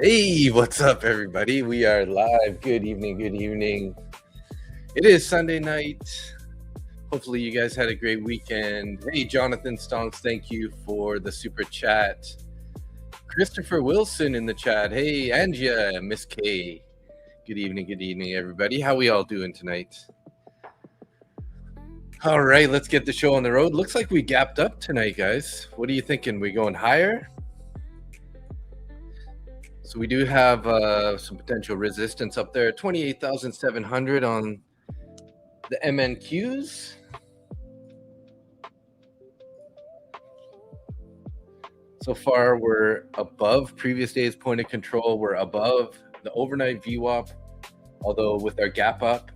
Hey, what's up, everybody? We are live. Good evening. Good evening. It is Sunday night. Hopefully, you guys had a great weekend. Hey, Jonathan Stonks, thank you for the super chat. Christopher Wilson in the chat. Hey, Angia, Miss K. Good evening, everybody. How we all doing tonight? All right, let's get the show on the road. Looks like we gapped up tonight, guys. What are you thinking? We going higher? So we do have some potential resistance up there, 28,700 on the MNQs. So far, we're above previous day's point of control. We're above the overnight VWAP, although with our gap up,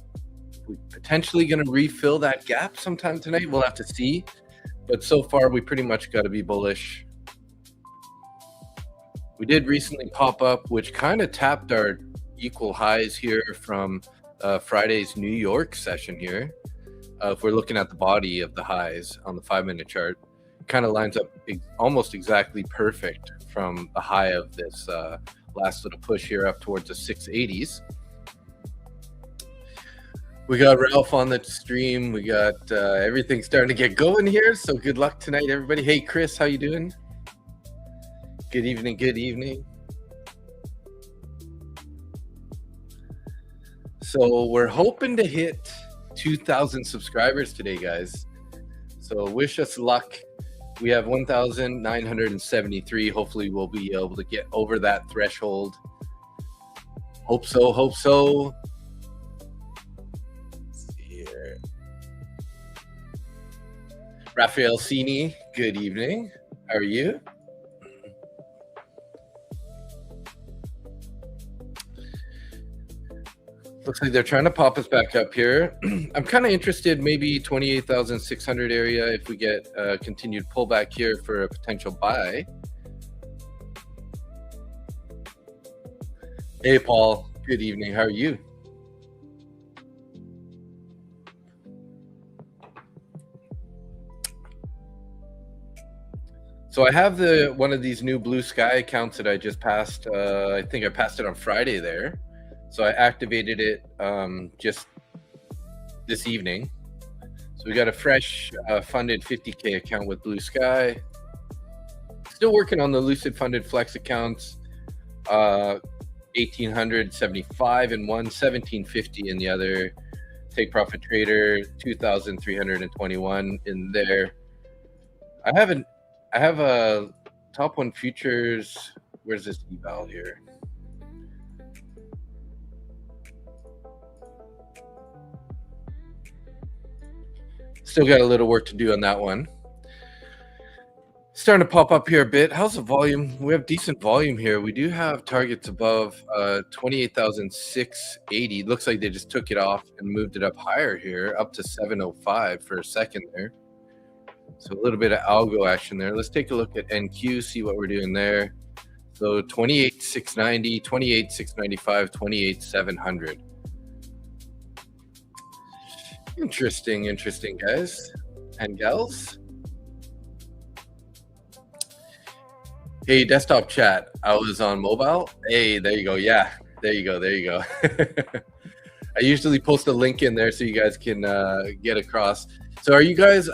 we're potentially going to refill that gap sometime tonight. We'll have to see. But so far, we pretty much got to be bullish. We did recently pop up, which kind of tapped our equal highs here from Friday's New York session here. If we're looking at the body of the highs on the 5-minute chart, kind of lines up almost exactly perfect from the high of this last little push here up towards the 680s. We got Ralph on the stream. We got everything starting to get going here. So good luck tonight, everybody. Hey, Chris, how you doing? Good evening, good evening. So we're hoping to hit 2,000 subscribers today, guys. So wish us luck. We have 1,973. Hopefully we'll be able to get over that threshold. Hope so, hope so. Let's see here. Raphael Cini, good evening. How are you? Looks like they're trying to pop us back up here. I'm kind of interested, maybe 28,600 area if we get a continued pullback here for a potential buy. Hey, Paul. Good evening. How are you? So I have one of these new Blue Sky accounts that I just passed. I think I passed it on Friday there. So I activated it just this evening. So we got a fresh funded 50K account with Blue Sky. Still working on the Lucid funded Flex accounts. 1,875 in one, 1,750 in the other. Take Profit Trader, 2,321 in there. I have a top one futures. Where's this eval here? Still got a little work to do on that one. Starting to pop up here a bit. How's the volume? We have decent volume here. We do have targets above 28,680. Looks like they just took it off and moved it up higher here, up to 705 for a second there. So a little bit of algo action there. Let's take a look at NQ, see what we're doing there. So 28,690, 28,695, 28,700. Interesting, guys and gals. Hey, desktop chat. I was on mobile. Hey, there you go. Yeah, there you go. I usually post a link in there so you guys can get across. So are you guys?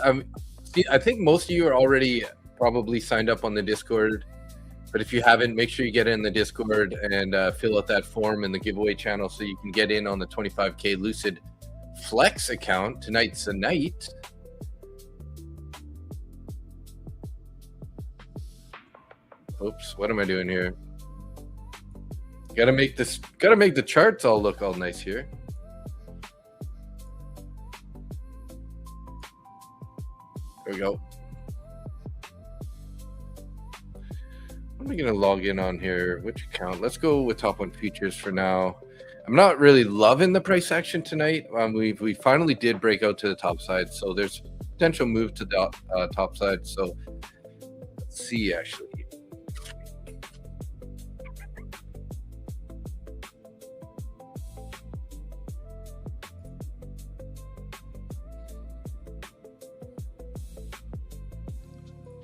I think most of you are already probably signed up on the Discord. But if you haven't, make sure you get in the Discord and fill out that form in the giveaway channel so you can get in on the 25K Lucid Flex account. Tonight's the night. Oops, what am I doing here? Gotta make the charts all look all nice here. There we go. What am I gonna log in on here? Which account? Let's go with Top 1 Futures for now. I'm not really loving the price action tonight. We finally did break out to the top side, so there's potential move to the top side. So let's see actually.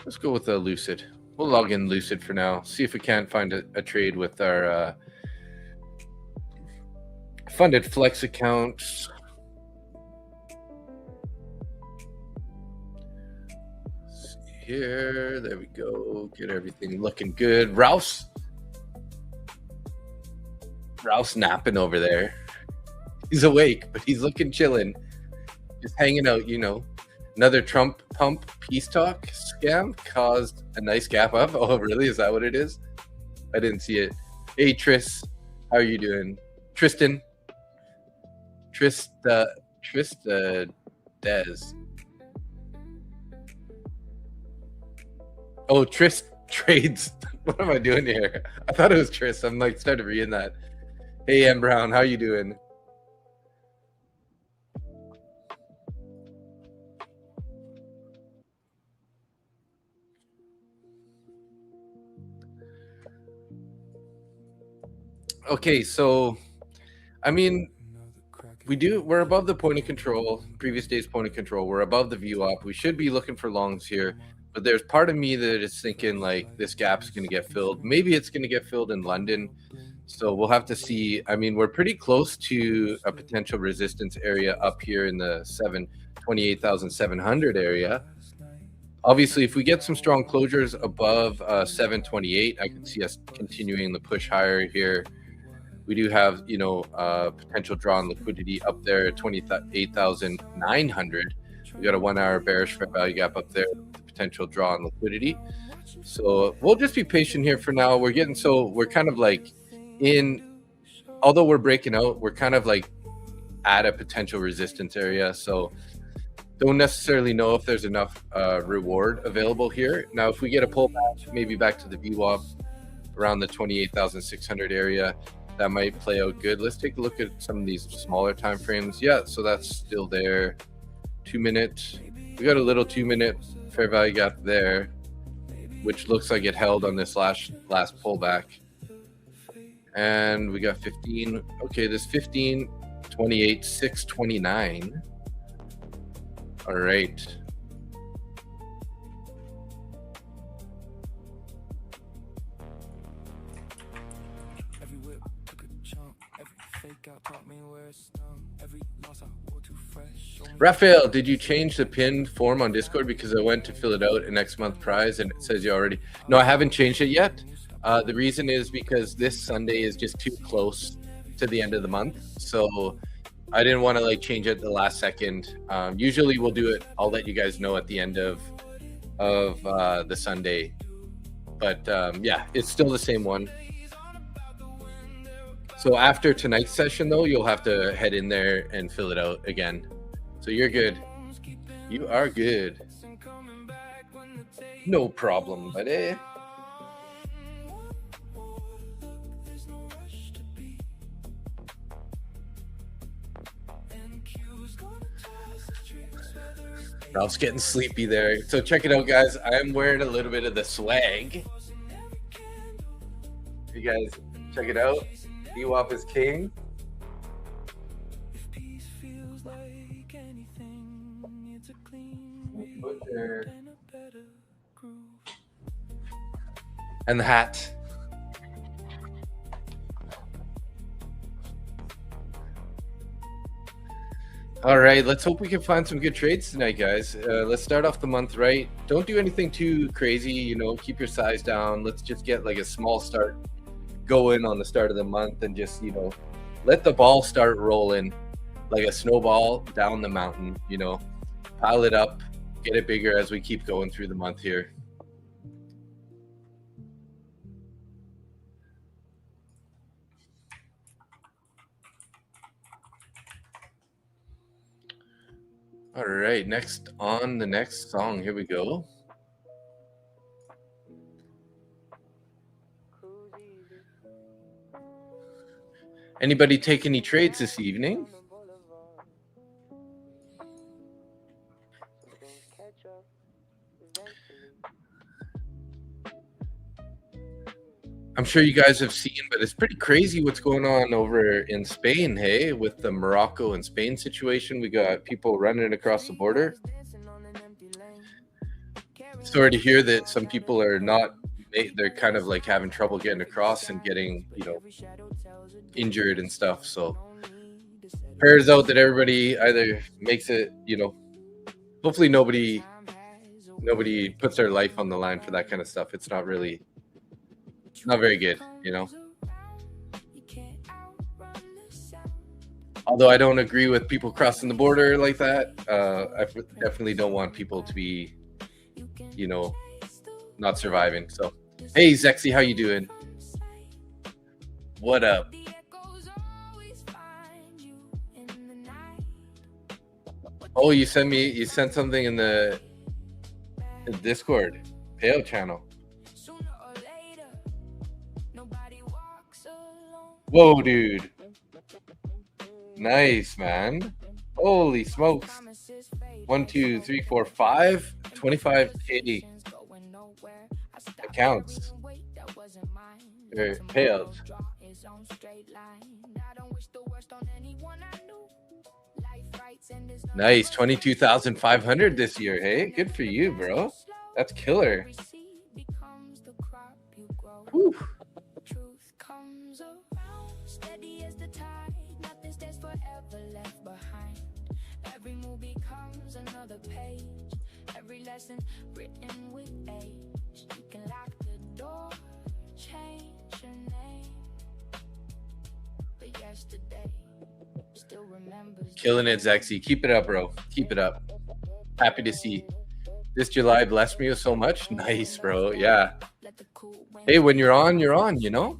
Let's go with the Lucid. We'll log in Lucid for now. See if we can't find a trade with our funded flex accounts. See here, there we go. Get everything looking good. Rouse napping over there. He's awake, but he's looking chilling. Just hanging out, you know. Another Trump pump peace talk scam caused a nice gap up. Oh, really? Is that what it is? I didn't see it. Hey, Tris. How are you doing? Tristan. Trista Des. Oh, Tris trades. What am I doing here? I thought it was Tris. I'm like started reading that. Hey, M Brown. How you doing? Okay, so I mean, we're above the point of control, previous day's point of control. We're above the VWAP. We should be looking for longs here, but there's part of me that is thinking like this gap's going to get filled. Maybe it's going to get filled in London. So we'll have to see. I mean, we're pretty close to a potential resistance area up here in the 28,700 area. Obviously, if we get some strong closures above 728, I can see us continuing the push higher here. We do have, you know, potential draw on liquidity up there at 28,900. We got a 1 hour bearish fair value gap up there, potential draw on liquidity. So we'll just be patient here for now. We're kind of like although we're breaking out, we're kind of like at a potential resistance area. So don't necessarily know if there's enough reward available here. Now, if we get a pullback, maybe back to the VWAP around the 28,600 area, that might play out good. Let's take a look at some of these smaller time frames. Yeah, so that's still there. 2 minute. We got a little 2 minute fair value gap there, which looks like it held on this last pullback. And we got 15. Okay, this 15, 28, 629. All right. Raphael, did you change the pinned form on Discord? Because I went to fill it out in next month prize and it says you already. No, I haven't changed it yet. The reason is because this Sunday is just too close to the end of the month. So I didn't want to like change it at the last second. Usually we'll do it. I'll let you guys know at the end of the Sunday. But yeah, it's still the same one. So after tonight's session, though, you'll have to head in there and fill it out again. So you're good. You are good. No problem, buddy. I was getting sleepy there. So check it out, guys. I am wearing a little bit of the swag. You guys check it out. VWAP is king. And the hat. All right, let's hope we can find some good trades tonight, guys. Let's start off the month right. Don't do anything too crazy, you know, keep your size down. Let's just get like a small start going on the start of the month and just, you know, let the ball start rolling like a snowball down the mountain, you know, pile it up, get it bigger as we keep going through the month here. All right, next on the next song, here we go. Anybody take any trades this evening? I'm sure you guys have seen, but it's pretty crazy what's going on over in Spain, hey, with the Morocco and Spain situation. We got people running across the border. Sorry to hear that some people are not, they're kind of like having trouble getting across and getting, you know, injured and stuff. So prayers out that everybody either makes it, you know, hopefully nobody puts their life on the line for that kind of stuff. It's not really, not very good, you know. Although I don't agree with people crossing the border like that, I definitely don't want people to be, you know, not surviving. So, hey, Zexy, how you doing? What up? Oh, you sent something in the Discord payout channel. Whoa, dude. Nice, man. Holy smokes. 1, 2, 3, 4, 5. 25K accounts. Or payouts. Nice. 22,500 this year. Hey, good for you, bro. That's killer. Whew. Steady as the tide, nothing stays forever left behind. Every move becomes another page, every lesson written with age. You can lock the door, change your name, but yesterday still remembers. Killing it, Zexy. Keep it up, bro. Keep it up. Happy to see. This July blessed me with so much. Nice, bro. Yeah. Hey, when you're on, you know?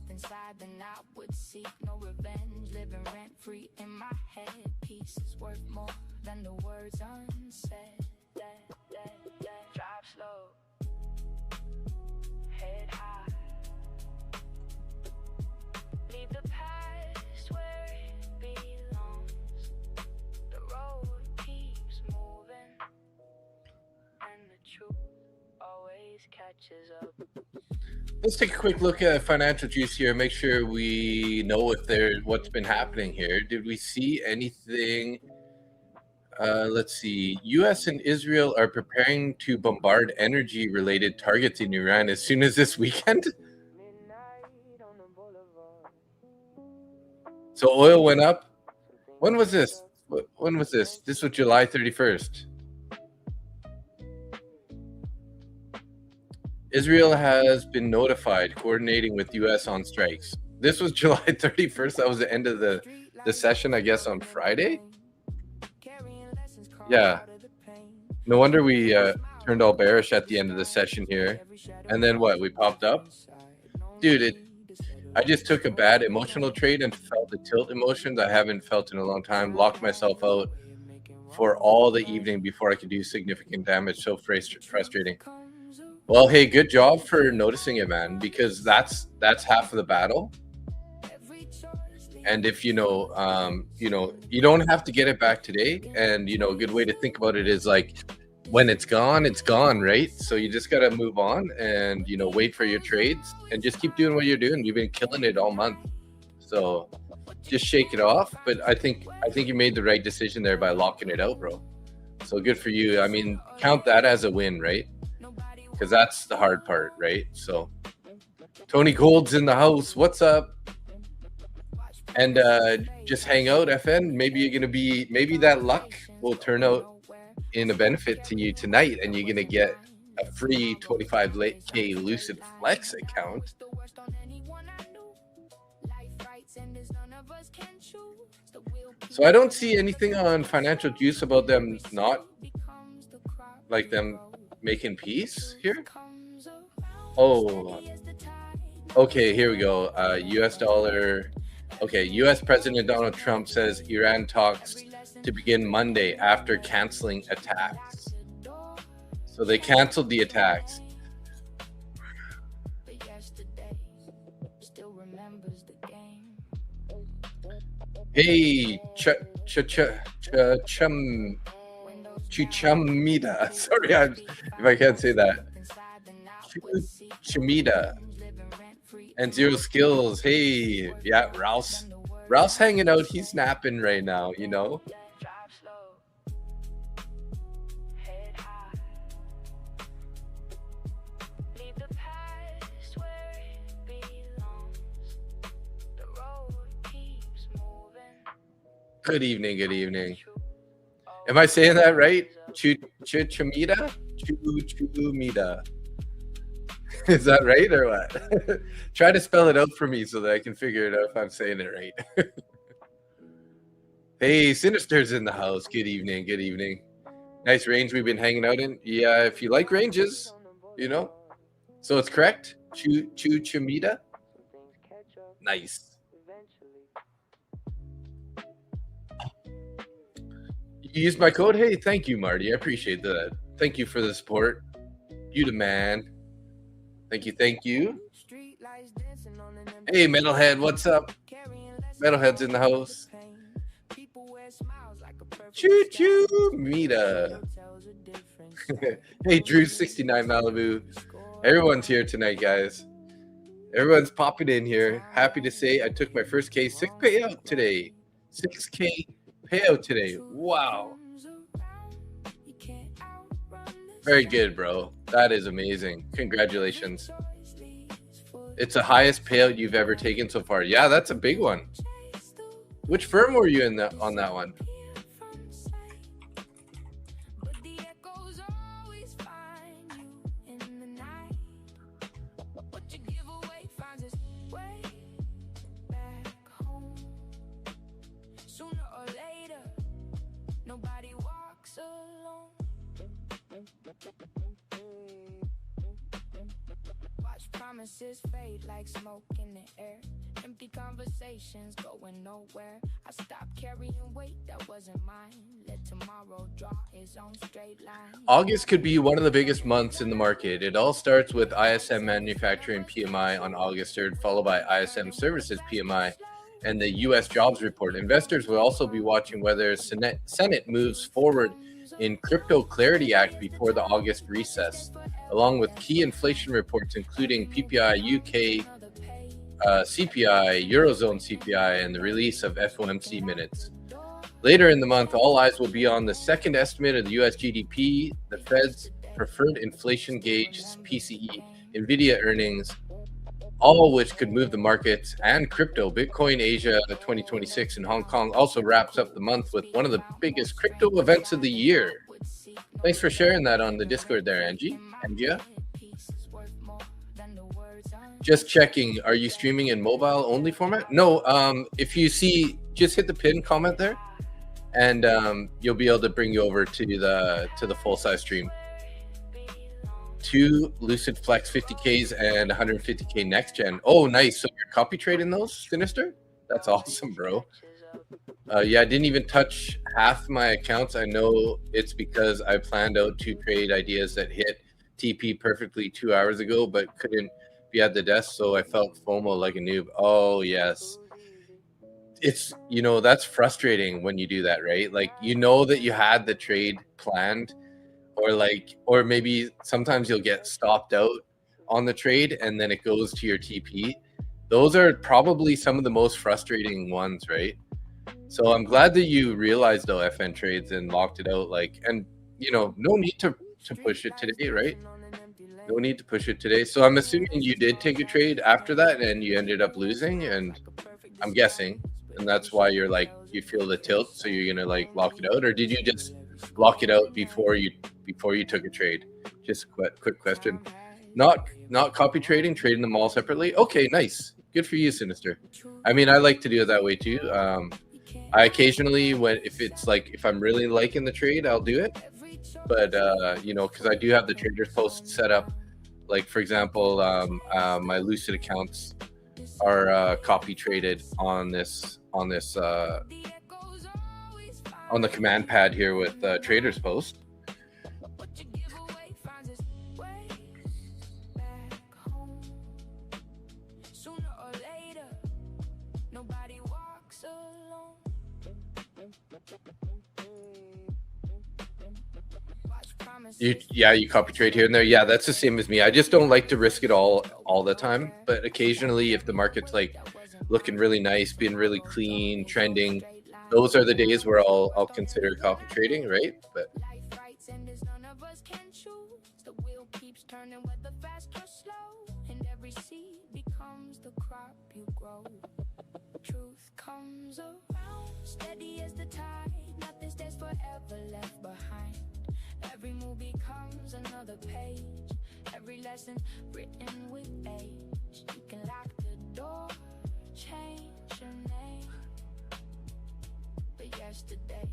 Let's take a quick look at financial juice here. Make sure we know if what's been happening here. Did we see anything? Let's see. U.S. and Israel are preparing to bombard energy-related targets in Iran as soon as this weekend. So oil went up. When was this? When was this? This was July 31st. Israel has been notified, coordinating with U.S. on strikes. This was July 31st. That was the end of the session, I guess, on Friday. Yeah. No wonder we turned all bearish at the end of the session here. And then what? We popped up? Dude, I just took a bad emotional trade and felt the tilt emotions I haven't felt in a long time. Locked myself out for all the evening before I could do significant damage. So frustrating. Well, hey, good job for noticing it, man, because that's half of the battle. And if you know, you don't have to get it back today. And a good way to think about it is like, when it's gone, right? So you just got to move on and, wait for your trades and just keep doing what you're doing. You've been killing it all month. So just shake it off. But I think you made the right decision there by locking it out, bro. So good for you. I mean, count that as a win, right? Because that's the hard part, right? So Tony Gold's in the house. What's up? And just hang out, FN. Maybe that luck will turn out in a benefit to you tonight, and you're gonna get a free 25K Lucid Flex account. So I don't see anything on Financial Juice about them not like them making peace here. Oh, okay, here we go. US dollar. Okay, US President Donald Trump says Iran talks to begin Monday after canceling attacks. So they canceled the attacks. Hey, Chuchamida. Sorry, if I can't say that. Chuchamida. And Zero Skills. Hey, yeah, Rouse hanging out. He's napping right now, Good evening. Am I saying that right? Chuchamida? Chuchamida. Is that right or what? Try to spell it out for me so that I can figure it out if I'm saying it right. Hey, Sinister's in the house. Good evening. Nice range we've been hanging out in. Yeah, if you like ranges, So it's correct? Chuchamida? Nice. You used my code? Hey, thank you, Marty. I appreciate that. Thank you for the support. You the man. Thank you. Hey, Metalhead, what's up? Metalhead's in the house. Choo Mita. Hey, Drew69 Malibu. Everyone's here tonight, guys. Everyone's popping in here. Happy to say I took my first K6 payout today. 6K payout today. Wow. Very good, bro. That is amazing. Congratulations. It's the highest payout you've ever taken so far. Yeah, that's a big one. Which firm were you in on that one? Promises fade like smoke in the air. Empty conversations going nowhere. I stopped carrying weight that wasn't mine. Let tomorrow draw its own straight line. August could be one of the biggest months in the market. It all starts with ISM Manufacturing PMI on August 3rd, followed by ISM Services PMI and the U.S. jobs report. Investors will also be watching whether Senate moves forward in Crypto Clarity Act before the August recess, along with key inflation reports including PPI, UK CPI, Eurozone CPI, and the release of FOMC minutes. Later in the month, all eyes will be on the second estimate of the US GDP, the Fed's preferred inflation gauge, PCE, NVIDIA earnings, all which could move the markets and crypto. Bitcoin Asia 2026 in Hong Kong also wraps up the month with one of the biggest crypto events of the year. Thanks for sharing that on the Discord there, Angie. Angia. Just checking, are you streaming in mobile only format? No, if you see, just hit the pin comment there and you'll be able to bring you over to the full size stream. 2 Lucid Flex 50Ks and 150K next gen. Oh, nice. So you're copy trading those, Sinister? That's awesome, bro. Yeah, I didn't even touch half my accounts. I know it's because I planned out 2 trade ideas that hit TP perfectly 2 hours ago, but couldn't be at the desk, so I felt FOMO like a noob. Oh, yes. It's, that's frustrating when you do that, right? Like, that you had the trade planned or maybe sometimes you'll get stopped out on the trade and then it goes to your TP. Those are probably some of the most frustrating ones, right? So I'm glad that you realized though FN trades and locked it out. Like, and you know, no need to push it today, right? No need to push it today. So I'm assuming you did take a trade after that and you ended up losing, and I'm guessing, and that's why you're like, you feel the tilt, so you're gonna like lock it out, or did you just lock it out before you took a trade? Just a quick question. Not copy trading them all separately. Okay, nice, good for you, Sinister. I mean, I like to do it that way too. I occasionally, if I'm really liking the trade, I'll do it, but you know, because I do have the traders post set up. Like for example, my Lucid accounts are copy traded on on the command pad here with traders post. You copy trade here and there. Yeah, that's the same as me. I just don't like to risk it all the time, but occasionally if the market's like looking really nice, being really clean, trending, those are the days where I'll consider copy trading, right? But truth comes around, steady as the tide, nothing stays forever left behind. Every move becomes another page, every lesson written with age. You can lock the door, change your name, but yesterday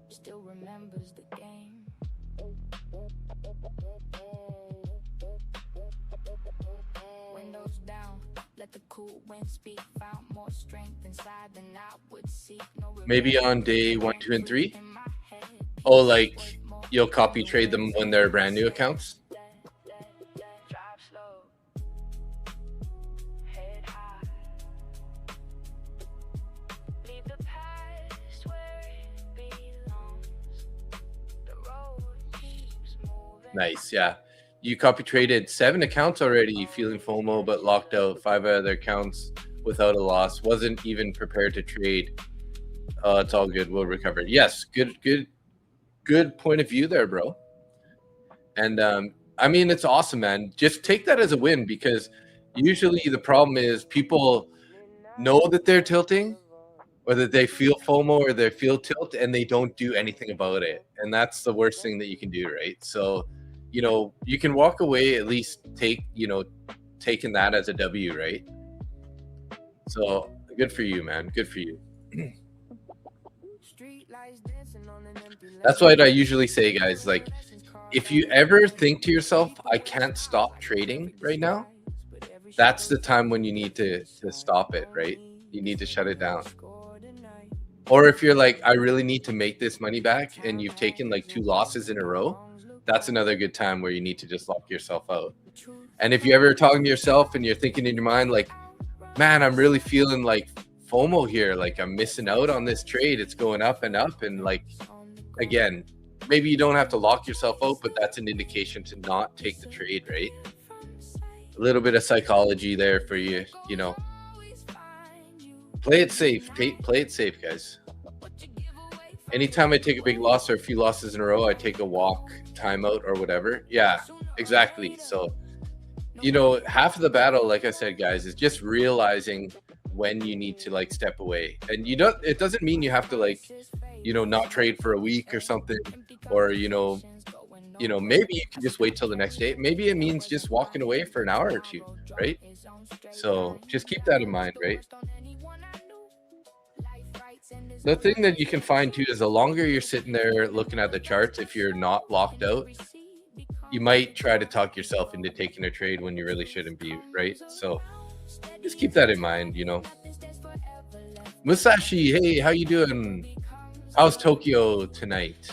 still remembers the game. Windows down, let the cool wind speak. Found more strength inside than I would seek. Maybe on day 1, 2, and 3. Oh, like you'll copy trade them when they're brand new accounts. Nice, yeah. You copy traded 7 accounts already, feeling FOMO, but locked out 5 other accounts without a loss. Wasn't even prepared to trade. It's all good. We'll recover. Yes, good point of view there, bro. And I mean, it's awesome, man. Just take that as a win, because usually the problem is people know that they're tilting, or that they feel FOMO or they feel tilt, and they don't do anything about it. And that's the worst thing that you can do, right? So, you know, you can walk away, at least taking that as a W, right? So good for you, man. Good for you. That's what I usually say, guys. Like, if you ever think to yourself, I can't stop trading right now, that's the time when you need to stop it, right? You need to shut it down. Or if you're like, I really need to make this money back, and you've taken like 2 losses in a row, that's another good time where you need to just lock yourself out. And if you're ever talking to yourself and you're thinking in your mind like, man, I'm really feeling like FOMO here, like I'm missing out on this trade, it's going up and up, and like, again, maybe you don't have to lock yourself out, but that's an indication to not take the trade, right? A little bit of psychology there for you, you know. Play it safe. Play it safe, guys. Anytime I take a big loss or a few losses in a row, I take a walk, timeout, or whatever. Yeah, exactly. So, you know, half of the battle, like I said, guys, is just realizing when you need to like step away. And you don't, it doesn't mean you have to like, you know, not trade for a week or something, or, you know, maybe you can just wait till the next day. Maybe it means just walking away for an hour or two, right? So just keep that in mind, right? The thing that you can find too is the longer you're sitting there looking at the charts, if you're not locked out, you might try to talk yourself into taking a trade when you really shouldn't be, right? So just keep that in mind, you know. Musashi, hey, how you doing? How's Tokyo tonight?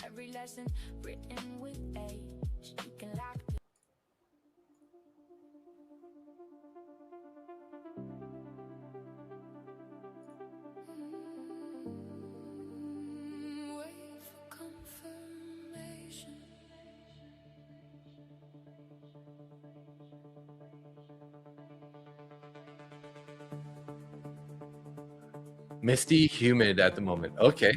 Misty, humid at the moment. Okay.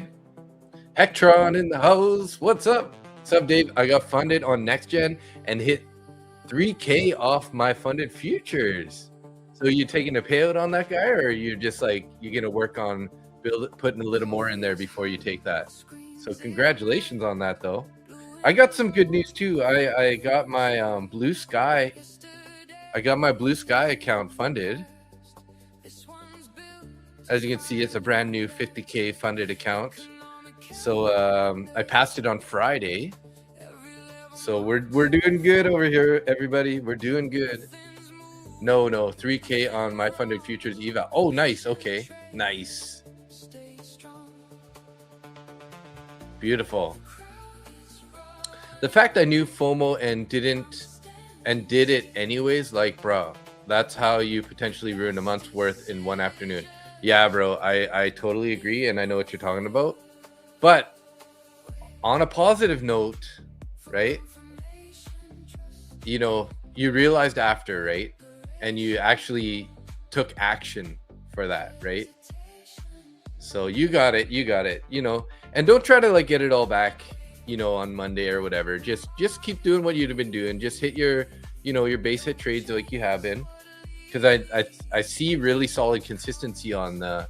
Hectron in the house. What's up? What's up, Dave? I got funded on next gen and hit 3K off my funded futures. So you taking a payout on that guy, or you're just like you're gonna work on putting a little more in there before you take that? So congratulations on that, though. I got some good news too. I got my Blue Sky. I got my Blue Sky account funded. As you can see, it's a brand new 50K funded account. So I passed it on Friday. So we're doing good over here, everybody. We're doing good. No, 3K on my funded futures eval. Oh, nice. Okay, nice. Beautiful. The fact I knew FOMO and did it anyways, like, bro, that's how you potentially ruin a month's worth in one afternoon. Yeah, bro, I totally agree, and I know what you're talking about. But on a positive note, right? You know, you realized after, right? And you actually took action for that, right? So you got it, you know, and don't try to like get it all back, you know, on Monday or whatever. Just keep doing what you've been doing. Just hit your, you know, your base hit trades like you have been, because I see really solid consistency on those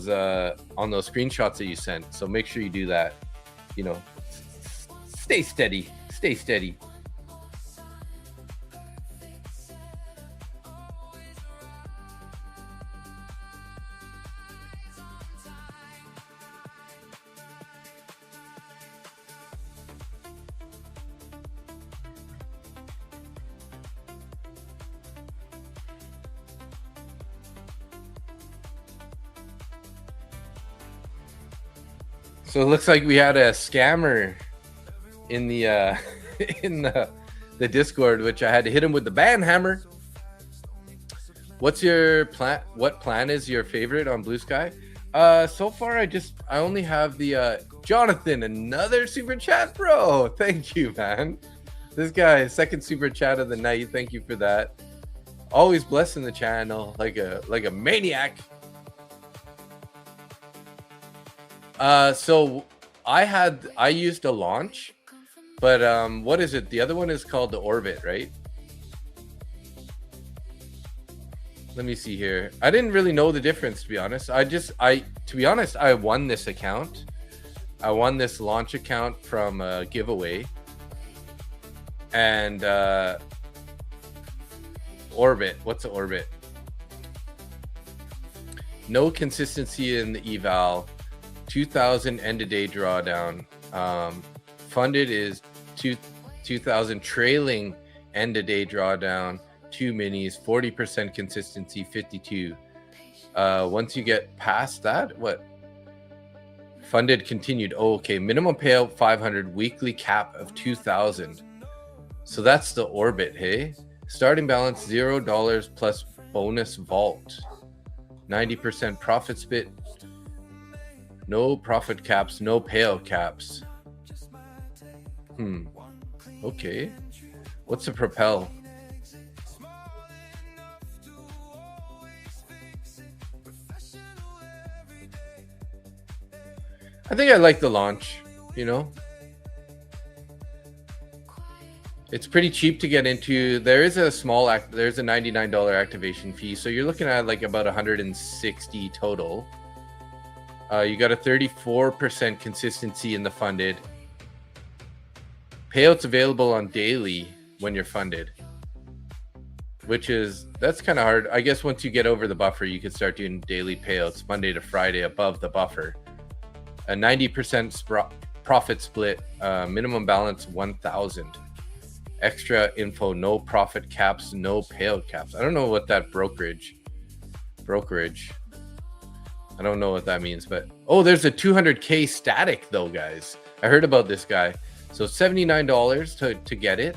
screenshots that you sent. So make sure you do that. You know, stay steady. So it looks like we had a scammer in the in the Discord, which I had to hit him with the ban hammer. What's your plan? What plan is your favorite on Blue Sky? So far I only have the Jonathan, another super chat, bro. Thank you, man. This guy, second super chat of the night. Thank you for that. Always blessing the channel like a maniac. So I used a launch, but what is it? The other one is called the Orbit, right? Let me see here. I didn't really know the difference, to be honest. To be honest, I won this account. I won this launch account from a giveaway. And Orbit, what's the Orbit? No consistency in the eval. 2,000 end of day drawdown. Funded is 2,000 trailing end of day drawdown. 2 minis, 40% consistency, 52. Once you get past that, what? Funded continued. Oh, okay. Minimum payout 500, weekly cap of 2,000. So that's the Orbit, hey? Starting balance $0 plus bonus vault. 90% profit split. No profit caps, no payout caps. Okay. What's the propel? I think I like the launch, you know. It's pretty cheap to get into. There is a there's a $99 activation fee, so you're looking at like about 160 total. You got a 34% consistency in the funded. Payouts available on daily when you're funded, that's kind of hard. I guess once you get over the buffer, you can start doing daily payouts Monday to Friday above the buffer. A 90% profit split, minimum balance 1,000. Extra info, no profit caps, no payout caps. I don't know what that brokerage. I don't know what that means, but oh, there's a 200K static though, guys. I heard about this guy. So $79 to get it,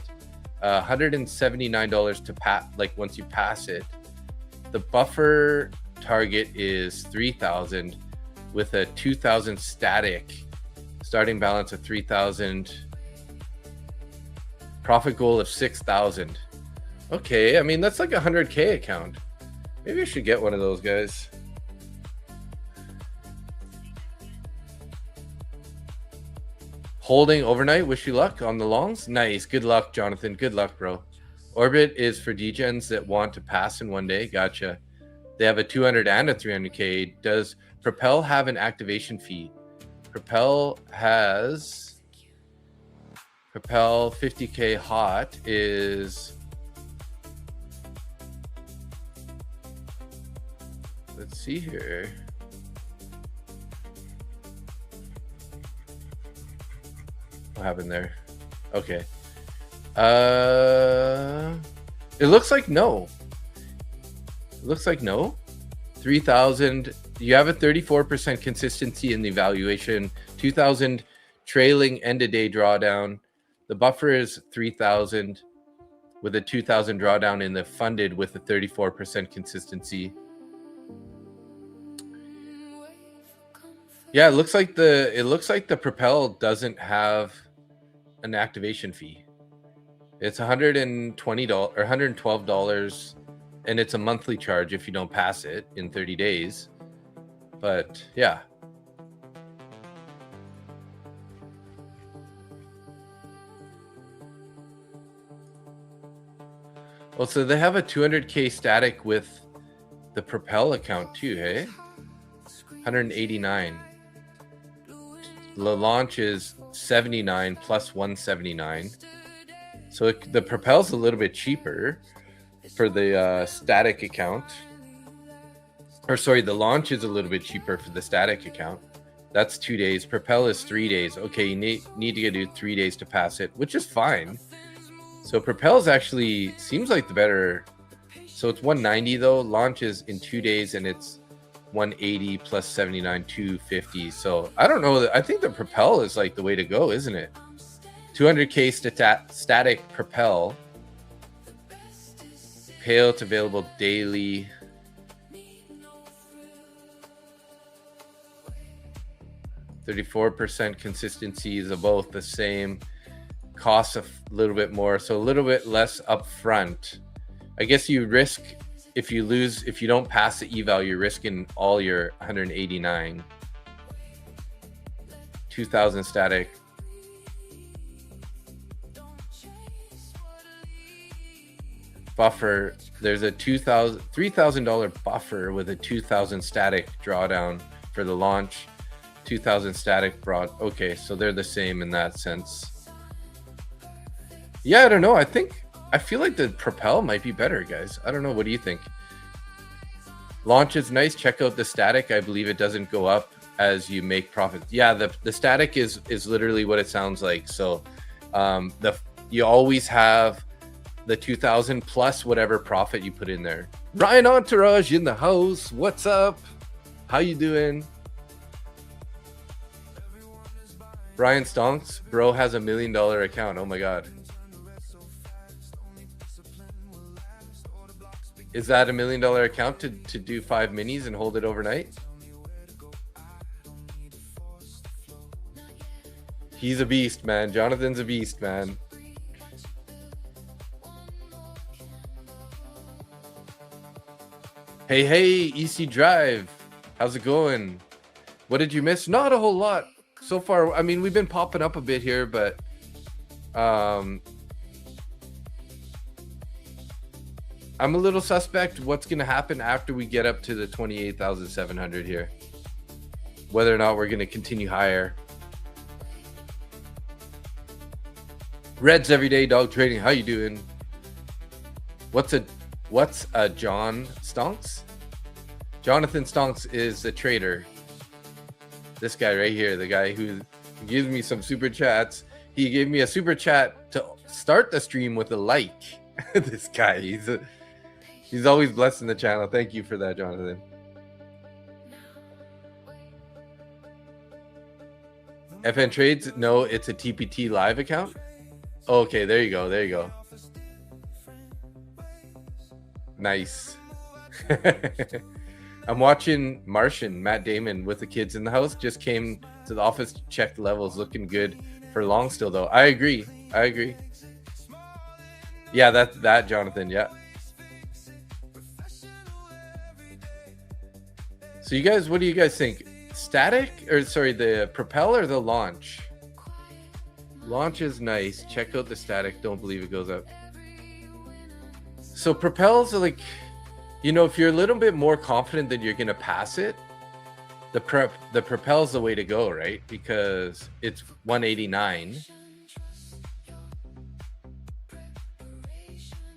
$179 to like once you pass it. The buffer target is 3,000 with a 2,000 static, starting balance of 3,000, profit goal of 6,000. Okay, I mean that's like a 100K account. Maybe I should get one of those guys. Holding overnight. Wish you luck on the longs. Nice. Good luck, Jonathan. Good luck, bro. Orbit is for degens that want to pass in one day. Gotcha. They have a 200 and a 300K. Does Propel have an activation fee? Propel 50K hot is, let's see here. What happened there? Okay. It looks like no. It looks like no. 3,000. You have a 34% consistency in the evaluation. 2,000 trailing end of day drawdown. The buffer is 3,000 with a 2,000 drawdown in the funded with a 34% consistency. Yeah, it looks like the Propel doesn't have an activation fee. It's $120 or $112, and it's a monthly charge if you don't pass it in 30 days. But yeah. Well, so they have a 200K static with the Propel account too, hey? 189. The launch is 79 plus 179. So the Propel's a little bit cheaper for the static account. Or sorry, the launch is a little bit cheaper for the static account. That's 2 days. Propel is 3 days. Okay, you need to do 3 days to pass it, which is fine. So Propel's actually seems like the better. So it's 190 though. Launch is in 2 days and it's 180 plus 79, 250. So I don't know. I think the Propel is like the way to go, isn't it? 200K static Propel. Payout available daily. %34 consistency is both the same. Costs a little bit more, so a little bit less upfront. I guess you risk if you lose, if you don't pass the eval, you're risking all your 189. 2,000 static. Buffer. There's a $3,000 buffer with a 2,000 static drawdown for the launch. 2,000 static broad. Okay, so they're the same in that sense. Yeah, I don't know. I feel like the Propel might be better, guys. I don't know. What do you think? Launch is nice. Check out the static. I believe it doesn't go up as you make profit. Yeah, the static is literally what it sounds like. So you always have the 2,000 plus whatever profit you put in there. Ryan Entourage in the house. What's up? How you doing? Brian Stonks, bro has $1 million account. Oh my God. Is that $1 million account to do 5 minis and hold it overnight? He's a beast, man. Jonathan's a beast, man. Hey, EC Drive. How's it going? What did you miss? Not a whole lot. So far, I mean, we've been popping up a bit here, but I'm a little suspect what's going to happen after we get up to the 28,700 here. Whether or not we're going to continue higher. Reds everyday dog trading. How you doing? What's a John Stonks? Jonathan Stonks is a trader. This guy right here, the guy who gives me some super chats. He gave me a super chat to start the stream with a like. This guy, he's always blessing the channel. Thank you for that, Jonathan. FN Trades? No, it's a TPT live account. Okay, there you go. There you go. Nice. I'm watching Martian, Matt Damon with the kids in the house. Just came to the office to check the levels. Looking good for long still, though. I agree. Yeah, that Jonathan. Yeah. So you guys, what do you guys think? Static or sorry, the Propel or the launch? Launch is nice. Check out the static. Don't believe it goes up. So propels are like, you know, if you're a little bit more confident that you're gonna pass it, the propel's the way to go, right? Because it's 189.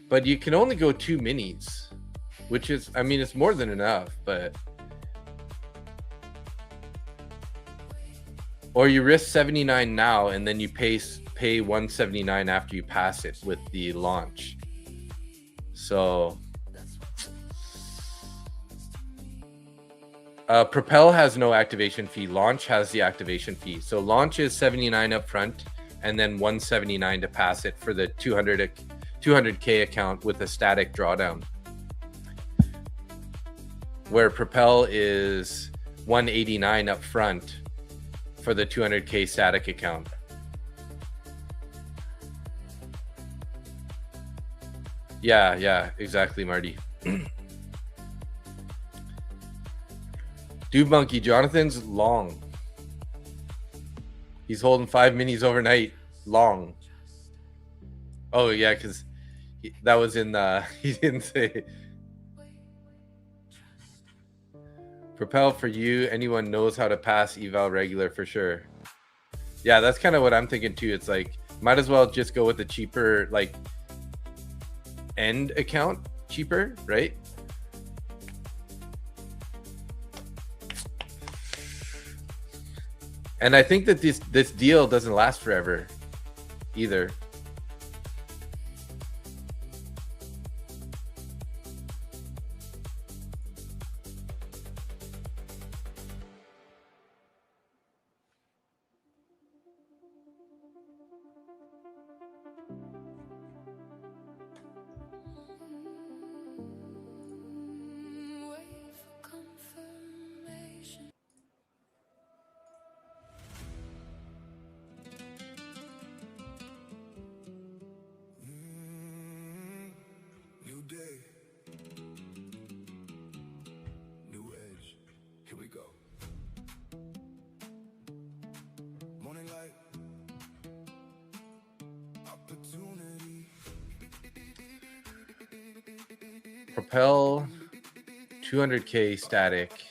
But you can only go 2 minis, which is, I mean, it's more than enough, but or you risk 79 now and then you pay 179 after you pass it with the launch. So propel has no activation fee. Launch has the activation fee. So launch is 79 up front and then 179 to pass it for the 200K account with a static drawdown, where propel is 189 up front for the 200K static account. Yeah, exactly, Marty. Dude Monkey, Jonathan's long. He's holding 5 minis overnight. Long. Oh yeah, because that was in he didn't say. Propel for you. Anyone knows how to pass eval regular for sure. Yeah, that's kind of what I'm thinking too. It's like, might as well just go with the cheaper, like, end account, cheaper, right? And I think that this deal doesn't last forever either. Propel 200K static.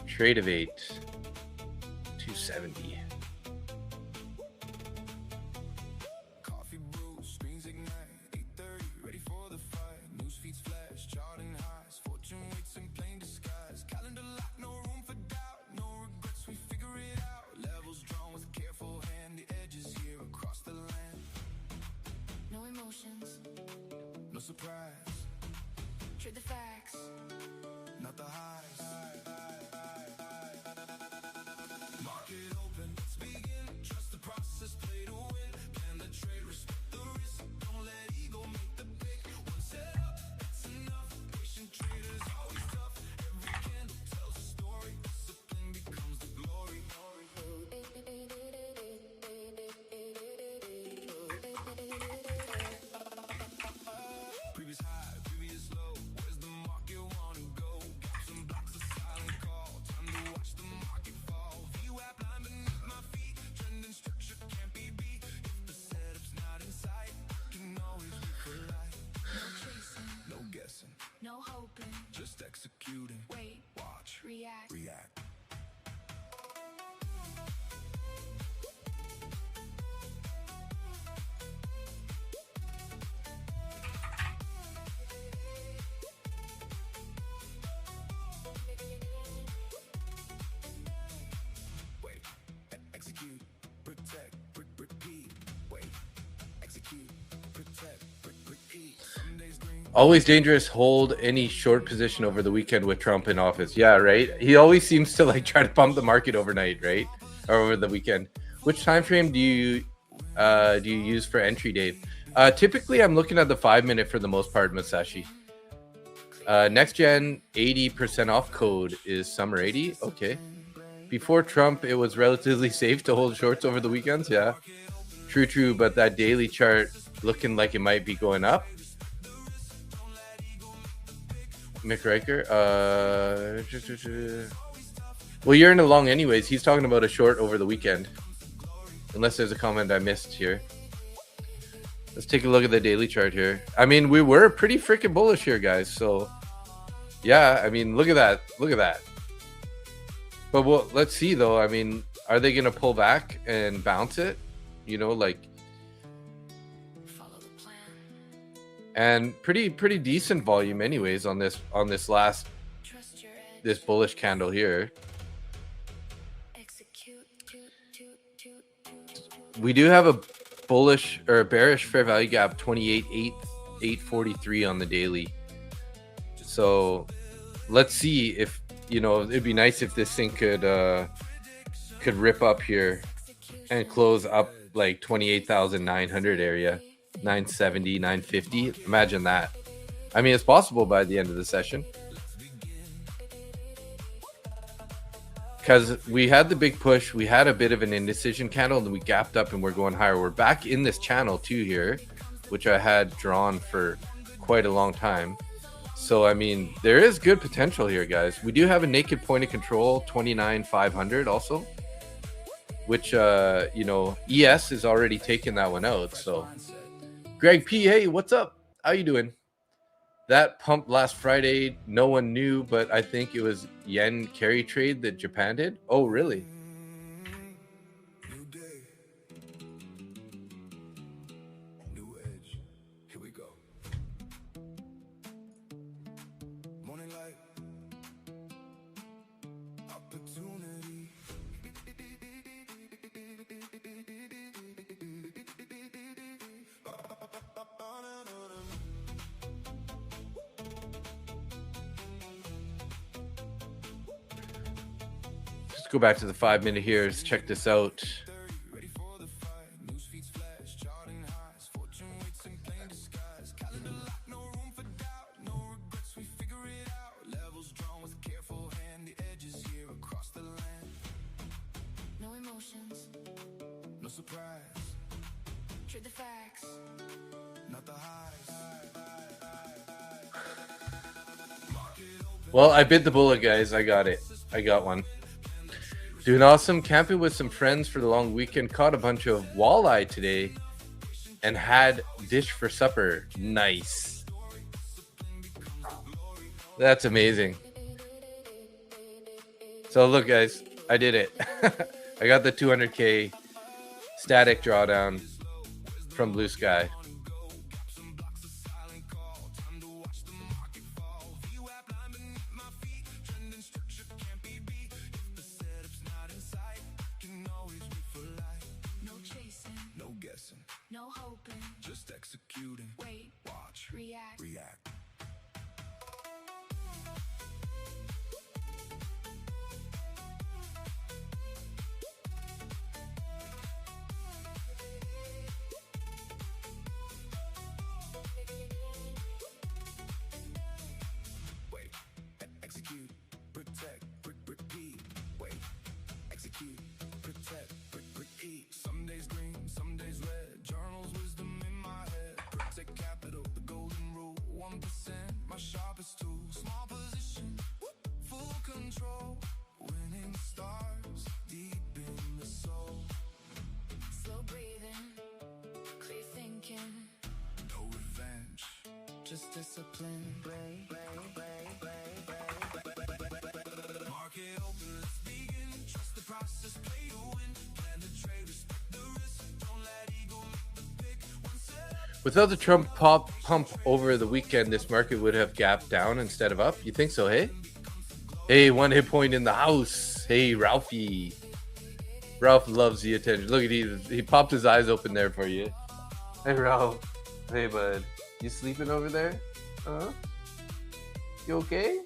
Trade of 8. 270. No hoping, just executing. Wait, watch, react. Wait, execute, protect, repeat. Wait, execute, protect, repeat. Some days green. Always dangerous. Hold any short position over the weekend with Trump in office. Yeah, right. He always seems to like try to pump the market overnight, right? Or over the weekend. Which time frame do you use for entry date? Typically, I'm looking at the 5-minute for the most part, Masashi. Next gen 80% off code is summer 80. Okay. Before Trump, it was relatively safe to hold shorts over the weekends. Yeah, true. But that daily chart looking like it might be going up. Mick Riker. Well, you're in a long anyways. He's talking about a short over the weekend. unless there's a comment I missed here. Let's take a look at the daily chart here. I mean, we were pretty freaking bullish here, guys. So, yeah, I mean, look at that. Look at that. But well, let's see, though. I mean, are they going to pull back and bounce it? You know, like... And pretty decent volume anyways on this this bullish candle here. We do have a bullish or a bearish fair value gap 28,843 on the daily. So let's see if, you know, it'd be nice if this thing could rip up here and close up like 28,900 area. 970, 950. Imagine that. I mean, it's possible by the end of the session. Because we had the big push. We had a bit of an indecision candle, and then we gapped up and we're going higher. We're back in this channel too here, which I had drawn for quite a long time. So, I mean, there is good potential here, guys. We do have a naked point of control, 29,500 also, which, you know, ES has already taken that one out. So, Greg P, hey, what's up? How you doing? That pump last Friday, no one knew, but I think it was yen carry trade that Japan did. Oh, really? New edge. Here we go. Morning light. Opportunity. Let's go back to the 5-minute here. Let's check this out. No emotions, no surprise. Trade the facts, not the highs. Well, I bit the bullet, guys. I got it. I got one. Doing awesome. Camping with some friends for the long weekend. Caught a bunch of walleye today and had dish for supper. Nice. That's amazing. So look, guys, I did it. I got the 200K static drawdown from Blue Sky. No hoping, just executing. Wait, watch, react. Wait, execute, protect, repeat. Wait, execute, protect, repeat. Some days green, some days red. Journals, wisdom in my head. Protect capital, the golden rule. 1%, my sharpest tool. Small position, full control. Winning stars deep in the soul. Slow breathing, clear thinking. No revenge, just discipline. Market open, let's begin. Trust the process, play to win. Plan the trade, respect the risk. Don't let ego make the pick. Without the Trump pump over the weekend, this market would have gapped down instead of up. You think so, hey? Hey, one hit point in the house. Hey, Ralphie. Ralph loves the attention. Look at he popped his eyes open there for you. Hey, Ralph. Hey, bud. You sleeping over there? Huh? You okay?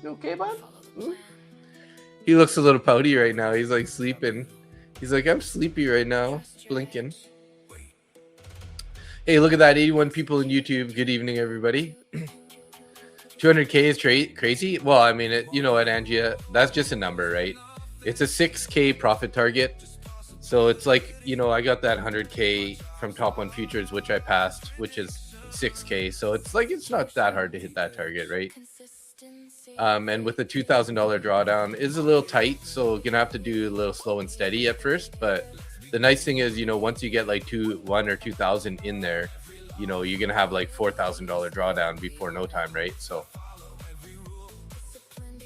You okay, bud? Hmm? He looks a little pouty right now. He's like sleeping. He's like, I'm sleepy right now. Blinking. Hey, look at that. 81 people in YouTube. Good evening, everybody. 200K is crazy. Well, I mean, you know what, Angia? That's just a number, right? It's a 6K profit target. So it's like, you know, I got that 100K from Top 1 Futures, which I passed, which is 6K. So it's like, it's not that hard to hit that target, right? And with the $2,000 drawdown is a little tight, so you're gonna have to do a little slow and steady at first. But the nice thing is, you know, once you get like 1 or 2,000 in there, you know, you're gonna have like $4,000 drawdown before no time, right? So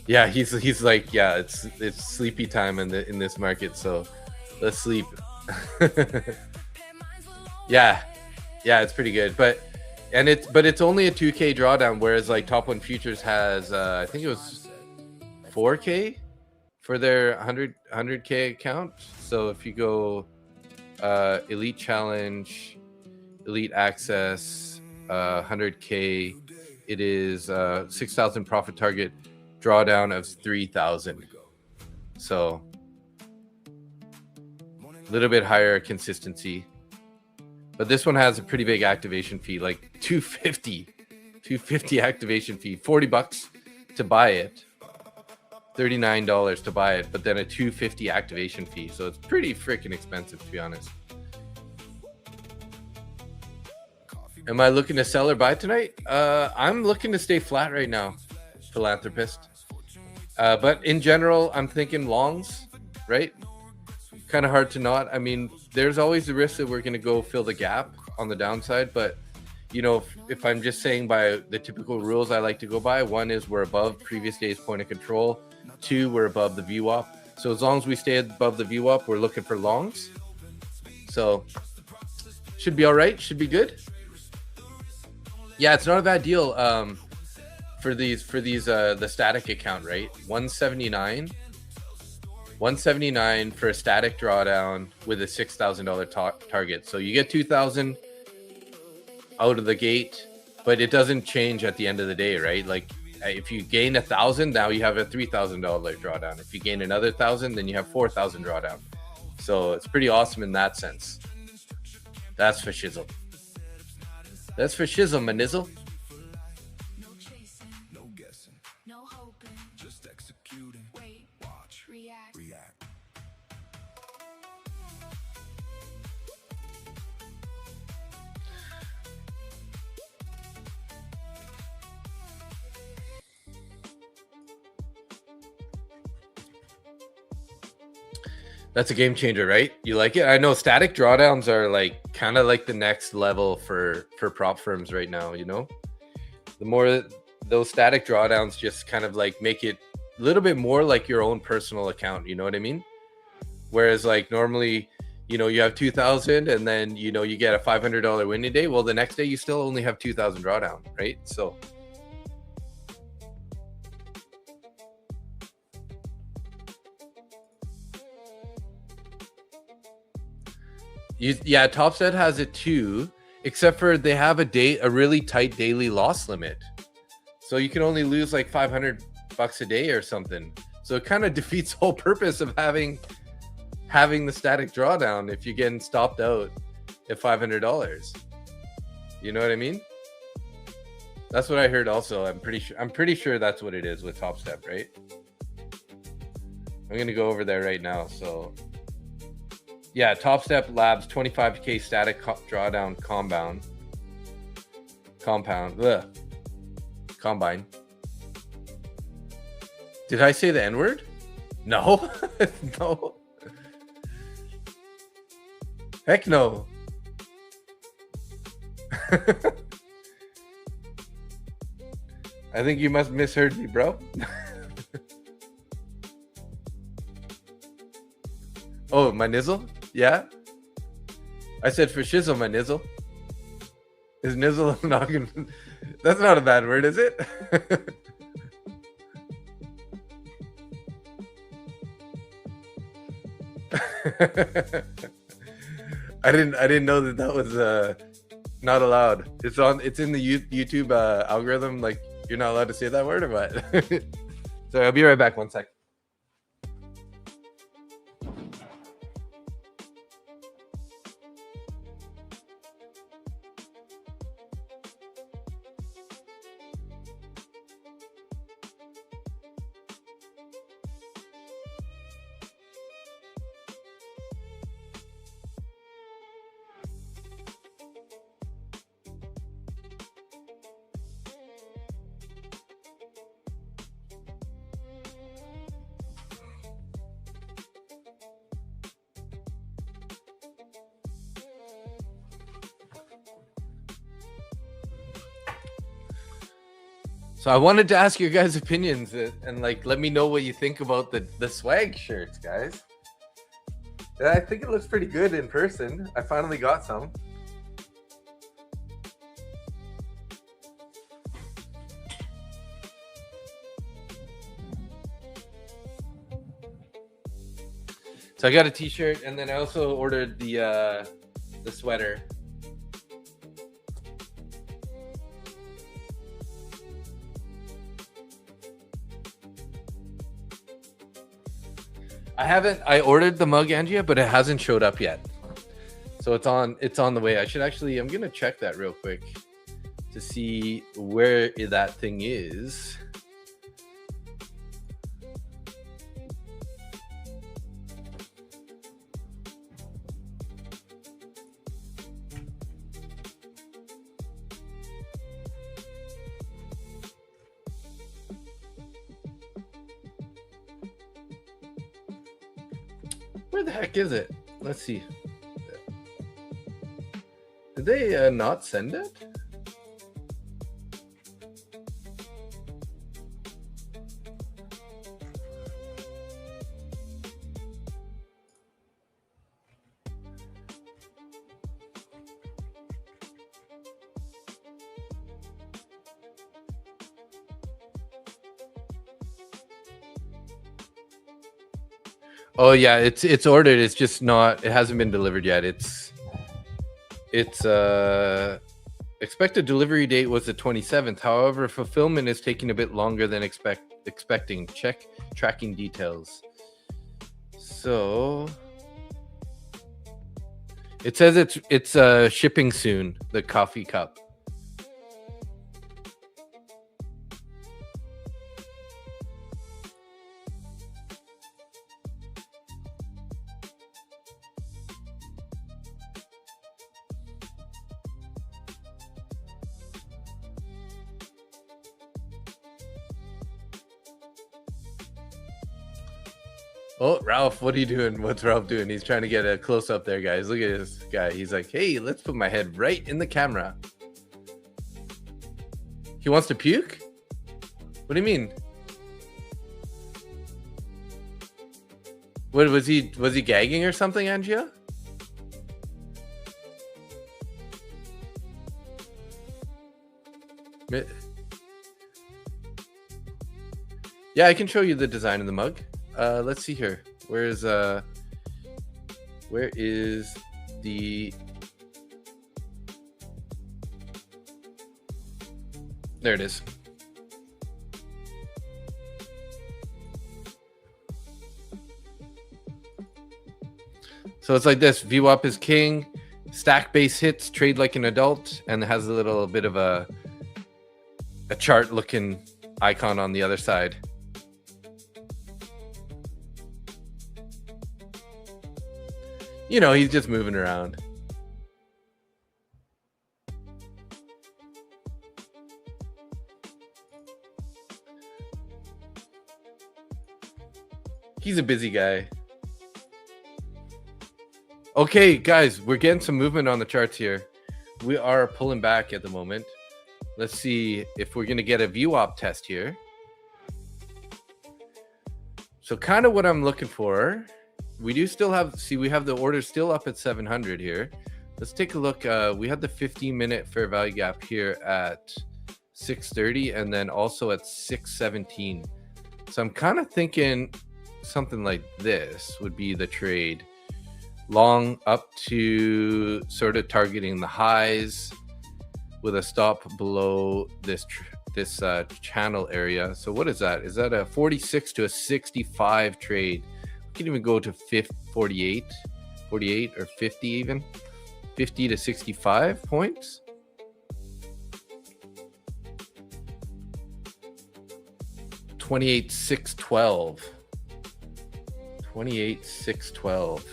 yeah, he's like, yeah, it's sleepy time in this market, so let's sleep. yeah, it's pretty good, but it's only a 2K drawdown, whereas like Top One Futures has I think it was 4K for their 100K account. So if you go Elite Challenge, Elite Access, 100K, it is 6,000 profit target, drawdown of 3,000. So a little bit higher consistency. But this one has a pretty big activation fee, like 250 activation fee, $40 to buy it, $39 to buy it, but then a 250 activation fee. So it's pretty freaking expensive, to be honest. Am I looking to sell or buy tonight? I'm looking to stay flat right now, philanthropist. But in general, I'm thinking longs, right? Kind of hard to not. I mean, there's always the risk that we're going to go fill the gap on the downside. But, you know, if I'm just saying by the typical rules I like to go by, one is we're above previous day's point of control. Two, we're above the VWAP. So as long as we stay above the VWAP, we're looking for longs. So should be all right. Should be good. Yeah, it's not a bad deal for these the static account, right? 179 for a static drawdown with a $6,000 target. So you get 2,000 out of the gate, but it doesn't change at the end of the day, right? Like if you gain 1,000, now you have a $3,000 drawdown. If you gain another 1,000, then you have 4,000 drawdown. So it's pretty awesome in that sense. That's for shizzle. That's for shizzle, my nizzle. No chasing, no guessing, no hoping, just executing. Wait, watch, react. That's a game changer, right? You like it? I know static drawdowns are like kind of like the next level for prop firms right now, you know? The more those static drawdowns just kind of like make it a little bit more like your own personal account, you know what I mean? Whereas like normally, you know, you have 2,000 and then, you know, you get a $500 winning day. Well, the next day you still only have 2,000 drawdown, right? So yeah, Topset has it too, except for they have a really tight daily loss limit. So you can only lose like $500 a day or something. So it kind of defeats the whole purpose of having the static drawdown if you're getting stopped out at $500. You know what I mean? That's what I heard also. I'm pretty sure that's what it is with Top Step, right? I'm gonna go over there right now. So yeah, Top Step Labs 25K static drawdown compound. Combine. Did I say the N-word? No. No. Heck no. I think you must misheard me, bro. Oh, my nizzle? Yeah? I said for shizzle, my nizzle. Is nizzle a noggin? That's not a bad word, is it? I didn't know that was not allowed. It's in the YouTube algorithm. Like you're not allowed to say that word or what? Sorry, I'll be right back. 1 sec. So I wanted to ask your guys' opinions and like let me know what you think about the swag shirts, guys. I think it looks pretty good in person. I finally got some. So I got a t-shirt and then I also ordered the sweater. I ordered the mug, Angia, but it hasn't showed up yet. So it's on the way. I'm gonna check that real quick to see where that thing is. Where the heck is it? Let's see. Did they not send it? Oh yeah, it's ordered. It's just not. It hasn't been delivered yet. It's expected delivery date was the 27th. However, fulfillment is taking a bit longer than expecting. Check tracking details. So it says it's shipping soon. The coffee cup. Oh, Ralph, what are you doing? What's Ralph doing? He's trying to get a close up there, guys. Look at this guy. He's like, hey, let's put my head right in the camera. He wants to puke? What do you mean? What was he gagging or something, Angia? Yeah, I can show you the design of the mug. Let's see here. Where is the? There it is. So it's like this. VWAP is king. Stack base hits. Trade like an adult, and it has a little bit of a chart looking icon on the other side. You know, he's just moving around. He's a busy guy. Okay, guys, we're getting some movement on the charts here. We are pulling back at the moment. Let's see if we're going to get a VWAP test here. So kind of what I'm looking for. We do still have, we have the order still up at 700 here. Let's take a look. We had the 15-minute fair value gap here at 630 and then also at 617. So I'm kind of thinking something like this would be the trade. Long up to sort of targeting the highs with a stop below this channel area. So what is that? Is that a 46 to a 65 trade? We can even go to 48 or 50 even. 50 to 65 points. $28,612. $28,612.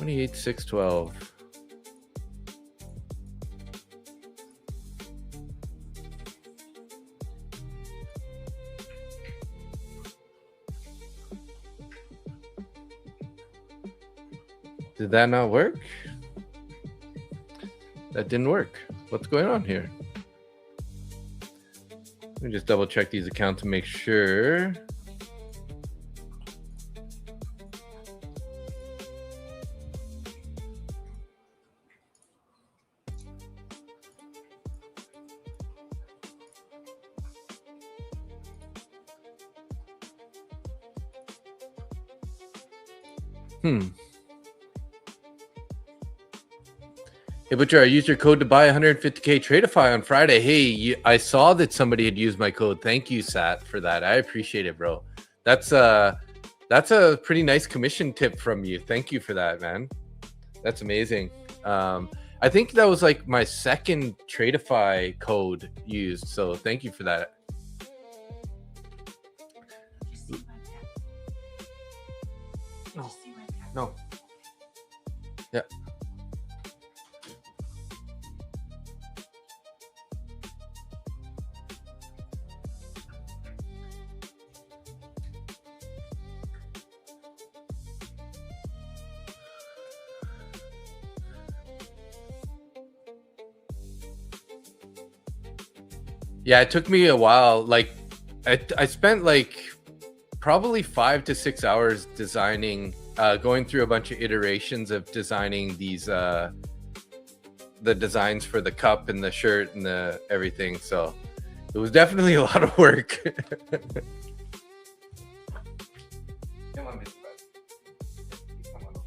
$28,612. Did that not work? That didn't work. What's going on here? Let me just double check these accounts to make sure. Hey, Butcher, I used your code to buy 150K Tradeify on Friday. Hey, I saw that somebody had used my code. Thank you, Sat, for that. I appreciate it, bro. That's a pretty nice commission tip from you. Thank you for that, man. That's amazing. I think that was like my second Tradeify code used. So thank you for that. No. Yeah. Yeah, it took me a while. Like I spent like probably 5 to 6 hours designing, going through a bunch of iterations of designing these the designs for the cup and the shirt and the everything. So it was definitely a lot of work. Come on, Mr. Bud. Come on over here.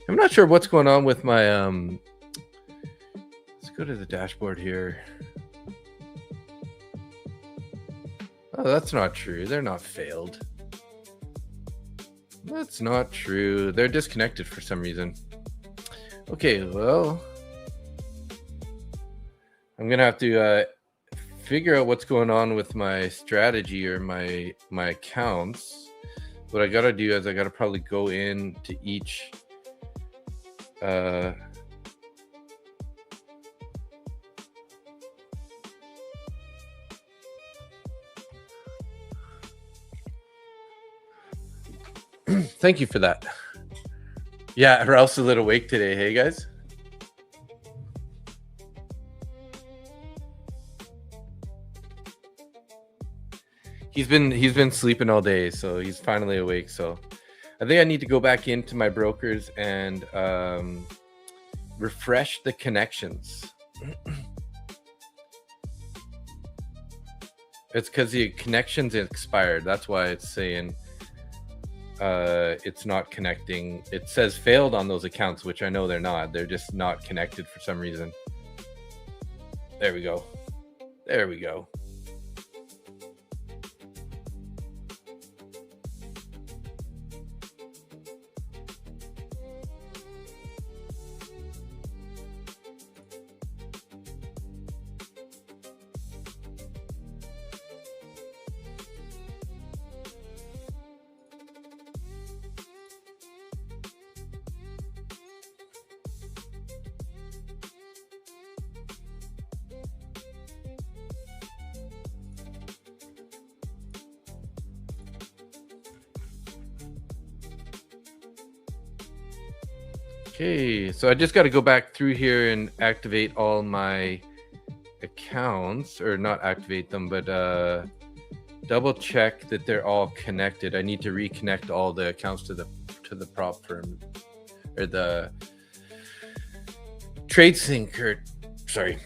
I'm not sure what's going on with my let's go to the dashboard here. Oh, that's not true. They're not failed. That's not true. They're disconnected for some reason. Okay, well, I'm gonna have to figure out what's going on with my strategy or my accounts. What I gotta do is I gotta probably go in to each thank you for that. Yeah, Ralph's a little awake today. Hey guys. He's been sleeping all day, so he's finally awake. So I think I need to go back into my brokers and refresh the connections. It's because the connections expired. That's why it's saying it's not connecting. It says failed on those accounts, which I know they're not. They're just not connected for some reason. There we go. There we go. Okay, so I just got to go back through here and activate all my accounts, or not activate them, but double check that they're all connected. I need to reconnect all the accounts to the prop firm, or the trade sync, or sorry,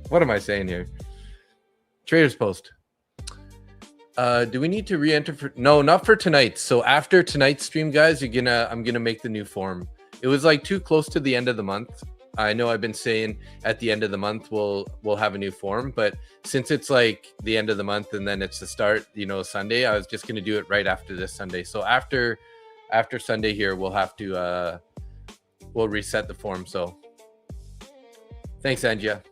what am I saying here? Traders Post. Do we need to re-enter for? No, not for tonight. So after tonight's stream, guys, I'm gonna make the new form. It was like too close to the end of the month. I know I've been saying at the end of the month we'll have a new form, but since it's like the end of the month and then it's the start, Sunday, I was just gonna do it right after this Sunday. So after Sunday here, we'll have to we'll reset the form. So thanks, Angia.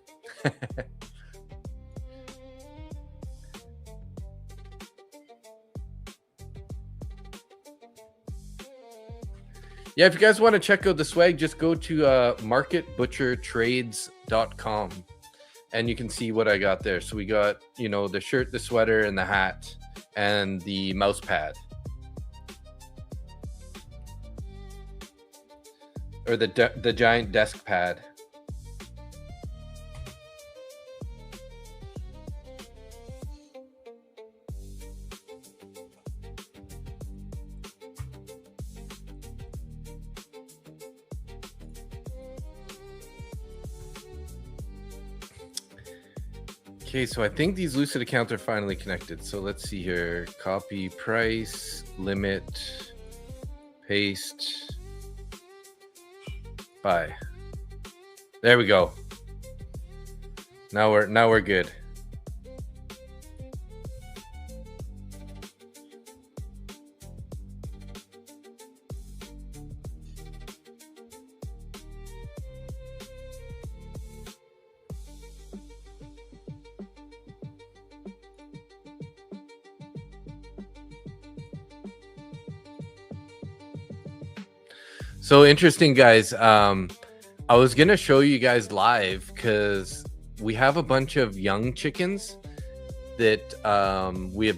Yeah, if you guys want to check out the swag, just go to marketbutchertrades.com and you can see what I got there. So we got, you know, the shirt, the sweater, and the hat, and the mouse pad. Or the giant desk pad. Okay, so I think these Lucid accounts are finally connected. So let's see here. Copy price, limit, paste, buy. There we go. Now we're good. So interesting, guys. I was gonna show you guys live because we have a bunch of young chickens that we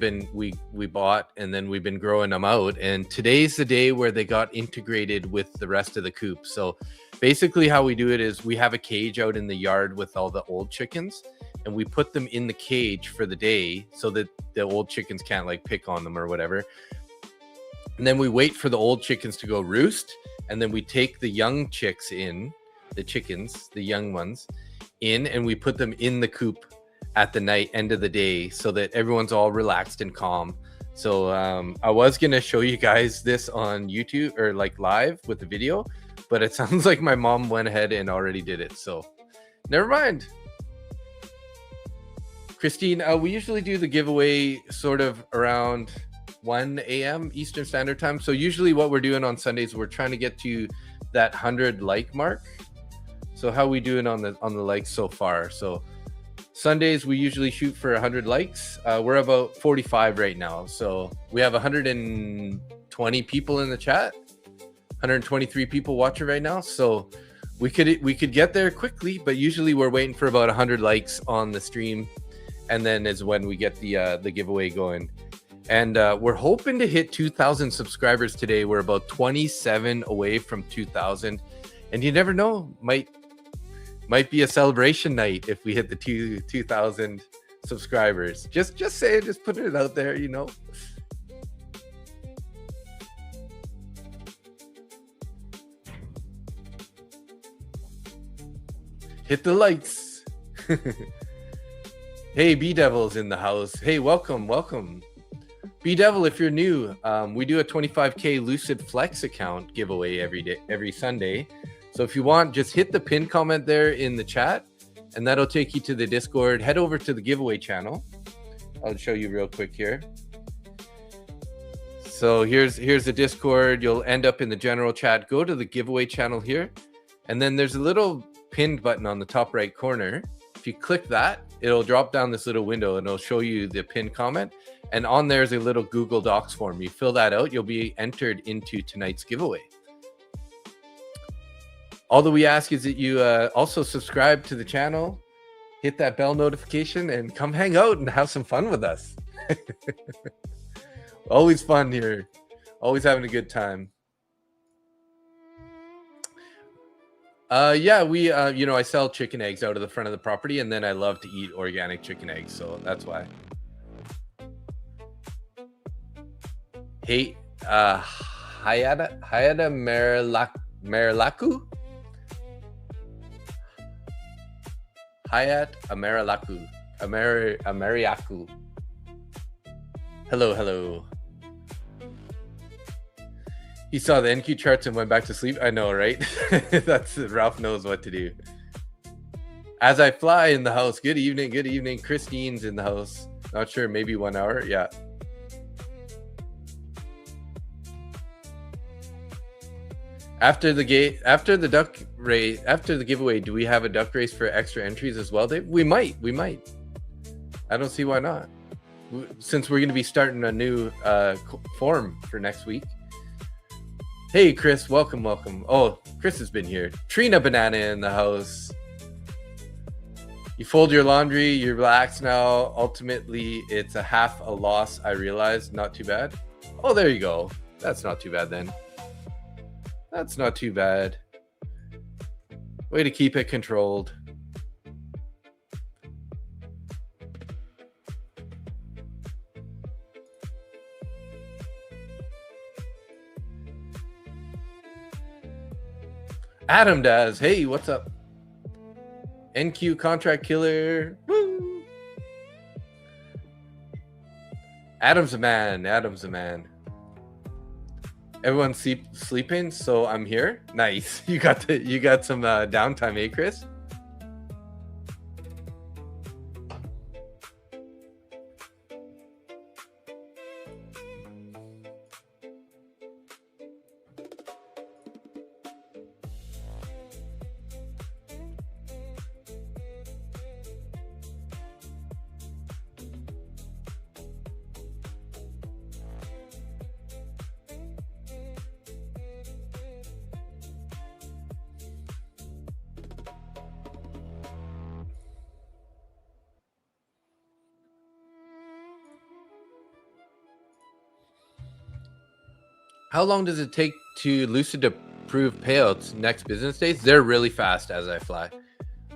bought, and then we've been growing them out. And today's the day where they got integrated with the rest of the coop. So basically, how we do it is we have a cage out in the yard with all the old chickens, and we put them in the cage for the day so that the old chickens can't like pick on them or whatever. And then we wait for the old chickens to go roost. And then we take the young chicks in, the chickens, the young ones in, and we put them in the coop at the end of the day so that everyone's all relaxed and calm. So I was going to show you guys this on YouTube or like live with the video, but it sounds like my mom went ahead and already did it. So never mind. Christine, we usually do the giveaway sort of around 1 a.m. Eastern Standard Time. So usually what we're doing on Sundays, we're trying to get to that 100 like mark. So how we doing on the likes so far? So Sundays we usually shoot for 100 likes. We're about 45 right now. So we have 120 people in the chat, 123 people watching right now. So we could get there quickly, but usually we're waiting for about 100 likes on the stream, and then is when we get the giveaway going. And we're hoping to hit 2,000 subscribers today. We're about 27 away from 2,000. And you never know, might be a celebration night if we hit the 2,000 subscribers. Just say it, just put it out there, you know. Hit the likes. Hey, B-Devil's in the house. Hey, welcome. B-Devil, if you're new, we do a 25K Lucid Flex account giveaway every Sunday. So if you want, just hit the pin comment there in the chat, and that'll take you to the Discord. Head over to the giveaway channel. I'll show you real quick here. So here's the Discord. You'll end up in the general chat. Go to the giveaway channel here, and then there's a little pinned button on the top right corner. If you click that, it'll drop down this little window, and it'll show you the pinned comment. And on there's a little Google Docs form. You fill that out, you'll be entered into tonight's giveaway. All that we ask is that you also subscribe to the channel, hit that bell notification, and come hang out and have some fun with us. Always fun here. Always having a good time. Yeah, we you know, I sell chicken eggs out of the front of the property, and then I love to eat organic chicken eggs, so that's why. Hey, Hayata Merlaku? Hayat Ameriaku. Hello. He saw the NQ charts and went back to sleep. I know, right? That's Ralph knows what to do. As I fly in the house. Good evening. Christine's in the house. Not sure, maybe 1 hour. Yeah. After the giveaway, do we have a duck race for extra entries as well, Dave? We might. I don't see why not. Since we're going to be starting a new form for next week. Hey, Chris, welcome, welcome. Oh, Chris has been here. Trina Banana in the house. You fold your laundry, you relax now. Ultimately, it's a half a loss, I realize. Not too bad. Oh, there you go. That's not too bad then. That's not too bad. Way to keep it controlled. Adam does. Hey, what's up? NQ contract killer. Woo! Adam's a man. Adam's a man. Everyone's sleeping, so I'm here. Nice. You got some downtime, eh, Chris? How long does it take to Lucid to approve payouts next business days? They're really fast as I fly.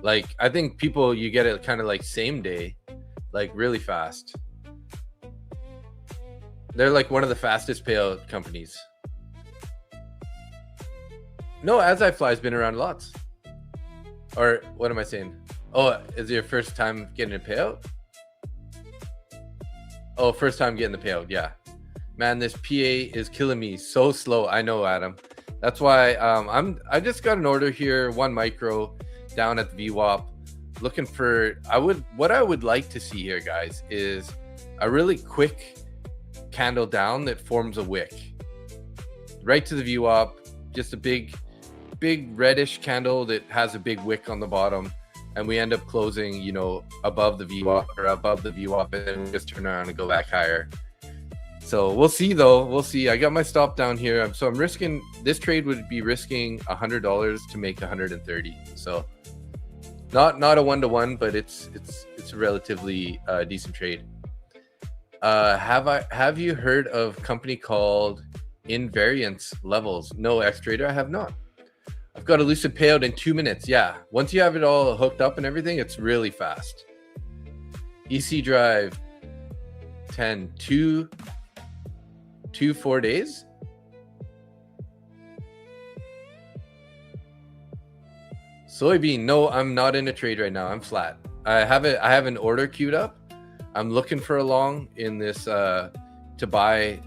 Like, I think people, you get it kind of like same day, like really fast. They're like one of the fastest payout companies. No, as I fly has been around lots. Or what am I saying? Oh, is it your first time getting a payout? Oh, first time getting the payout, yeah. Man, this PA is killing me so slow. I know, Adam. That's why I just got an order here, 1 micro down at the VWAP. Looking for what I would like to see here, guys, is a really quick candle down that forms a wick. Right to the VWAP, just a big reddish candle that has a big wick on the bottom, and we end up closing, you know, above the VWAP or above the VWAP, and then we just turn around and go back higher. So we'll see, though. We'll see. I got my stop down here. So I'm risking, this trade would be risking $100 to make 130. So not a 1-to-1, but it's a relatively decent trade. Have you heard of a company called Invariance Levels? No, X-Trader, I have not. I've got a Lucid payout in 2 minutes. Yeah, once you have it all hooked up and everything, it's really fast. EC drive 10 4 days. Soybean, no, I'm not in a trade right now. I'm flat. I have an order queued up. I'm looking for a long in this to buy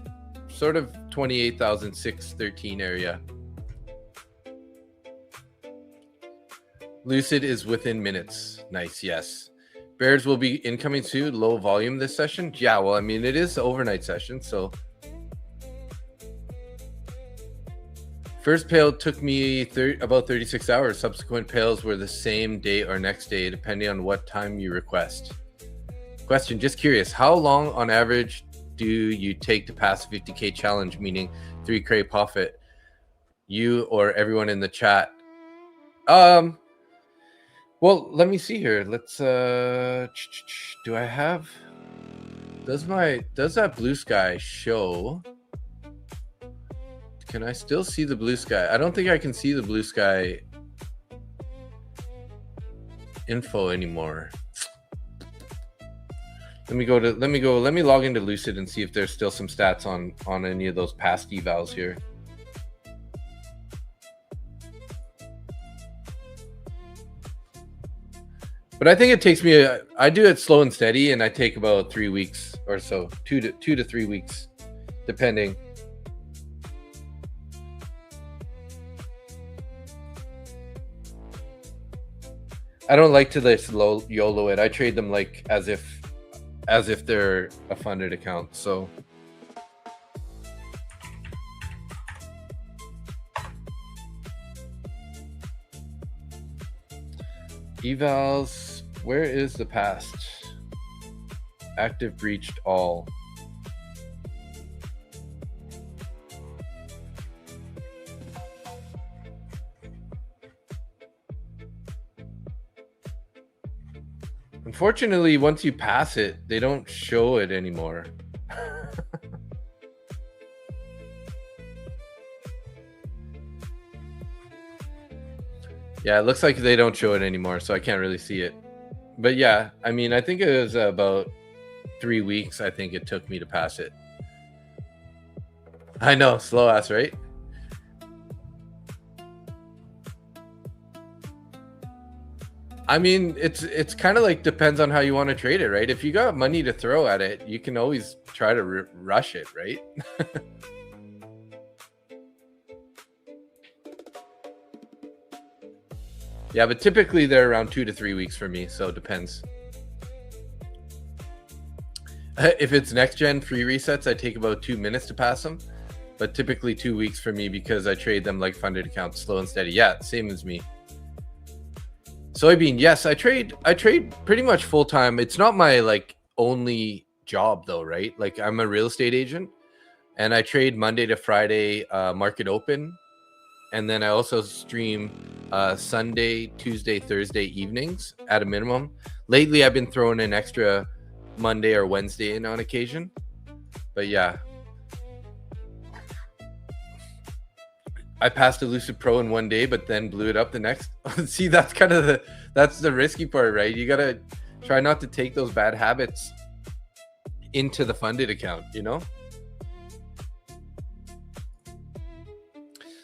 sort of 28,613 area. Lucid is within minutes. Nice, yes. Bears will be incoming soon. Low volume this session. Yeah, well, I mean, it is the overnight session, so. First payout took me about 36 hours. Subsequent payouts were the same day or next day, depending on what time you request. Question, just curious, how long on average do you take to pass a 50K challenge, meaning 3K profit? You or everyone in the chat? Well, let me see here. Let's do I have, does that blue sky show? Can I still see the blue sky? I don't think I can see the blue sky info anymore. Let me log into Lucid and see if there's still some stats on any of those past evals here. But I think it takes me I do it slow and steady, and I take about 3 weeks or so, 2 to 3 weeks, depending. I don't like to this low YOLO it. I trade them like as if they're a funded account. So evals, where is the past? Active breached all. Unfortunately, once you pass it, they don't show it anymore. Yeah, it looks like they don't show it anymore, so I can't really see it. But yeah, I mean, I think it was about 3 weeks, I think it took me to pass it. I know, slow ass, right? I mean, it's kind of like depends on how you want to trade it, right? If you got money to throw at it, you can always try to rush it, right? Yeah, but typically they're around 2 to 3 weeks for me, so it depends. If it's next gen free resets, I take about 2 minutes to pass them, but typically 2 weeks for me because I trade them like funded accounts, slow and steady. Yeah, same as me. Soybean, yes, I trade pretty much full time. It's not my like only job though, right? Like I'm a real estate agent and I trade Monday to Friday market open, and then I also stream Sunday, Tuesday, Thursday evenings at a minimum. Lately, I've been throwing in extra Monday or Wednesday in on occasion. But yeah, I passed a Lucid Pro in one day, but then blew it up the next. See, that's kind of that's the risky part, right? You gotta try not to take those bad habits into the funded account, you know?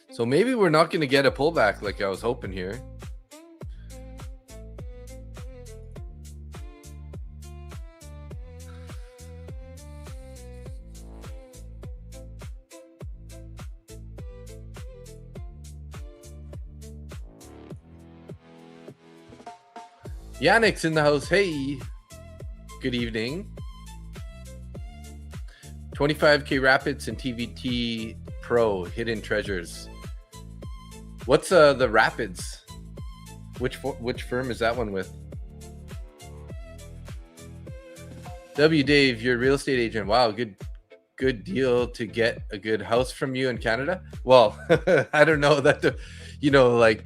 So maybe we're not going to get a pullback like I was hoping here. Yannick's in the house. Hey, good evening. 25K Rapids and TVT Pro hidden treasures. What's the Rapids? Which firm is that one with? W Dave, you're a real estate agent. Wow, good deal to get a good house from you in Canada. Well, I don't know that like,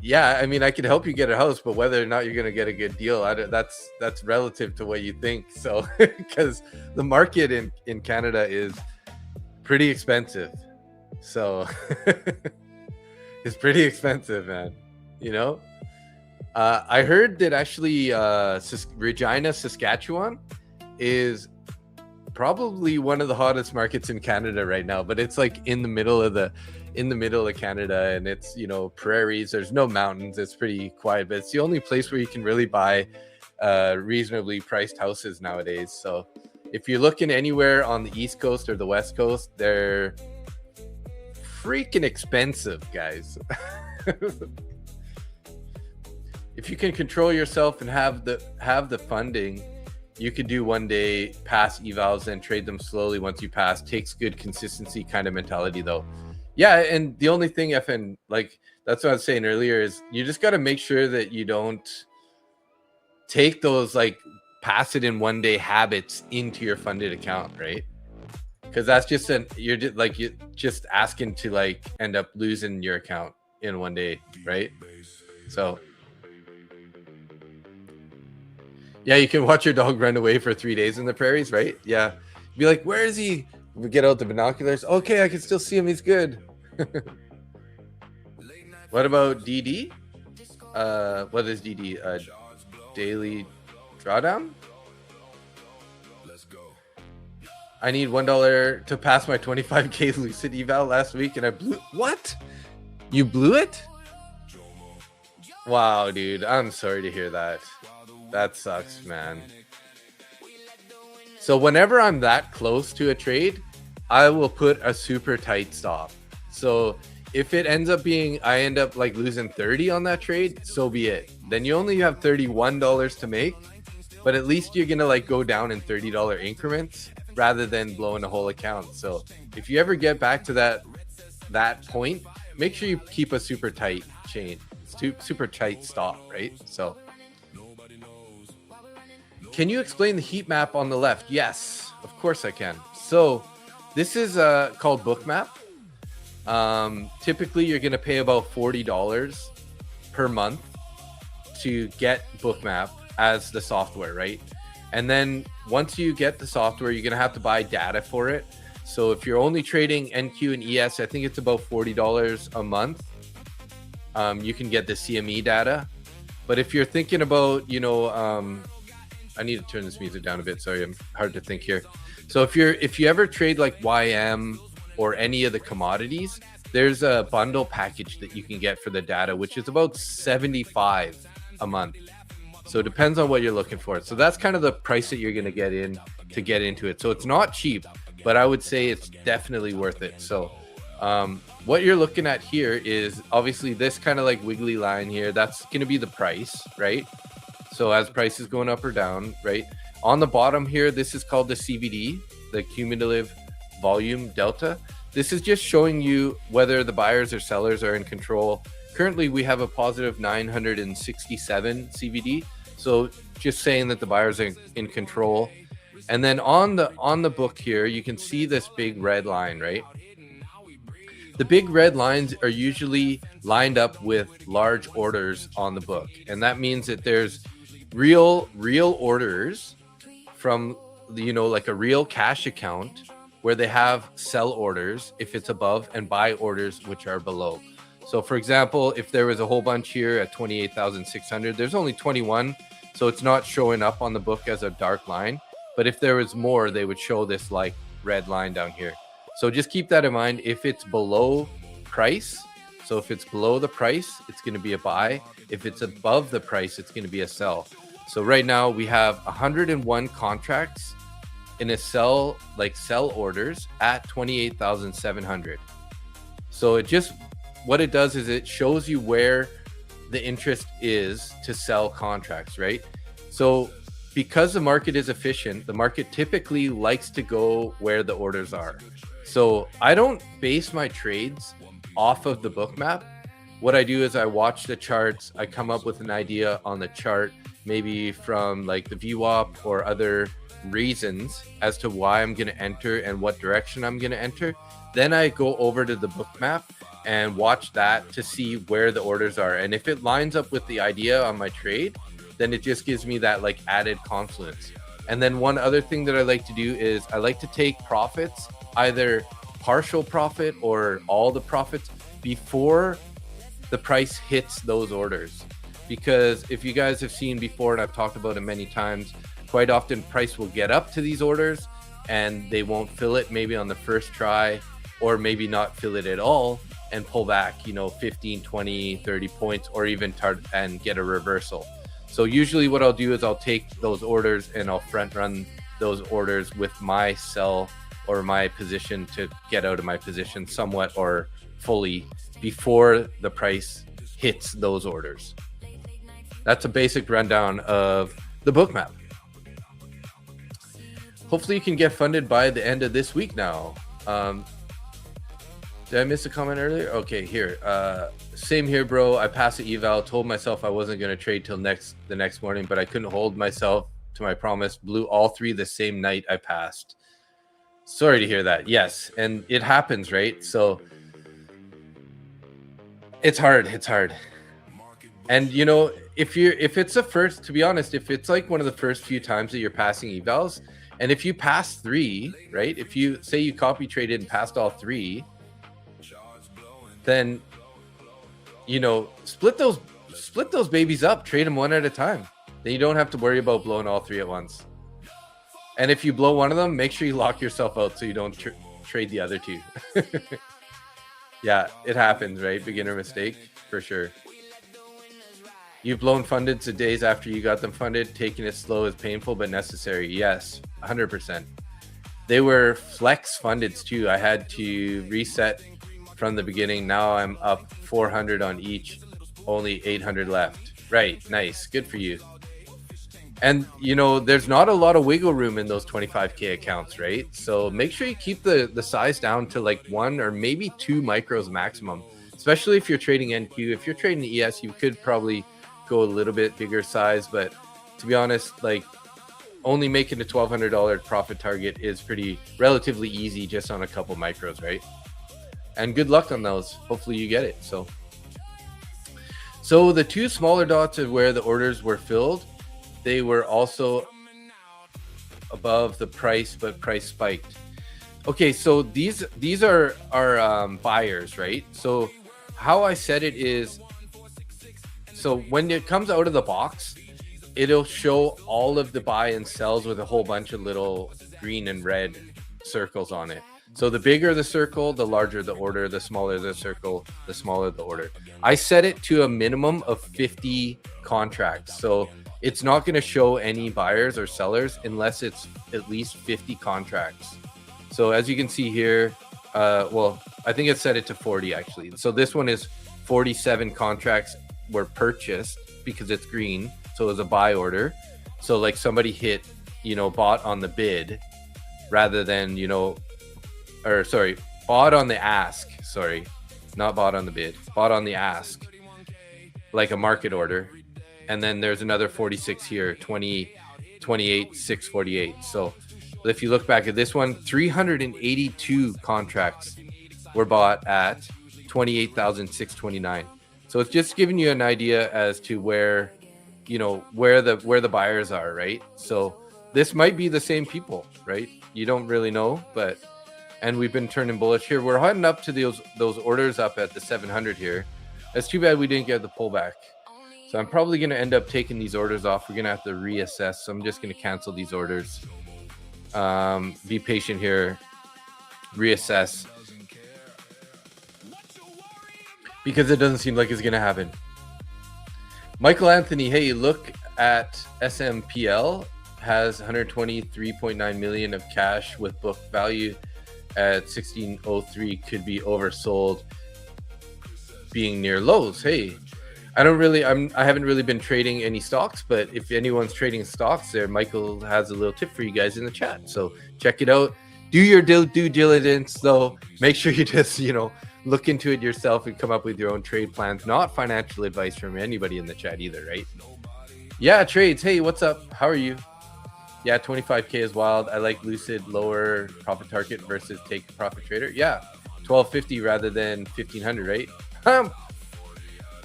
yeah, I mean, I could help you get a house, but whether or not you're going to get a good deal, that's relative to what you think. So, because the market in Canada is pretty expensive. So it's pretty expensive, man. You know, I heard that actually Regina, Saskatchewan is probably one of the hottest markets in Canada right now, but it's like in the middle of Canada, and it's, prairies. There's no mountains. It's pretty quiet, but it's the only place where you can really buy reasonably priced houses nowadays. So if you're looking anywhere on the East Coast or the West Coast, they're freaking expensive, guys. If you can control yourself and have the funding, you could do one day pass evals and trade them slowly once you pass. Takes good consistency kind of mentality though. Yeah, and the only thing, FN, like that's what I was saying earlier, is you just got to make sure that you don't take those like pass it in one day habits into your funded account, right? Because that's just you're just asking to like end up losing your account in one day, right? So yeah, you can watch your dog run away for 3 days in the prairies, right? Yeah, be like, where is he? We get out the binoculars. Okay, I can still see him. He's good. What about DD? What is DD? Daily drawdown? I need $1 to pass my 25K Lucid eval last week, and I blew. What? You blew it? Wow, dude. I'm sorry to hear that. That sucks, man. So whenever I'm that close to a trade, I will put a super tight stop. So if it ends up being, I end up like losing 30 on that trade, so be it. Then you only have $31 to make, but at least you're gonna like go down in $30 increments rather than blowing a whole account. So if you ever get back to that point, make sure you keep a super tight chain, super tight stop, right? So can you explain the heat map on the left? Yes, of course I can. So this is called Bookmap. Typically you're gonna pay about $40 per month to get Bookmap. as the software, right? And then once you get the software, you're gonna have to buy data for it. So if you're only trading NQ and ES, I think it's about $40 a month. You can get the CME data. But if you're thinking about, you know, I need to turn this music down a bit. Sorry, I'm hard to think here. So if you ever trade like YM or any of the commodities, there's a bundle package that you can get for the data, which is about $75 a month. So it depends on what you're looking for. So that's kind of the price that you're going to get into it. So it's not cheap, but I would say it's definitely worth it. So what you're looking at here is obviously this kind of like wiggly line here. That's going to be the price, right? So as price is going up or down, right? On the bottom here, this is called the CVD, the cumulative volume delta. This is just showing you whether the buyers or sellers are in control. Currently, we have a positive 967 CVD. So just saying that the buyers are in control. And then on the book here, you can see this big red line, right? The big red lines are usually lined up with large orders on the book. And that means that there's real orders from, you know, like a real cash account where they have sell orders if it's above and buy orders which are below. So for example, if there was a whole bunch here at 28,600, there's only 21, so it's not showing up on the book as a dark line. But if there was more, they would show this like red line down here. So just keep that in mind. If it's below price, so if it's below the price, it's going to be a buy. If it's above the price, it's going to be a sell. So right now we have 101 contracts in a sell orders at 28,700. So it just, what it does is it shows you where the interest is to sell contracts, right? So because the market is efficient, the market typically likes to go where the orders are. So I don't base my trades off of the book map. What I do is I watch the charts. I come up with an idea on the chart, maybe from like the VWAP or other reasons as to why I'm going to enter and what direction I'm going to enter. Then I go over to the book map and watch that to see where the orders are. And if it lines up with the idea on my trade, then it just gives me that like added confluence. And then one other thing that I like to do is I like to take profits, either partial profit or all the profits, before the price hits those orders. Because if you guys have seen before, and I've talked about it many times, quite often price will get up to these orders and they won't fill it maybe on the first try, or maybe not fill it at all and pull back, you know, 15, 20, 30 points, or even and get a reversal. So usually what I'll do is I'll take those orders and I'll front run those orders with my sell or my position to get out of my position somewhat or fully before the price hits those orders. That's a basic rundown of the book map. Hopefully you can get funded by the end of this week now. Did I miss a comment earlier? Okay, here. Same here, bro. I passed the eval, told myself I wasn't going to trade till the next morning, but I couldn't hold myself to my promise. Blew all three the same night I passed. Sorry to hear that. Yes, and it happens, right? So it's hard. It's hard. And you know, if it's the first, to be honest, if it's like one of the first few times that you're passing evals, and if you pass three, right? If you say you copy traded and passed all three, then you know, split those babies up, trade them one at a time. Then you don't have to worry about blowing all three at once. And if you blow one of them, make sure you lock yourself out so you don't trade the other two. Yeah, it happens, right? Beginner mistake for sure. You've blown funded to days after you got them funded. Taking it slow is painful but necessary. Yes, 100%. They were flex fundeds too. I had to reset from the beginning. Now I'm up 400 on each, only 800 left. Right, nice, good for you. And you know, there's not a lot of wiggle room in those 25K accounts, right? So make sure you keep the size down to like 1 or maybe 2 micros maximum, especially if you're trading NQ. If you're trading ES, you could probably go a little bit bigger size, but to be honest, like only making a $1,200 profit target is relatively easy just on a couple micros, right? And good luck on those. Hopefully you get it. So the 2 smaller dots are where the orders were filled. they were also above the price, but price spiked. Okay, so these are buyers, right? So how I said it is, so when it comes out of the box, it'll show all of the buy and sells with a whole bunch of little green and red circles on it. So the bigger the circle, the larger the order. The smaller the circle, the smaller the order. I set it to a minimum of 50 contracts. So it's not going to show any buyers or sellers unless it's at least 50 contracts. So as you can see here, well, I think it set it to 40 actually. So this one is 47 contracts were purchased because it's green. So it was a buy order. So like somebody hit, bought on the bid rather than, or sorry, bought on the ask. Sorry, not bought on the bid, bought on the ask, like a market order. And then there's another 46 here, 28, 648. So if you look back at this one, 382 contracts were bought at 28,629. So it's just giving you an idea as to where the buyers are, right? So this might be the same people, right? You don't really know, and we've been turning bullish here. We're heading up to those orders up at the 700 here. It's too bad we didn't get the pullback. So I'm probably going to end up taking these orders off. We're going to have to reassess. So I'm just going to cancel these orders. Be patient here. Reassess. Because it doesn't seem like it's going to happen. Michael Anthony, hey, look at SMPL. Has 123.9 million of cash with book value at 1603, could be oversold being near lows. Hey, I haven't really been trading any stocks, but if anyone's trading stocks there, Michael has a little tip for you guys in the chat. So check it out. Do your due diligence though. Make sure you just, look into it yourself and come up with your own trade plans. Not financial advice from anybody in the chat either, right? Yeah, trades. Hey, what's up? How are you? Yeah, 25K is wild. I like Lucid lower profit target versus take profit trader. Yeah, 1250 rather than 1500, right?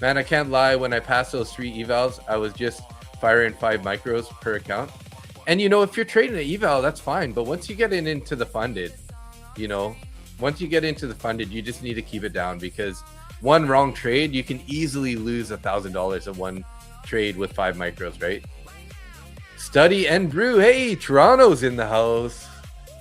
Man, I can't lie. When I passed those 3 evals, I was just firing 5 micros per account. And if you're trading an eval, that's fine. But once you get into the funded, once you get into the funded, you just need to keep it down, because one wrong trade, you can easily lose $1,000 in one trade with 5 micros, right? Study and brew. Hey, Toronto's in the house.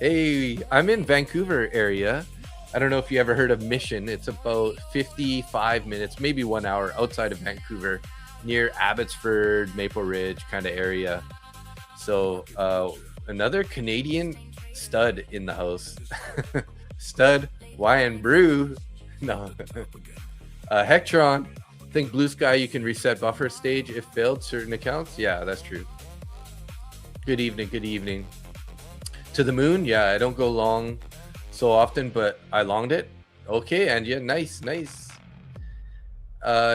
Hey, I'm in Vancouver area. I don't know if you ever heard of Mission. It's about 55 minutes, maybe 1 hour outside of Vancouver, near Abbotsford, Maple Ridge kind of area. So another Canadian stud in the house. Stud, wine brew. No. Hectron. Think Blue Sky, you can reset buffer stage if failed certain accounts. Yeah, that's true. Good evening. Good evening. To the moon. Yeah, I don't go long so often, but I longed it. Okay, and yeah, nice.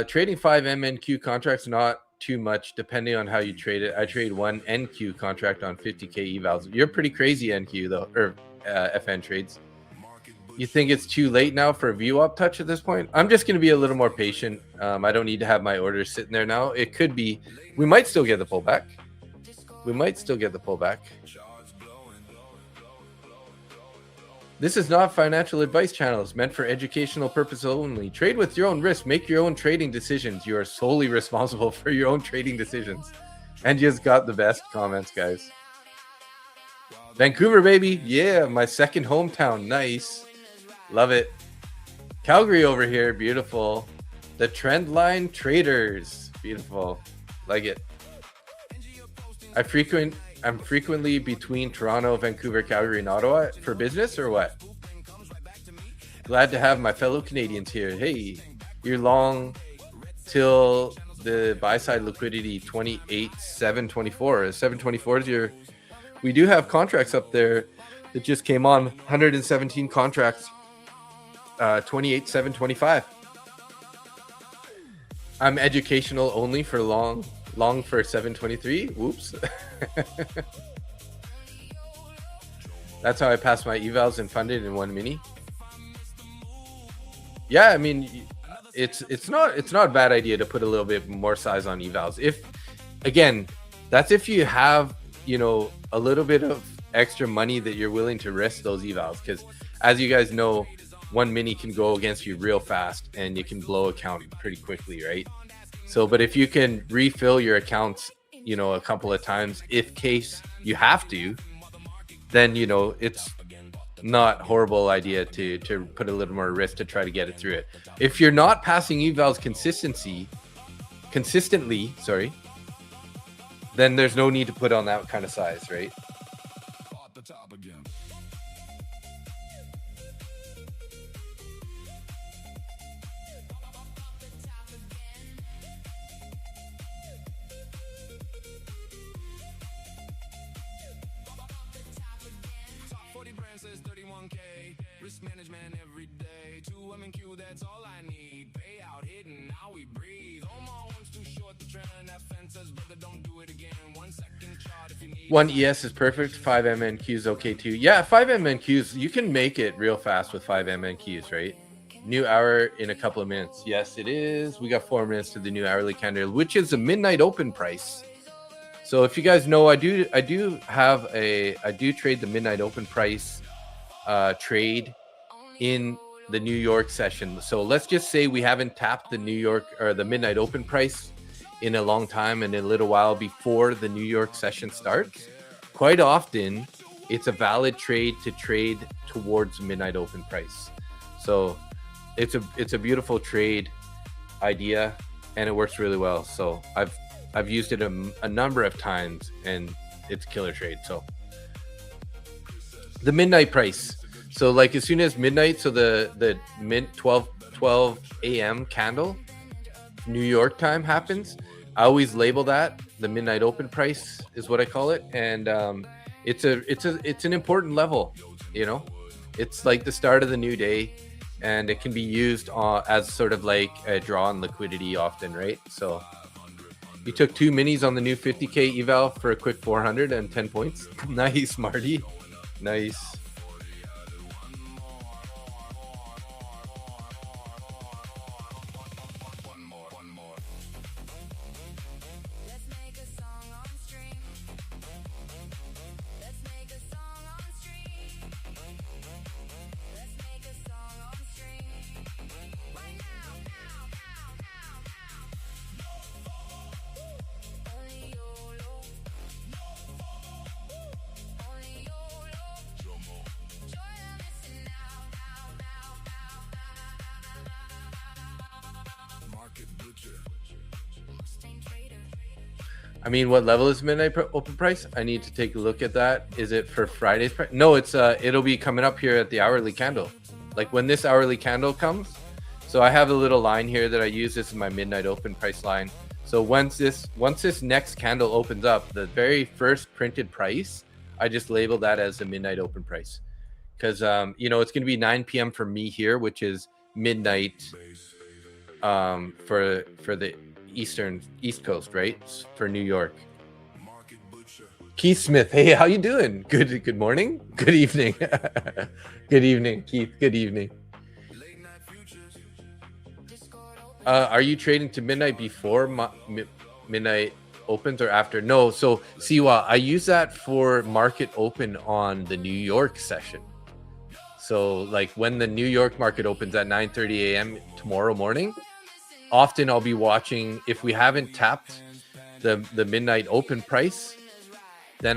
Trading 5 MNQ contracts, not too much depending on how you trade it. I trade 1 NQ contract on 50K evals. You're pretty crazy NQ though, or FN trades. You think it's too late now for a VWAP touch at this point? I'm just going to be a little more patient. I don't need to have my orders sitting there now. It could be, we might still get the pullback. This is not financial advice channel. It's meant for educational purposes only. Trade with your own risk. Make your own trading decisions. You are solely responsible for your own trading decisions. And you just got the best comments, guys. Vancouver, baby. Yeah, my second hometown. Nice. Love it. Calgary over here. Beautiful. The Trendline Traders. Beautiful. Like it. I'm frequently between Toronto, Vancouver, Calgary, and Ottawa for business or what? Glad to have my fellow Canadians here. Hey, you're long till the buy side liquidity 28,724. 724 is your. We do have contracts up there that just came on. 117 contracts. 28,725. I'm educational only for long for 723. Whoops. That's how I passed my evals and funded in 1 mini. Yeah, I mean, it's not a bad idea to put a little bit more size on evals. If That's if you have, you know, a little bit of extra money that you're willing to risk those evals, because as you guys know, one mini can go against you real fast and you can blow account pretty quickly, right? So, but if you can refill your accounts, you know, a couple of times, if case you have to, then, you know, it's not horrible idea to put a little more risk to try to get it through it. If you're not passing evals consistently, sorry, then there's no need to put on that kind of size, right? Risk management every day. 2 MNQ, that's all I need. Payout hidden, now we breathe. Omar one's too short to trend that fences, brother, don't do it again. 1 second chart if you need. 1 ES is perfect. 5 MNQs okay too. Yeah, 5 MNQs, you can make it real fast with 5 MNQs, right? New hour in a couple of minutes. Yes, it is. We got 4 minutes to the new hourly candle, which is a midnight open price. So if you guys know, I do trade the midnight open price trade in the New York session. So let's just say we haven't tapped the New York or the midnight open price in a long time and a little while before the New York session starts. Quite often it's a valid trade to trade towards midnight open price. So it's a beautiful trade idea and it works really well. So I've used it a number of times and it's a killer trade. So the midnight price. So like as soon as midnight, so the mid 12 a.m. candle, New York time happens, I always label that the midnight open price is what I call it. And it's an important level, you know, it's like the start of the new day and it can be used as sort of like a draw on liquidity often, right? So you took 2 minis on the new 50K eval for a quick 410 points. Nice, Marty. Nice. I mean, what level is midnight open price? I need to take a look at that. Is it for Friday's price? No, it's it'll be coming up here at the hourly candle. Like when this hourly candle comes. So I have a little line here that I use. This is my midnight open price line. So once this next candle opens up, the very first printed price, I just label that as the midnight open price. Because you know, it's gonna be 9 p.m. for me here, which is midnight for the East Coast, right? For New York. Keith Smith, hey, how you doing? Good morning, good evening. Good evening, Keith. Good evening. Are you trading to midnight before midnight opens or after? No. So Siwa, I use that for market open on the New York session. So like when the New York market opens at 9:30 a.m. tomorrow morning, often I'll be watching. If we haven't tapped the midnight open price, then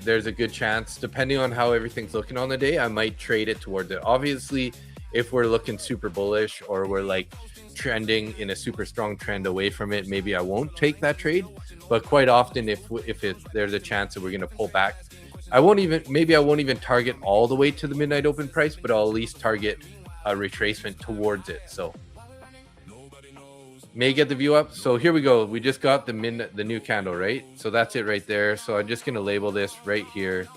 there's a good chance, depending on how everything's looking on the day, I might trade it towards it. Obviously, if we're looking super bullish or we're like trending in a super strong trend away from it, maybe I won't take that trade. But quite often, if there's a chance that we're going to pull back, I won't even target all the way to the midnight open price, but I'll at least target a retracement towards it. So may get the view up. So here we go. We just got the new candle, right? So that's it right there. So I'm just going to label this right here.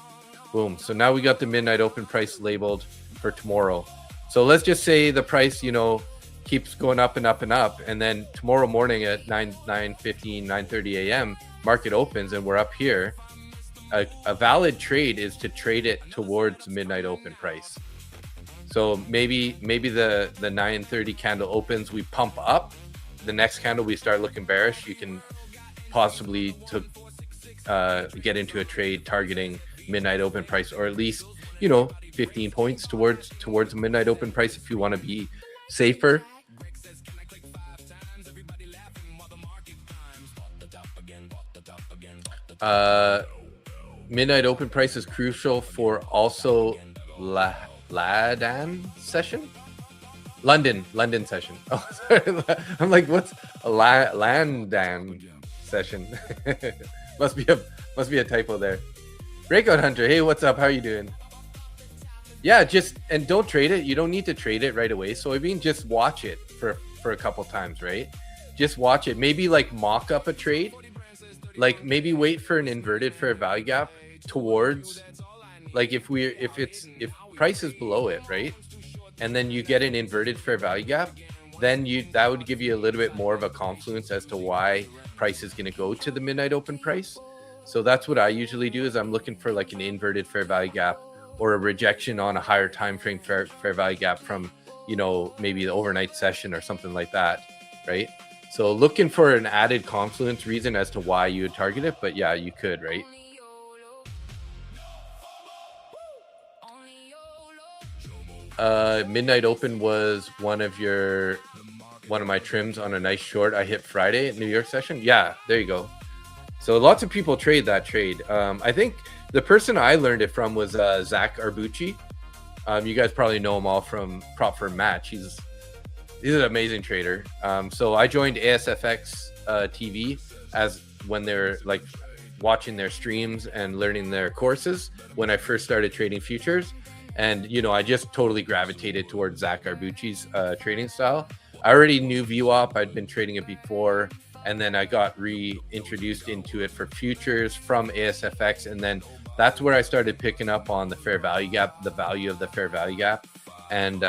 Boom. So now we got the midnight open price labeled for tomorrow. So let's just say the price, you know, keeps going up and up and up. And then tomorrow morning at 9:30 a.m. market opens and we're up here. A valid trade is to trade it towards midnight open price. So maybe the 9:30 candle opens, we pump up. The next candle we start looking bearish. You can possibly get into a trade targeting midnight open price, or at least, you know, 15 points towards a midnight open price if you want to be safer. Midnight open price is crucial for also London session. Oh, sorry. I'm like, what's a London session? must be a typo there. Breakout Hunter, hey, what's up? How are you doing? Yeah, and don't trade it. You don't need to trade it right away. So I mean, just watch it for a couple times, right? Just watch it. Maybe like mock up a trade. Like maybe wait for an inverted fair value gap towards, like if price is below it, right? And then you get an inverted fair value gap, then that would give you a little bit more of a confluence as to why price is going to go to the midnight open price. So that's what I usually do, is I'm looking for like an inverted fair value gap or a rejection on a higher time frame fair value gap from, you know, maybe the overnight session or something like that, right? So looking for an added confluence reason as to why you would target it, but yeah, you could, right? Midnight open was one of my trims on a nice short I hit Friday at New York session. Yeah, there you go. So lots of people trade that trade. I think the person I learned it from was Zach Arbucci. You guys probably know him all from Prop for Match. He's an amazing trader. So I joined ASFX TV as when they're like watching their streams and learning their courses when I first started trading futures. And, you know, I just totally gravitated towards Zach Arbucci's trading style. I already knew VWAP. I'd been trading it before. And then I got reintroduced into it for futures from ASFX. And then that's where I started picking up on the fair value gap, the value of the fair value gap, and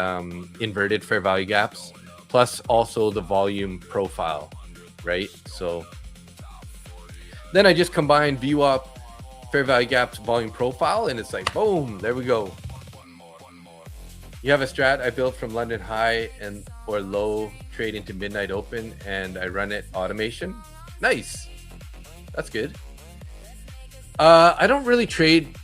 inverted fair value gaps, plus also the volume profile, right? So then I just combined VWAP, fair value gaps, volume profile, and it's like, boom, there we go. You have a strat I built from London high or low trade into midnight open, and I run it automation. Nice. That's good. I don't really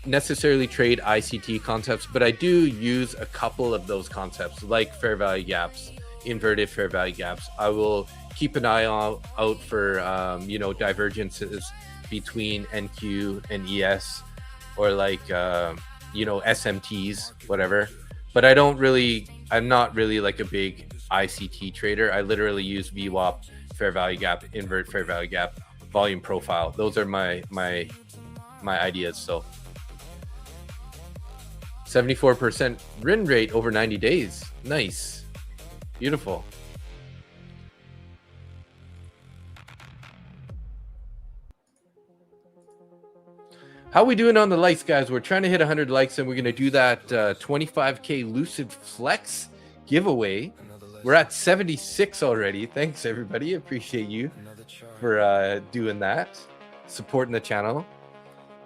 necessarily trade ICT concepts, but I do use a couple of those concepts, like fair value gaps, inverted fair value gaps. I will keep an eye out for you know, divergences between NQ and ES, or like you know, SMTs, whatever. But I'm not really like a big ICT trader. I literally use VWAP, fair value gap, invert fair value gap, volume profile. Those are my ideas. So 74% win rate over 90 days. Nice. Beautiful. How we doing on the likes, guys? We're trying to hit 100 likes, and we're going to do that 25K Lucid Flex giveaway. We're at 76 already. Thanks, everybody. Appreciate you for doing that, supporting the channel.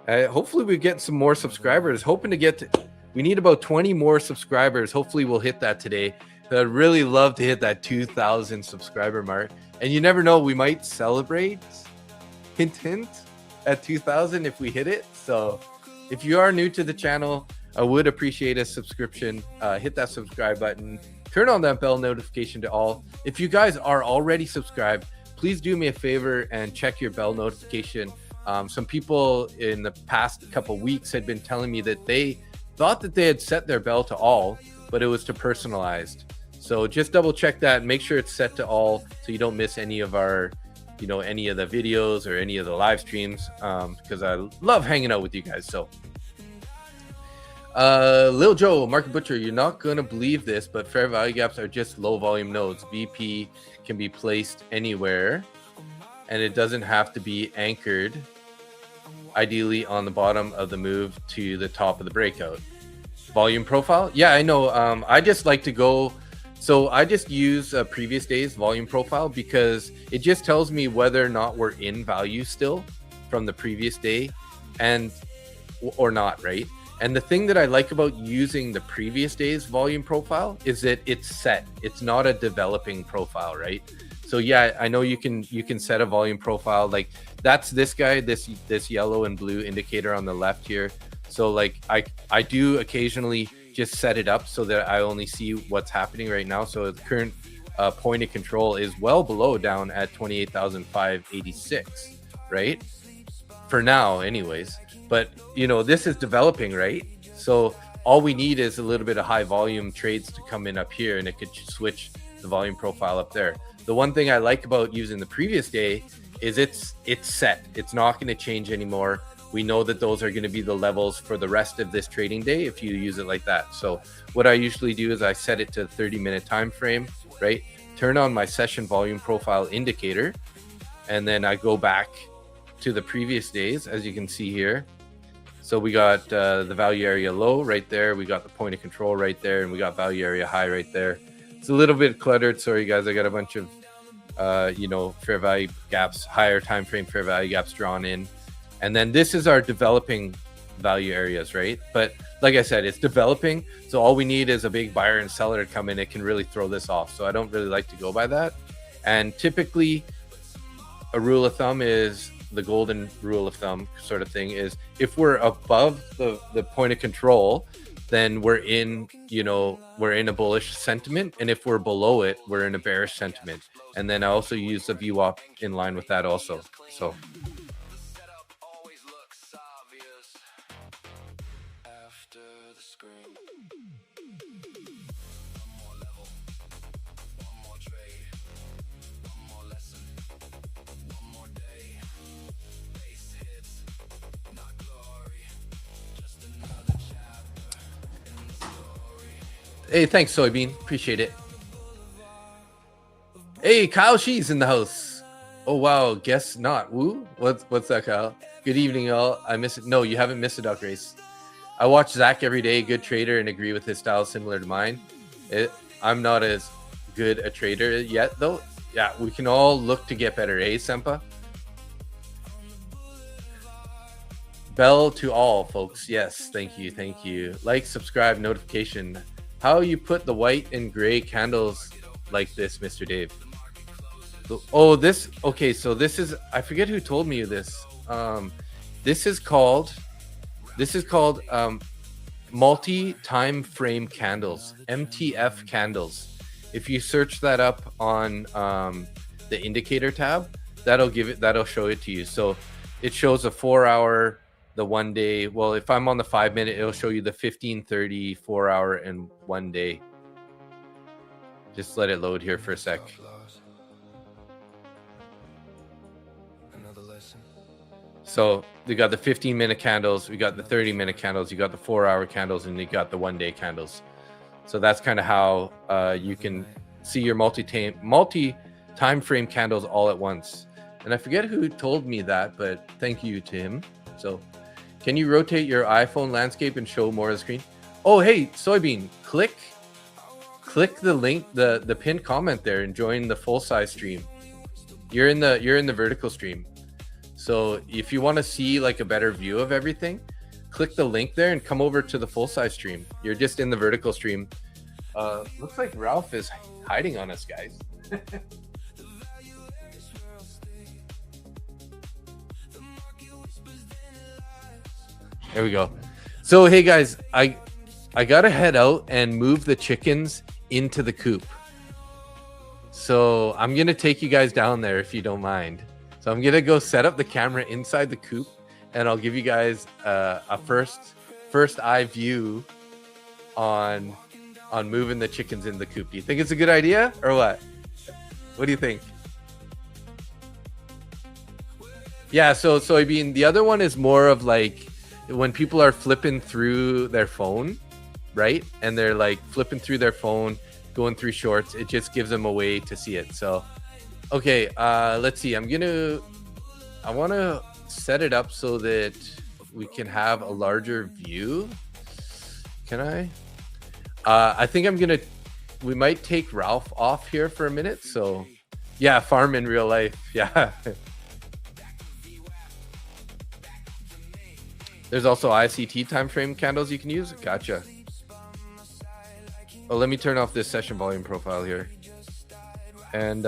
Hopefully we get some more subscribers. Hoping to we need about 20 more subscribers. Hopefully we'll hit that today. I'd really love to hit that 2,000 subscriber mark. And you never know, we might celebrate, hint, hint, at 2,000 if we hit it. So if you are new to the channel, I would appreciate a subscription. Hit that subscribe button. Turn on that bell notification to all. If you guys are already subscribed, please do me a favor and check your bell notification. Some people in the past couple weeks had been telling me that they thought that they had set their bell to all, but it was to personalized. So just double check that and make sure it's set to all so you don't miss any of our, you know, any of the videos or any of the live streams, because I love hanging out with you guys. So Lil Joe, Market Butcher, you're not going to believe this, but fair value gaps are just low volume nodes. VP can be placed anywhere, and it doesn't have to be anchored, ideally on the bottom of the move to the top of the breakout. Volume profile? Yeah, I know. I just like to go, so I just use a previous day's volume profile because it just tells me whether or not we're in value still from the previous day and or not, right? And the thing that I like about using the previous day's volume profile is that it's set. It's not a developing profile, right? So yeah, I know you can set a volume profile. Like that's this guy, this yellow and blue indicator on the left here. So like I do occasionally just set it up so that I only see what's happening right now. So the current point of control is well below, down at 28,586, right? For now anyways. But you know, this is developing, right? So all we need is a little bit of high volume trades to come in up here, and it could switch the volume profile up there. The one thing I like about using the previous day is it's set. It's not going to change anymore. We know that those are going to be the levels for the rest of this trading day if you use it like that. So what I usually do is I set it to 30-minute time frame, right? Turn on my session volume profile indicator, and then I go back to the previous days, as you can see here. So we got the value area low right there. We got the point of control right there, and we got value area high right there. It's a little bit cluttered. Sorry, guys. I got a bunch of, you know, fair value gaps, higher time frame fair value gaps drawn in. And then this is our developing value areas, right? But like I said, it's developing. So all we need is a big buyer and seller to come in. It can really throw this off. So I don't really like to go by that. And typically a rule of thumb is, the golden rule of thumb sort of thing is, if we're above the point of control, then we're in, you know, we're in a bullish sentiment. And if we're below it, we're in a bearish sentiment. And then I also use the VWAP in line with that also. So hey, thanks, Soybean. Appreciate it. Hey, Kyle She's in the house. Oh, wow. Guess not. Woo? What's that, Kyle? Good evening, y'all. I miss it. No, you haven't missed a duck race. I watch Zach every day. Good trader, and agree with his style similar to mine. I'm not as good a trader yet, though. Yeah, we can all look to get better, eh, Sempa? Bell to all, folks. Yes, thank you. Thank you. Like, subscribe, notification. How you put the white and gray candles like this, Mr. Dave? Oh, this, okay, so this is, I forget who told me this. This is called multi-time frame candles, MTF candles. If you search that up on the indicator tab, that'll show it to you. So it shows a 4-hour, the 1 day. Well, if I'm on the 5-minute, it'll show you the 15, 30, 4-hour, and 1 day. Just let it load here for a sec. So we got the 15-minute candles, we got the 30-minute candles, you got the 4-hour candles, and you got the 1-day candles. So that's kind of how you can see your multi-time frame candles all at once. And I forget who told me that, but thank you to him. So can you rotate your iPhone landscape and show more of the screen? Oh, hey, Soybean, click the link, the pinned comment there, and join the full size stream. You're in the vertical stream. So if you want to see like a better view of everything, click the link there and come over to the full size stream. You're just in the vertical stream. Looks like Ralph is hiding on us, guys. There we go. So hey guys, I gotta head out and move the chickens into the coop. So I'm gonna take you guys down there if you don't mind. So I'm gonna go set up the camera inside the coop, and I'll give you guys a first eye view on moving the chickens in the coop. Do you think it's a good idea or what? What do you think? Yeah, so Soybean, the other one is more of like when people are flipping through their phone, right? And they're like flipping through their phone, going through shorts. It just gives them a way to see it. So, okay, let's see. I want to set it up so that we can have a larger view. Can I? I think we might take Ralph off here for a minute. So, yeah, farm in real life. Yeah. There's also ICT time frame candles you can use. Gotcha. Oh, let me turn off this session volume profile here. And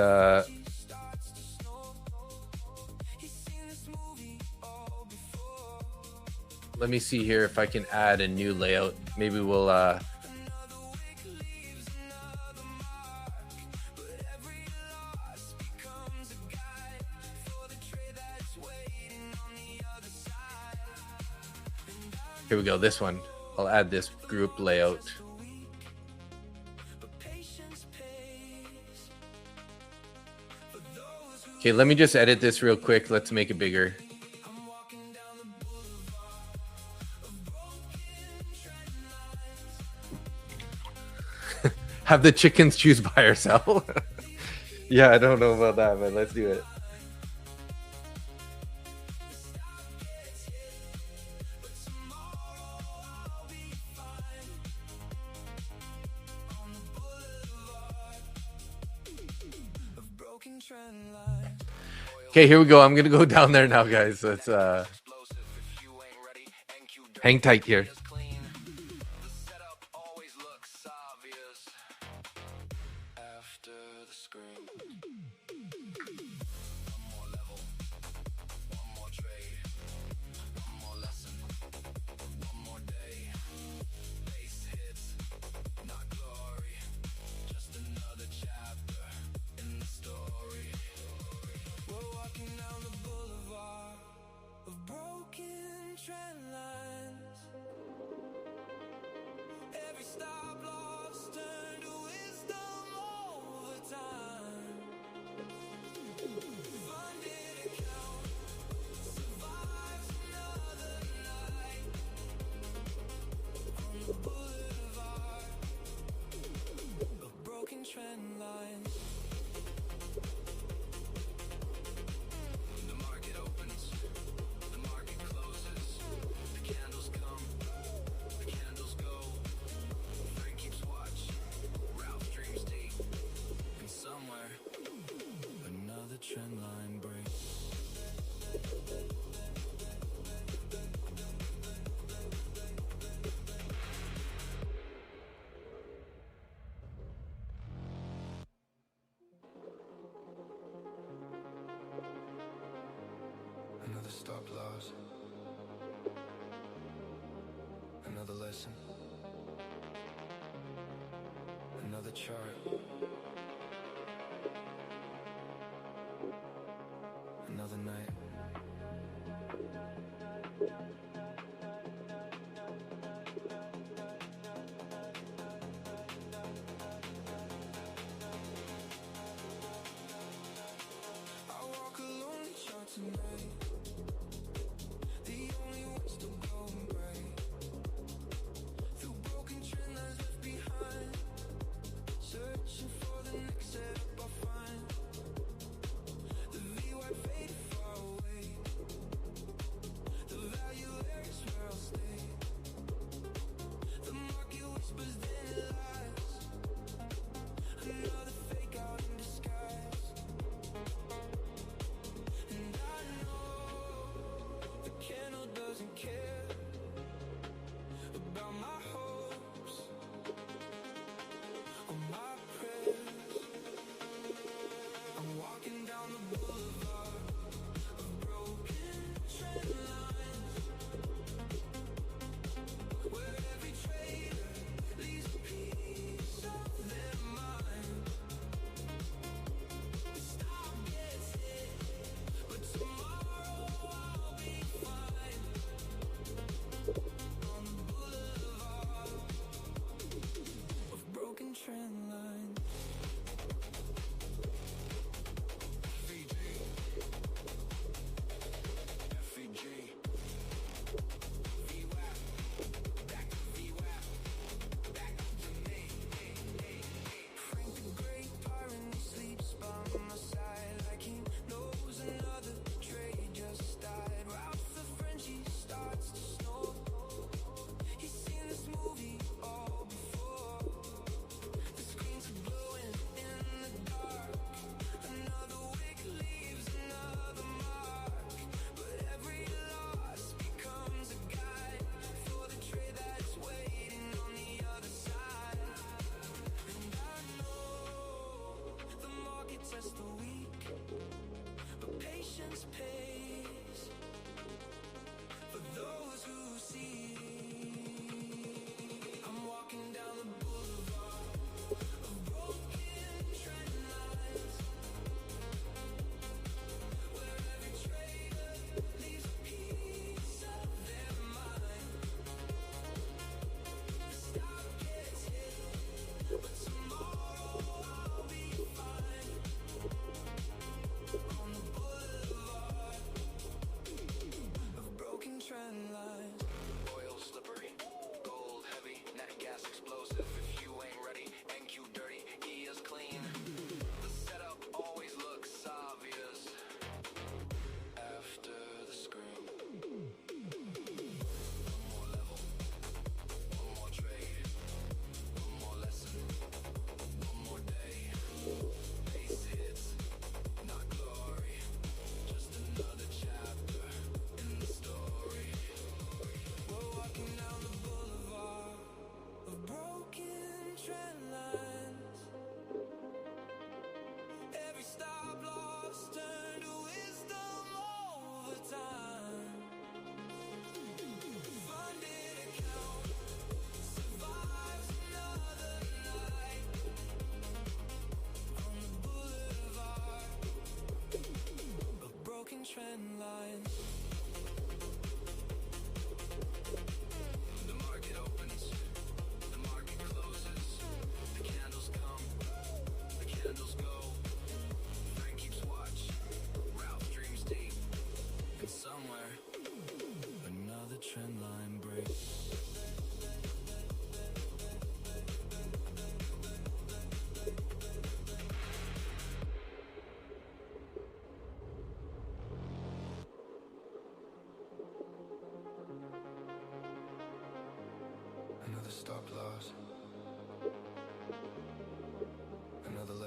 let me see here if I can add a new layout. Maybe we'll here we go, this one. I'll add this group layout. Okay, let me just edit this real quick. Let's make it bigger. Have the chickens choose buy or sell. Yeah, I don't know about that, but let's do it. Okay, here we go. I'm gonna go down there now, guys. Let's hang tight here. Another stop loss, another lesson, another chart, another night. I walk a lonely chart tonight. Searching for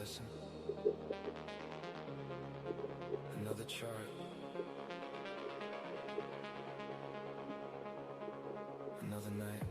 lesson, another chart, another night.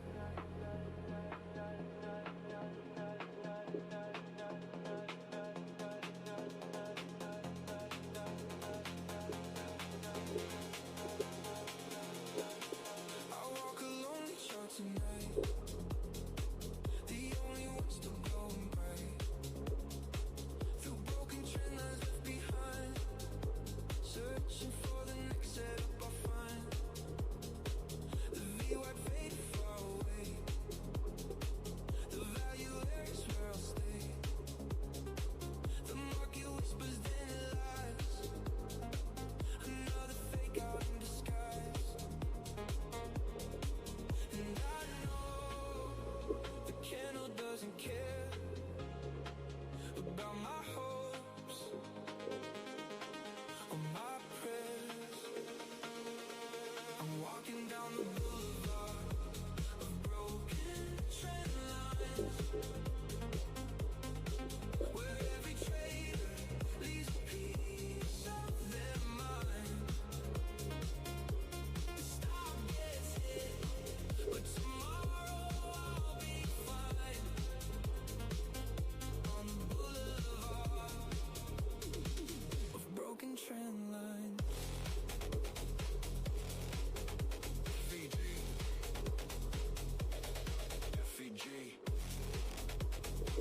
FVG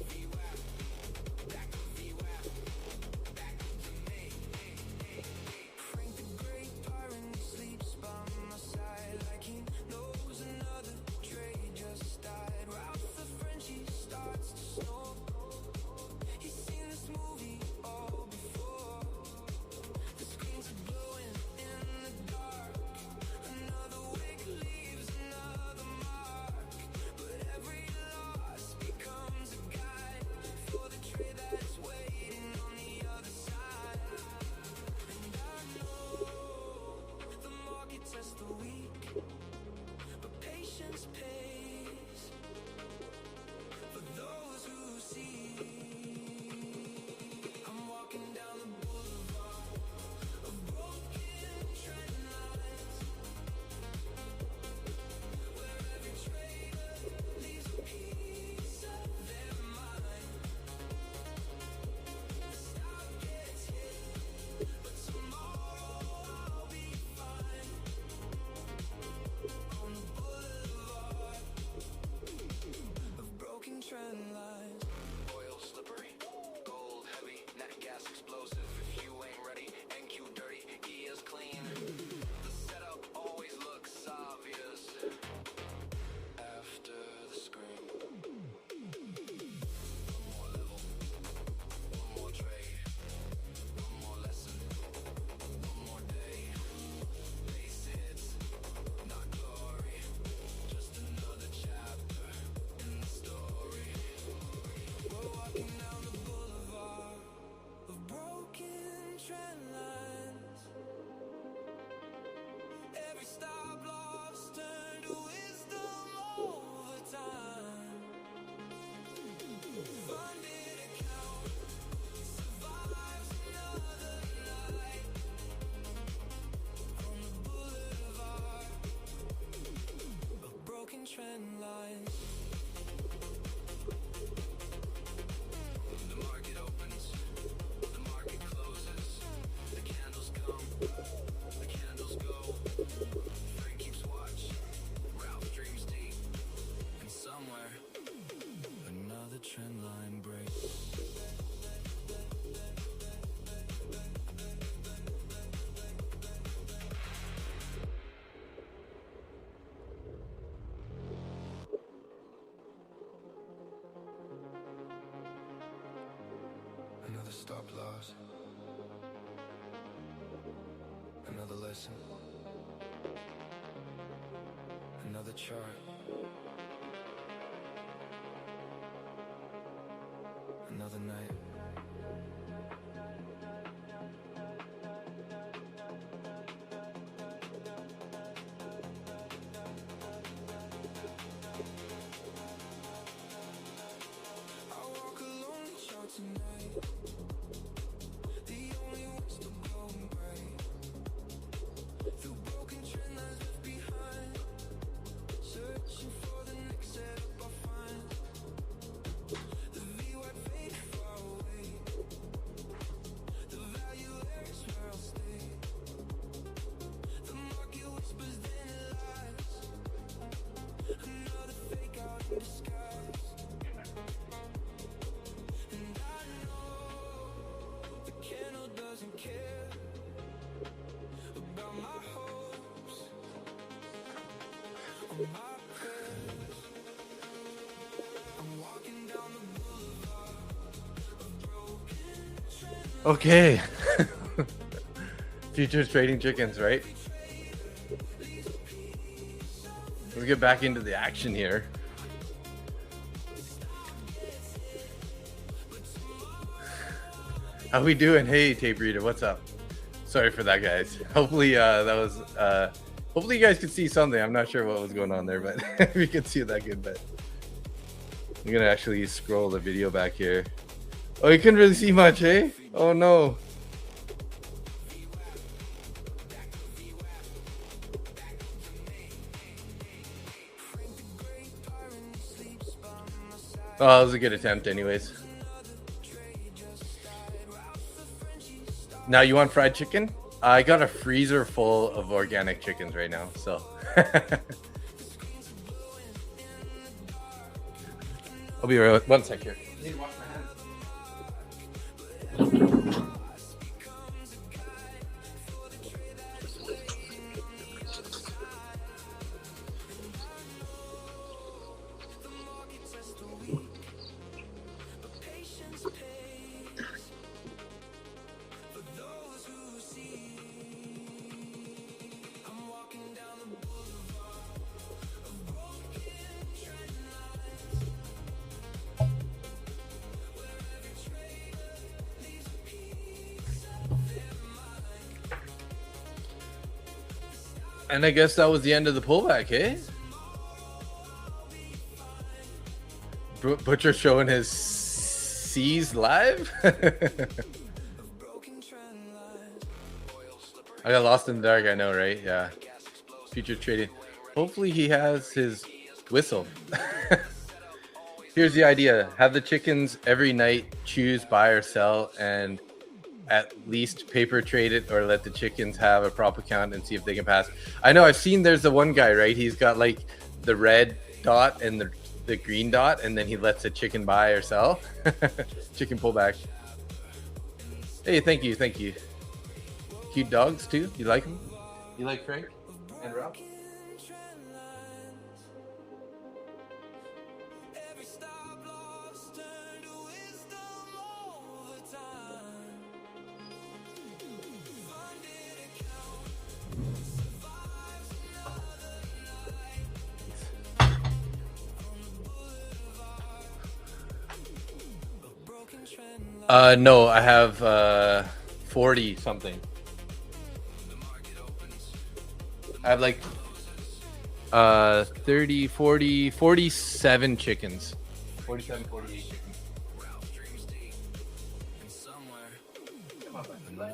VWAP, back to VWAP, back to me. Frank the Great Pirate sleeps by my side like he knows another trade just died. Ralph the Frenchie starts to snore. He's seen this movie all before. The screens are glowing in the dark. Another wig leaves another mark. But every loss becomes a guide for the trade that's waiting on the other side. And I know the market tests the weak, but patience pays for those who see. I'm walking down the boulevard of broken trend lines, where every trader leaves a piece of their mind. The stock gets hit, but tomorrow I'll be fine. On the boulevard of broken trend lines. Oil slippery, gold heavy, nat gas explosive. If you ain't ready, NQ dirty, E is clean. The setup always looks obvious after the screen. One more level, one more trade, one more lesson, one more day. Base hits, not glory, just another chapter in the story. We're walking down the boulevard of broken trend lines. Every stop loss turned to wisdom over time. Funded account survives another night on the boulevard of broken trend lines. The market opens, the market closes, the candles come, the candles go. Frank keeps watch, Ralph dreams deep, and somewhere another trend line breaks. Another stop loss, another lesson, another chart, another night. I walk a lonely shore tonight. Okay. Futures trading chickens, right? Let's get back into the action here. How we doing? Hey, Tape Reader, what's up? Sorry for that, guys. Hopefully, that was. Hopefully, you guys could see something. I'm not sure what was going on there, but we could see it that good. But I'm gonna actually scroll the video back here. Oh, you couldn't really see much, eh? Oh no. Oh, that was a good attempt, anyways. Now you want fried chicken? I got a freezer full of organic chickens right now, so. I'll be right. 1 sec here. I need to wash my hands. And I guess that was the end of the pullback, eh? Butcher showing his C's live? I got lost in the dark, I know, right? Yeah. Future trading. Hopefully he has his whistle. Here's the idea. Have the chickens every night choose buy or sell, and at least paper trade it, or let the chickens have a prop account and see if they can pass. I know I've seen there's the one guy, right? He's got like the red dot and the green dot, and then he lets a chicken buy or sell. Chicken pullback. Hey, thank you, thank you. Cute dogs too. You like them? You like Frank and Rob? No, I have 40 something. I have like 30, 40, 47 chickens. 47, 48 chickens. Come on, buddy.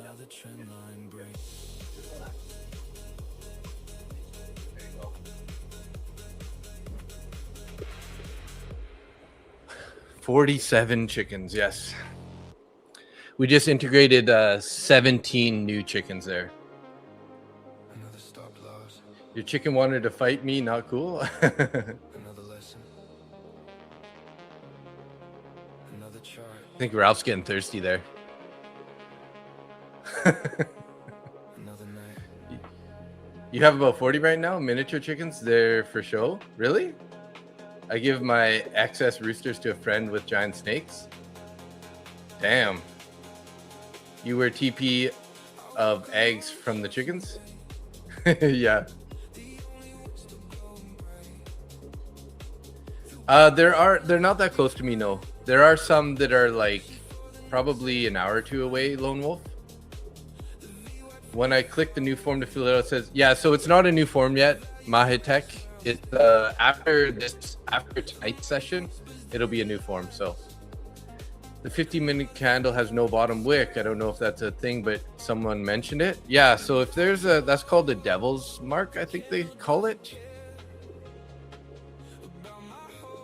47 chickens, yes. We just integrated 17 new chickens there. Your chicken wanted to fight me, not cool. Another lesson. Another chart. I think Ralph's getting thirsty there. Another night. You have about 40 right now, miniature chickens. They're for show. Really? I give my excess roosters to a friend with giant snakes. Damn. You were TP of eggs from the chickens? Yeah. They're not that close to me, no. There are some that are like probably an hour or two away, Lone Wolf. When I click the new form to fill it out, it says, yeah, so it's not a new form yet, Mahitek. It's after tonight's session, it'll be a new form. So the 50-minute candle has no bottom wick. I don't know if that's a thing, but someone mentioned it. Yeah, so if there's that's called the devil's mark, I think they call it.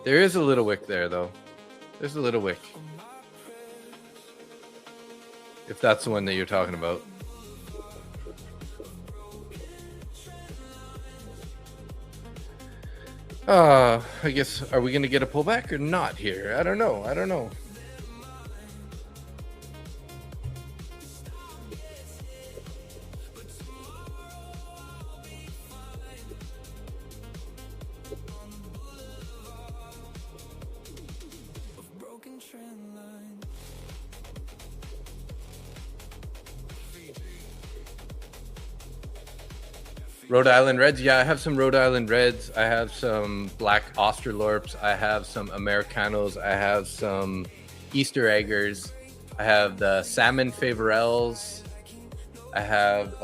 There is a little wick there, though. There's a little wick. If that's the one that you're talking about. I guess, are we going to get a pullback or not here? I don't know. I don't know. Rhode Island Reds. Yeah, I have some Rhode Island Reds. I have some black Australorps. I have some Americanos. I have some Easter Eggers. I have the salmon Favorels. I have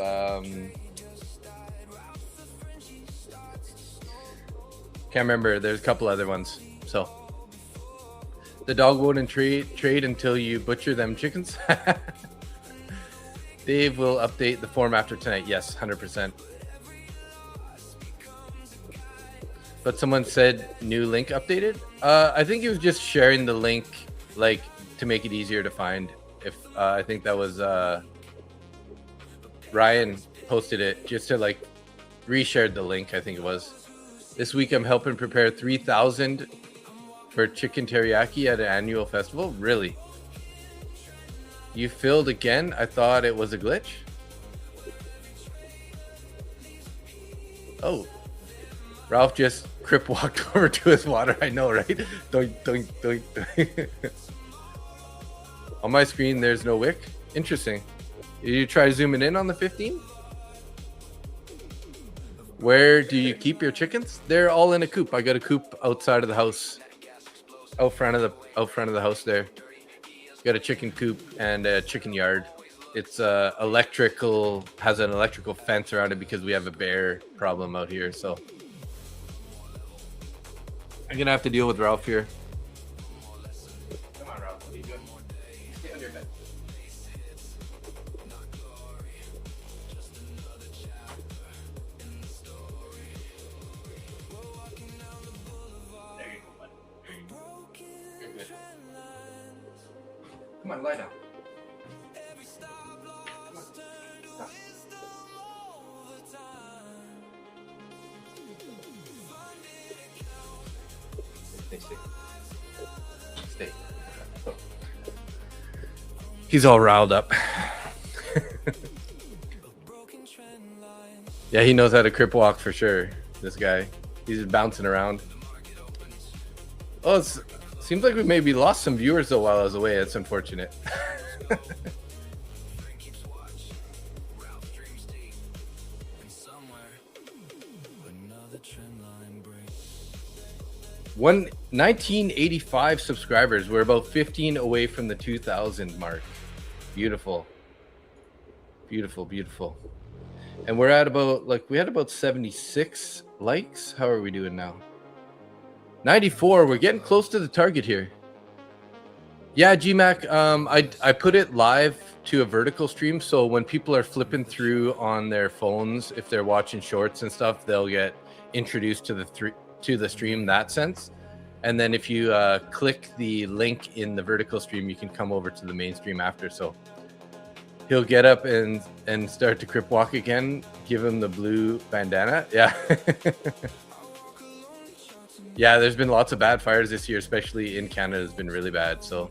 can't remember. There's a couple other ones. So the dog won't trade until you butcher them chickens. Dave will update the form after tonight. Yes, 100%. But someone said new link updated. I think he was just sharing the link, like, to make it easier to find. If I think that was Ryan posted it just to like reshared the link. I think it was. This week I'm helping prepare 3,000 for chicken teriyaki at an annual festival. Really? You filled again? I thought it was a glitch. Oh, Ralph just crip walked over to his water. I know, right? Doink, doink, doink, doink. On my screen, there's no wick. Interesting. Did you try zooming in on the 15? Where do you keep your chickens? They're all in a coop. I got a coop outside of the house, out front of the house there. Got a chicken coop and a chicken yard. It's has an electrical fence around it because we have a bear problem out here. So I'm gonna have to deal with Ralph here. Come on, Ralph. What are you doing? Stay under your bed. There you go, bud. You're good. Come on, lie down. Stay. Oh. He's all riled up. Yeah, he knows how to crip walk for sure. This guy, he's just bouncing around. Oh, it seems like we maybe lost some viewers though while I was away. It's unfortunate. 1985 subscribers. We're about 15 away from the 2,000 mark. Beautiful, beautiful, beautiful. And we're at about we had about 76 likes. How are we doing now? 94. We're getting close to the target here. Yeah, GMAC. I put it live to a vertical stream, so when people are flipping through on their phones, if they're watching shorts and stuff, they'll get introduced to the stream that sense. And then if you click the link in the vertical stream, you can come over to the main stream after. So he'll get up and start to crip walk again. Give him the blue bandana. Yeah. Yeah, there's been lots of bad fires this year, especially in Canada. It's been really bad. So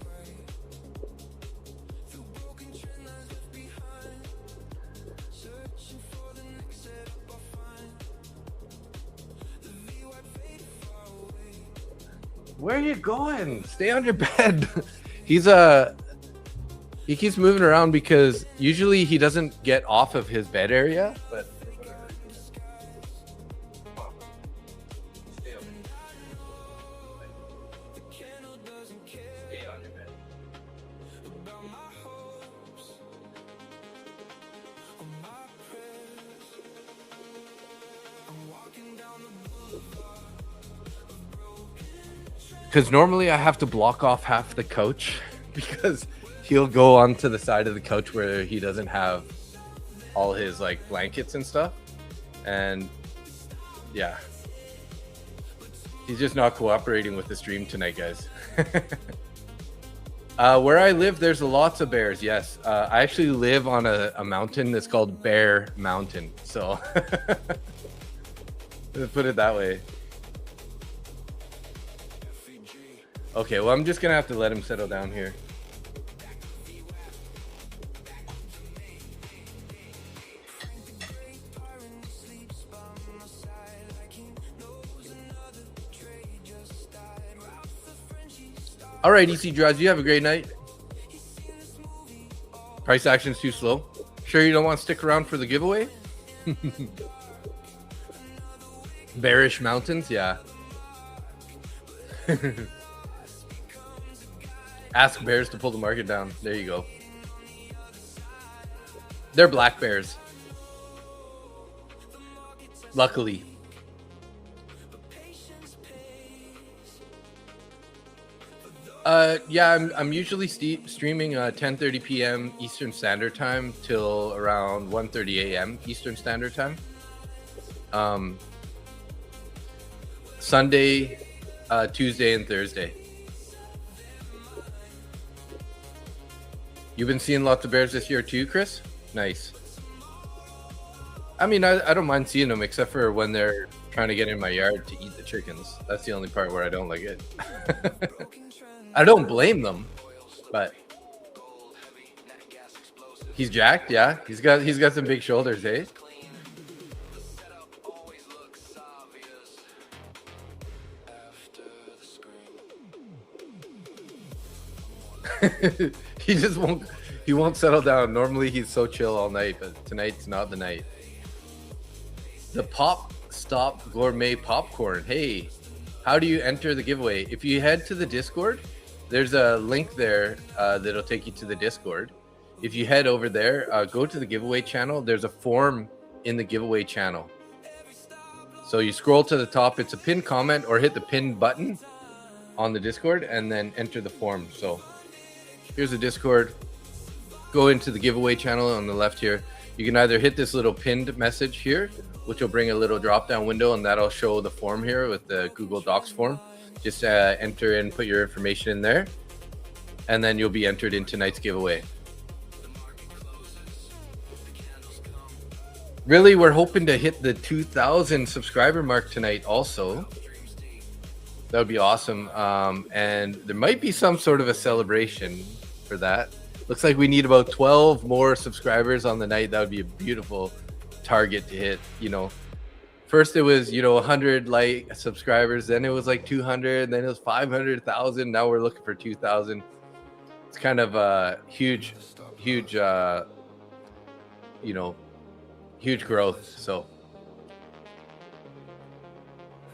where are you going? Stay on your bed. He keeps moving around because usually he doesn't get off of his bed area, but because normally I have to block off half the couch because he'll go onto the side of the couch where he doesn't have all his like blankets and stuff. And yeah, he's just not cooperating with the stream tonight, guys. Where I live, there's lots of bears. Yes. I actually live on a mountain that's called Bear Mountain. So let's put it that way. Okay, well, I'm just gonna have to let him settle down here. All right, EC Draws, you have a great night. Price action's too slow. Sure you don't want to stick around for the giveaway? Bearish mountains, yeah. Ask bears to pull the market down. There you go. They're black bears. Luckily. Yeah, I'm usually streaming 10:30 p.m. Eastern Standard Time till around 1:30 a.m. Eastern Standard Time. Sunday, Tuesday, and Thursday. You've been seeing lots of bears this year too, Chris? Nice. I mean, I don't mind seeing them, except for when they're trying to get in my yard to eat the chickens. That's the only part where I don't like it. I don't blame them, but he's jacked. Yeah, he's got some big shoulders, eh? He won't settle down. Normally he's so chill all night, but tonight's not the night. The Pop Stop Gourmet Popcorn. Hey, how do you enter the giveaway? If you head to the Discord, there's a link there that'll take you to the Discord. If you head over there, go to the giveaway channel. There's a form in the giveaway channel. So you scroll to the top, it's a pinned comment, or hit the pinned button on the Discord and then enter the form. So here's the Discord. Go into the giveaway channel on the left here. You can either hit this little pinned message here, which will bring a little drop down window, and that'll show the form here with the Google Docs form. Just enter and put your information in there, and then you'll be entered in tonight's giveaway. Really, we're hoping to hit the 2,000 subscriber mark tonight also. That would be awesome. And there might be some sort of a celebration for that. Looks like we need about 12 more subscribers on the night. That would be a beautiful target to hit. You know, first it was, 100 like subscribers, then it was like 200, then it was 500,000. Now we're looking for 2,000. It's kind of a huge growth. So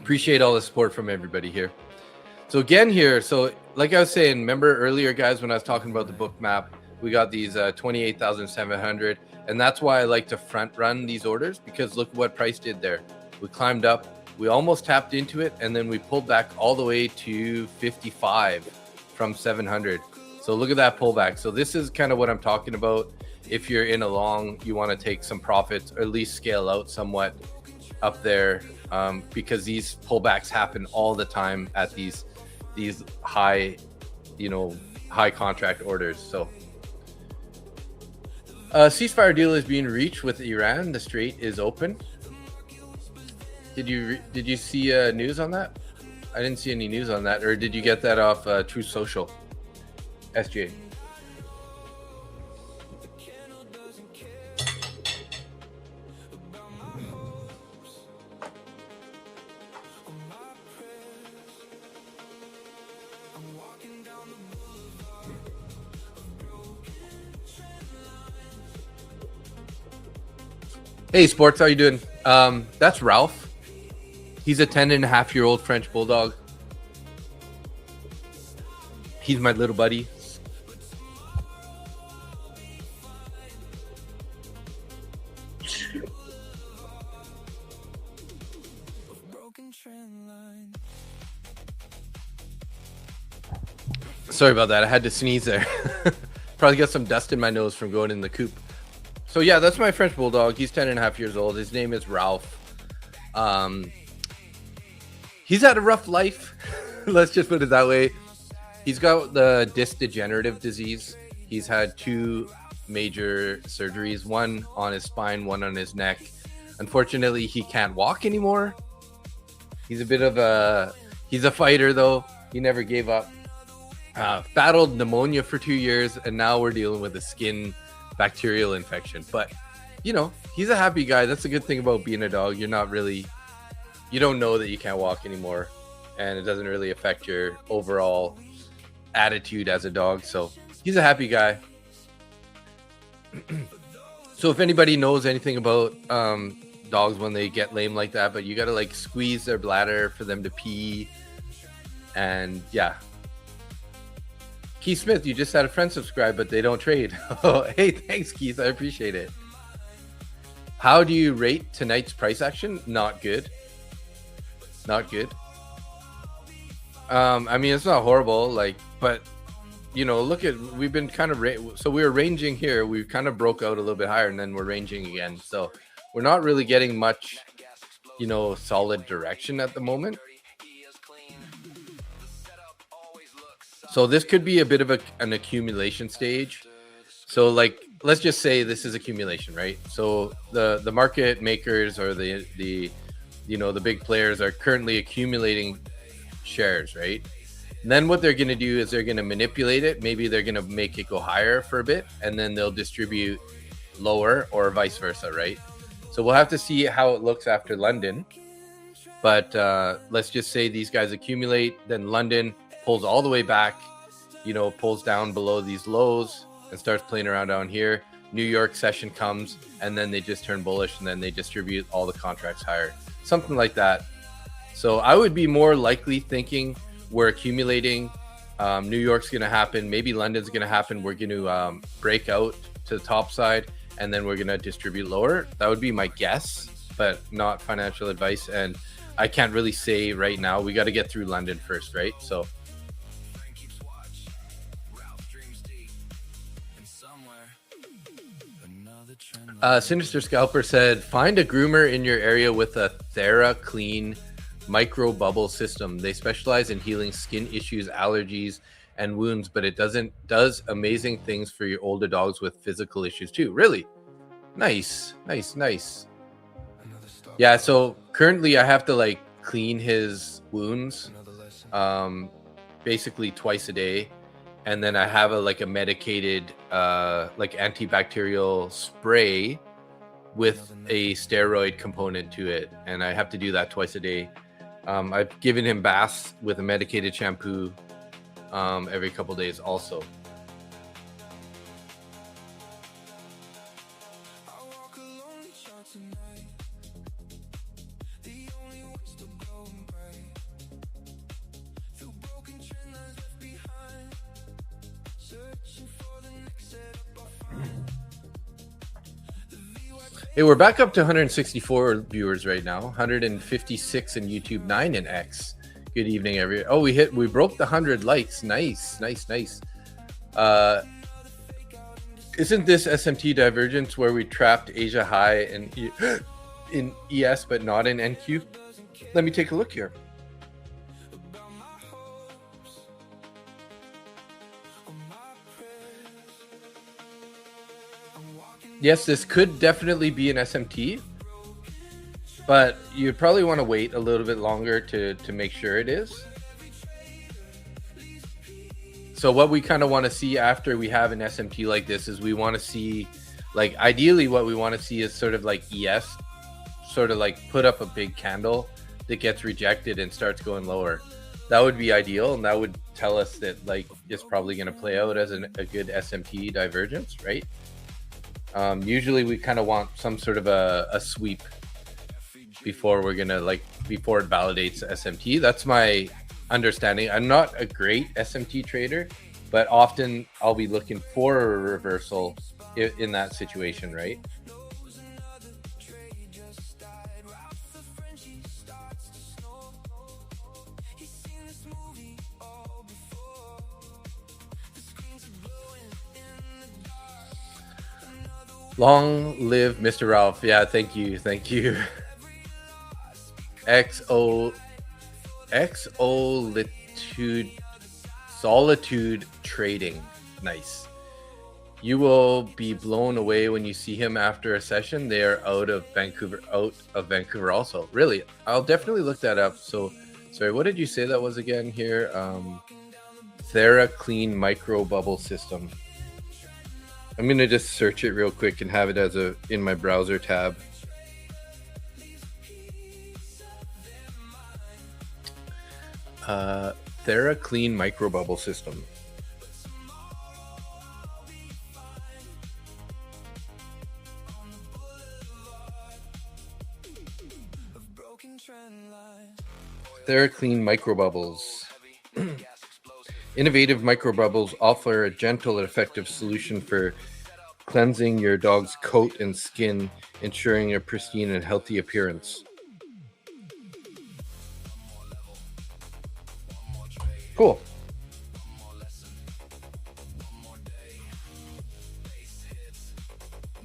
appreciate all the support from everybody here. So again here, so like I was saying, remember earlier, guys, when I was talking about the book map, we got these 28,700, and that's why I like to front run these orders, because look what price did there. We climbed up, we almost tapped into it, and then we pulled back all the way to 55 from 700. So look at that pullback. So this is kind of what I'm talking about. If you're in a long, you want to take some profits, or at least scale out somewhat up there, because these pullbacks happen all the time at these high, high contract orders. So ceasefire deal is being reached with Iran. The strait is open. Did you see news on that? I didn't see any news on that. Or did you get that off True Social? SJ. Hey, Sports, how you doing? That's Ralph. He's a 10.5-year-old French bulldog. He's my little buddy. Sorry about that. I had to sneeze there. Probably got some dust in my nose from going in the coop. So yeah, that's my French bulldog. He's 10.5 years old. His name is Ralph. He's had a rough life. Let's just put it that way. He's got the disc degenerative disease. He's had 2 major surgeries, one on his spine, one on his neck. Unfortunately, he can't walk anymore. He's a fighter though. He never gave up. Battled pneumonia for 2 years, and now we're dealing with a skin bacterial infection. But he's a happy guy. That's a good thing about being a dog. You don't know that you can't walk anymore, and it doesn't really affect your overall attitude as a dog. So he's a happy guy. So if anybody knows anything about dogs when they get lame like that, but you got to like squeeze their bladder for them to pee. And yeah. Keith Smith, you just had a friend subscribe, but they don't trade. Oh, hey, thanks, Keith. I appreciate it. How do you rate tonight's price action? Not good. Not good. I mean, it's not horrible, like, but you know, look at, we've been kind of so we were ranging here. We kind of broke out a little bit higher, and then we're ranging again. So we're not really getting much, you know, solid direction at the moment. So this could be a bit of an accumulation stage. So like, let's just say this is accumulation, right? So the market makers or the you know, the big players are currently accumulating shares, right? And then what they're going to do is they're going to manipulate it. Maybe they're going to make it go higher for a bit, and then they'll distribute lower, or vice versa, right? So we'll have to see how it looks after London. But let's just say these guys accumulate, then London pulls all the way back, you know, pulls down below these lows and starts playing around down here. New York session comes, and then they just turn bullish, and then they distribute all the contracts higher, something like that. So I would be more likely thinking we're accumulating. New York's going to happen. Maybe London's going to happen. We're going to break out to the top side, and then we're going to distribute lower. That would be my guess, but not financial advice. And I can't really say right now. We got to get through London first, right? So Sinister Scalper said, find a groomer in your area with a Thera Clean micro bubble system. They specialize in healing skin issues, allergies, and wounds, but it does amazing things for your older dogs with physical issues too. Really? Nice. Yeah, so currently I have to like clean his wounds basically twice a day. And then I have a medicated like antibacterial spray with a steroid component to it, and I have to do that twice a day. I've given him baths with a medicated shampoo every couple days also. Hey, we're back up to 164 viewers right now, 156 in YouTube, 9 in X. Good evening, everyone. Oh, we broke the 100 likes. Nice. Isn't this SMT divergence where we trapped Asia high in ES but not in NQ? Let me take a look here. Yes, this could definitely be an SMT, but you'd probably want to wait a little bit longer to make sure it is. So what we kind of want to see after we have an SMT like this is we want to see, like, ideally what we want to see is sort of like ES, sort of like put up a big candle that gets rejected and starts going lower. That would be ideal, and that would tell us that like it's probably going to play out as a good SMT divergence, right? Usually we kind of want some sort of a sweep before we're gonna before it validates SMT. That's my understanding. I'm not a great SMT trader, but often I'll be looking for a reversal in that situation, right? Long live Mr. Ralph. Yeah, thank you. Solitude Trading. Nice. You will be blown away when you see him after a session. They are out of Vancouver also. Really? I'll definitely look that up. So, sorry, what did you say that was again here? Thera Clean Micro Bubble System. I'm going to just search it real quick and have it as in my browser tab. Thera Clean Micro Bubble System. TheraClean Micro Bubbles. Innovative micro bubbles offer a gentle and effective solution for cleansing your dog's coat and skin, ensuring a pristine and healthy appearance. Cool.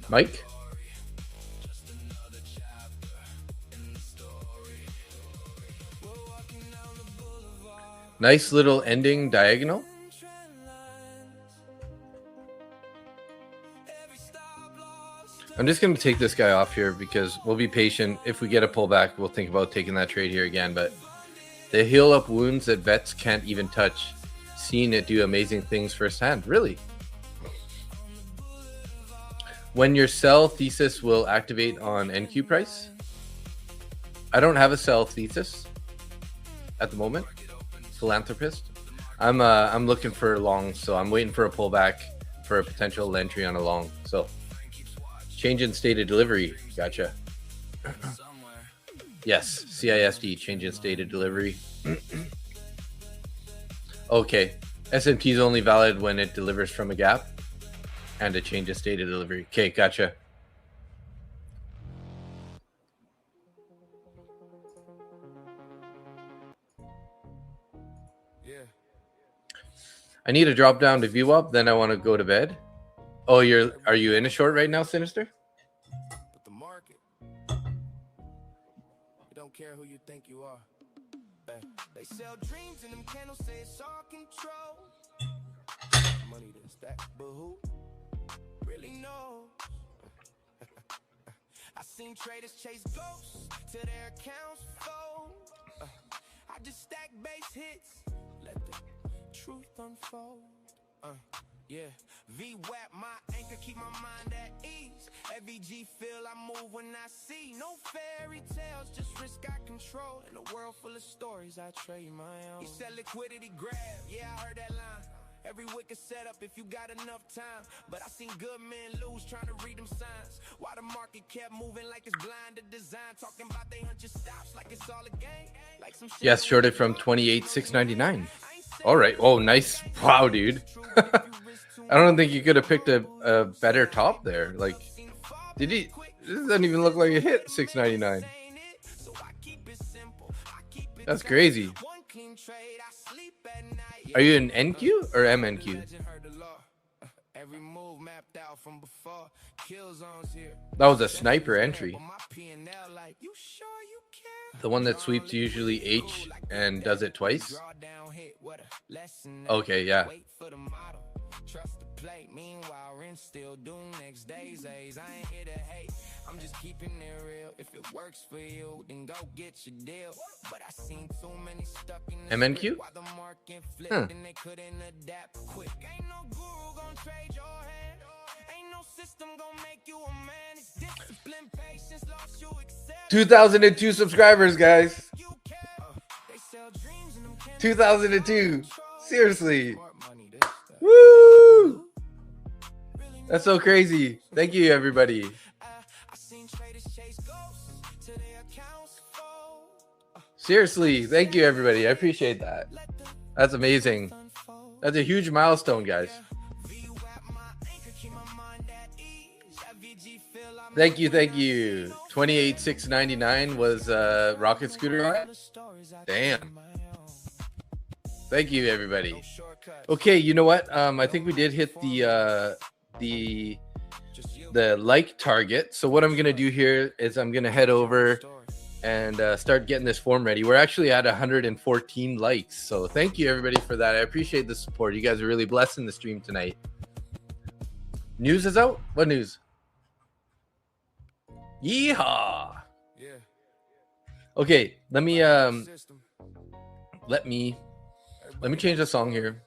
Mike? Nice little ending diagonal. I'm just going to take this guy off here because we'll be patient. If we get a pullback, we'll think about taking that trade here again. But they heal up wounds that vets can't even touch. Seeing it do amazing things firsthand. Really? When your sell thesis will activate on NQ price? I don't have a sell thesis at the moment. Philanthropist. I'm looking for long, so I'm waiting for a pullback for a potential entry on a long. So change in stated delivery. Gotcha. Yes, CISD, change in stated delivery. Okay, SMT is only valid when it delivers from a gap and a change in stated delivery. Okay, gotcha. I need to drop down to VWAP, then I want to go to bed. Oh, are you in a short right now, Sinister? But the market, you don't care who you think you are. They sell dreams and them candles say it's all control. Money to stack, but who really knows? I seen traders chase ghosts till their accounts fold. I just stack base hits, let the truth unfold. Yeah, VWAP my anchor, keep my mind at ease. FVG feel I move when I see no fairy tales, just risk I control. In a world full of stories, I trade my own. He said liquidity grab, yeah, I heard that line. Every wicked setup if you got enough time. But I seen good men lose trying to read them signs. Why the market kept moving like it's blind to design. Talking about they hunt your stops like it's all a game. Like some shit. Yes, shorted from 28,699. All right. Oh, nice. Wow, dude. I don't think you could have picked a better top there. Like, did he? This doesn't even look like it hit 699. That's crazy. Are you an NQ or MNQ? That was a sniper entry. The one that sweeps usually H and does it twice? Okay, yeah. Trust the play, meanwhile rent still due next day's A's. I ain't here to hate, I'm just keeping it real. If it works for you, then go get your deal. But I seen too many stuck in the MNQ? while the market flipped and they couldn't adapt quick. Ain't no guru gonna trade your hand. Ain't no system gonna make you a man. It's discipline, patience, lost you accept. 2002 subscribers, guys. 2002. Seriously. Woo! That's so crazy. Thank you, everybody. Seriously, thank you, everybody. I appreciate that. That's amazing. That's a huge milestone, guys. Thank you, thank you. 28,699 was Rocket Scooter on it? Damn. Thank you, everybody. Okay, you know what? I think we did hit the like target. So what I'm gonna do here is I'm gonna head over and start getting this form ready. We're actually at 114 likes. So thank you, everybody, for that. I appreciate the support. You guys are really blessing the stream tonight. News is out? What news? Yeehaw! Okay, let me change the song here.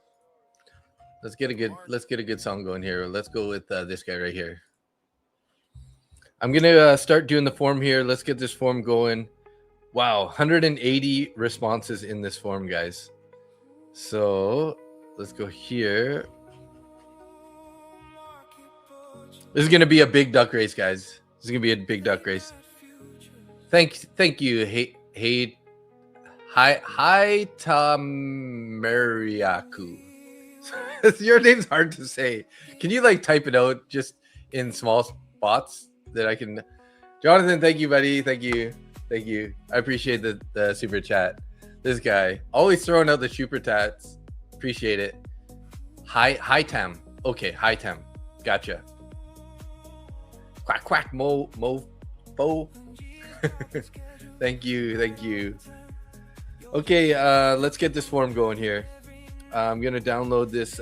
Let's get a good song going here. Let's go with this guy right here. I'm gonna start doing the form here. Let's get this form going. Wow, 180 responses in this form, guys. So let's go here. This is gonna be a big duck race, guys. This is gonna be a big duck race. Thank you, Tamariaku. Your name's hard to say. Can you like type it out just in small spots that I can? Jonathan, thank you, buddy. Thank you. I appreciate the super chat. This guy always throwing out the super tats. Appreciate it. Hi Tam. Okay, hi Tam. Gotcha. Quack mo fo. Thank you. Okay, let's get this form going here. I'm gonna download this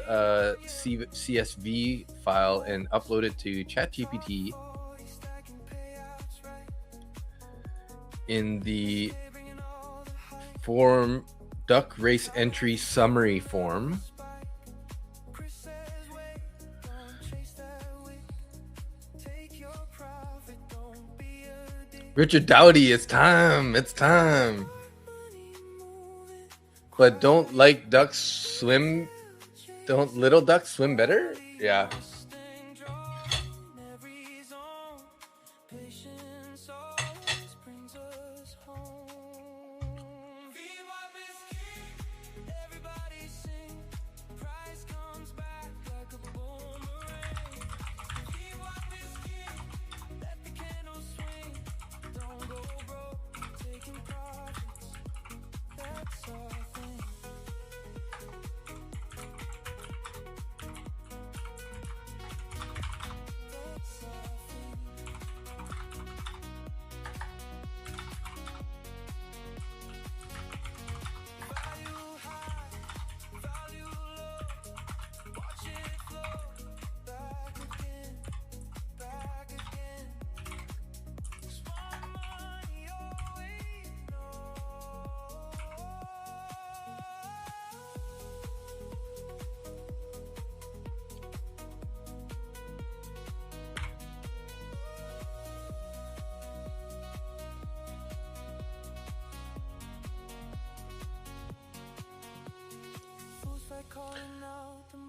CSV file and upload it to ChatGPT in the form duck race entry summary form. Richard Dowdy, it's time. But don't like ducks swim? Don't little ducks swim better? Yeah.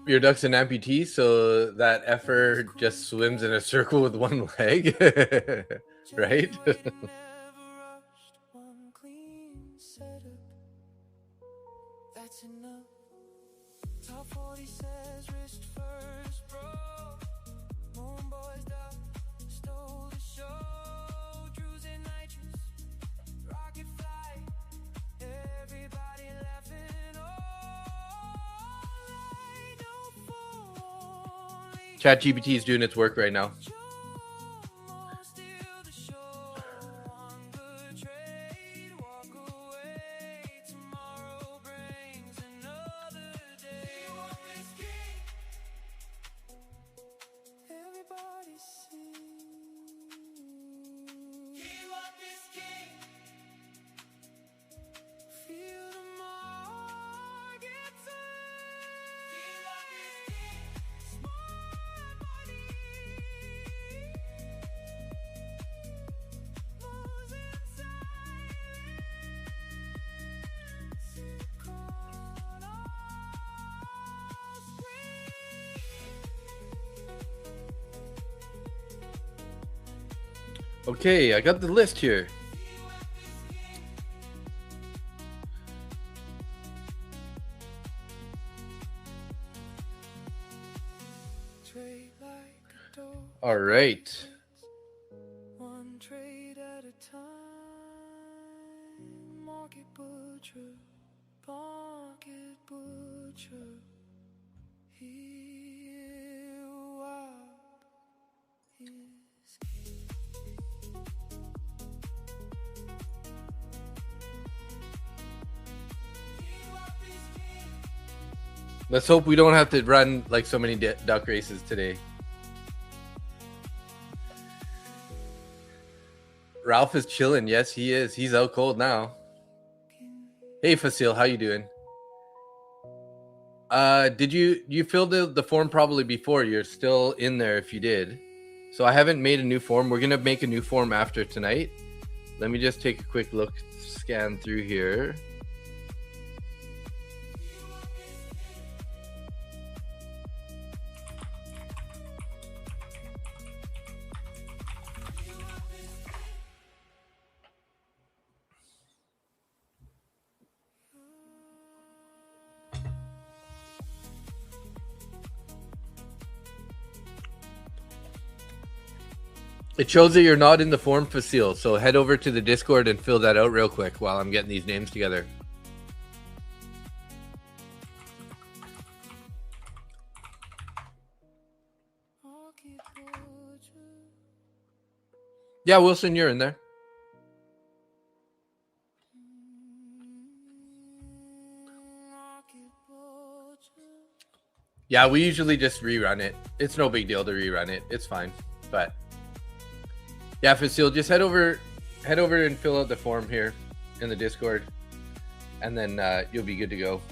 Your duck's an amputee, so that effer just swims in a circle with one leg, right? ChatGPT is doing its work right now. Okay, I got the list here. All right. One trade at a time. Market butcher. Let's hope we don't have to run like so many duck races today. Ralph is chilling. Yes, he is. He's out cold now. Hey, Fasil, how you doing? Did you filled the form probably before? You're still in there if you did. So I haven't made a new form. We're gonna make a new form after tonight. Let me just take a quick look, scan through here. It shows that you're not in the form facile, so head over to the Discord and fill that out real quick while I'm getting these names together. Yeah, Wilson, you're in there. Yeah, we usually just rerun it. It's no big deal to rerun it. It's fine. But yeah, Facile, just head over and fill out the form here in the Discord, and then you'll be good to go.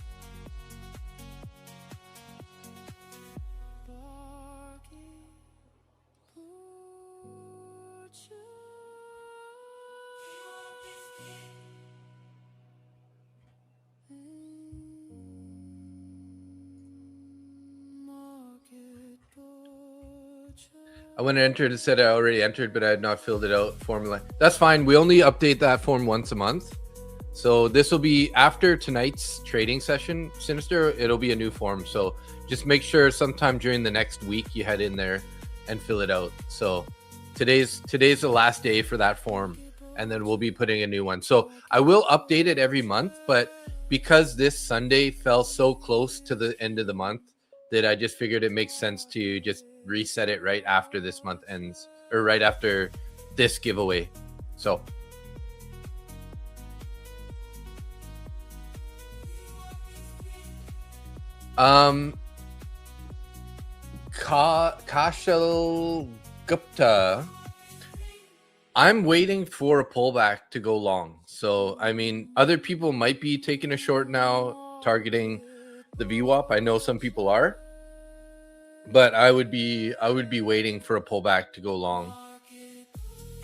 I went to enter, it said I already entered, but I had not filled it out formula. That's fine. We only update that form once a month. So this will be after tonight's trading session, Sinister. It'll be a new form. So just make sure sometime during the next week you head in there and fill it out. So today's the last day for that form, and then we'll be putting a new one. So I will update it every month, but because this Sunday fell so close to the end of the month, that I just figured it makes sense to just reset it right after this month ends, or right after this giveaway. So Kashal Gupta, I'm waiting for a pullback to go long. So I mean, other people might be taking a short now, targeting the VWAP. I know some people are, but I would be waiting for a pullback to go long.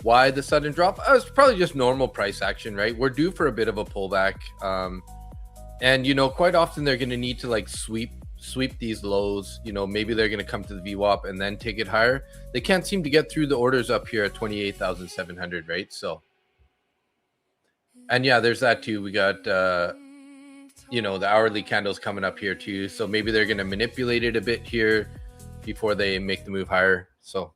Why the sudden drop? It's probably just normal price action, right? We're due for a bit of a pullback, and you know, quite often they're going to need to like sweep these lows. You know, maybe they're going to come to the VWAP and then take it higher. They can't seem to get through the orders up here at 28,700, right? So, and yeah, there's that too. We got you know, the hourly candles coming up here too, so maybe they're going to manipulate it a bit here before they make the move higher. So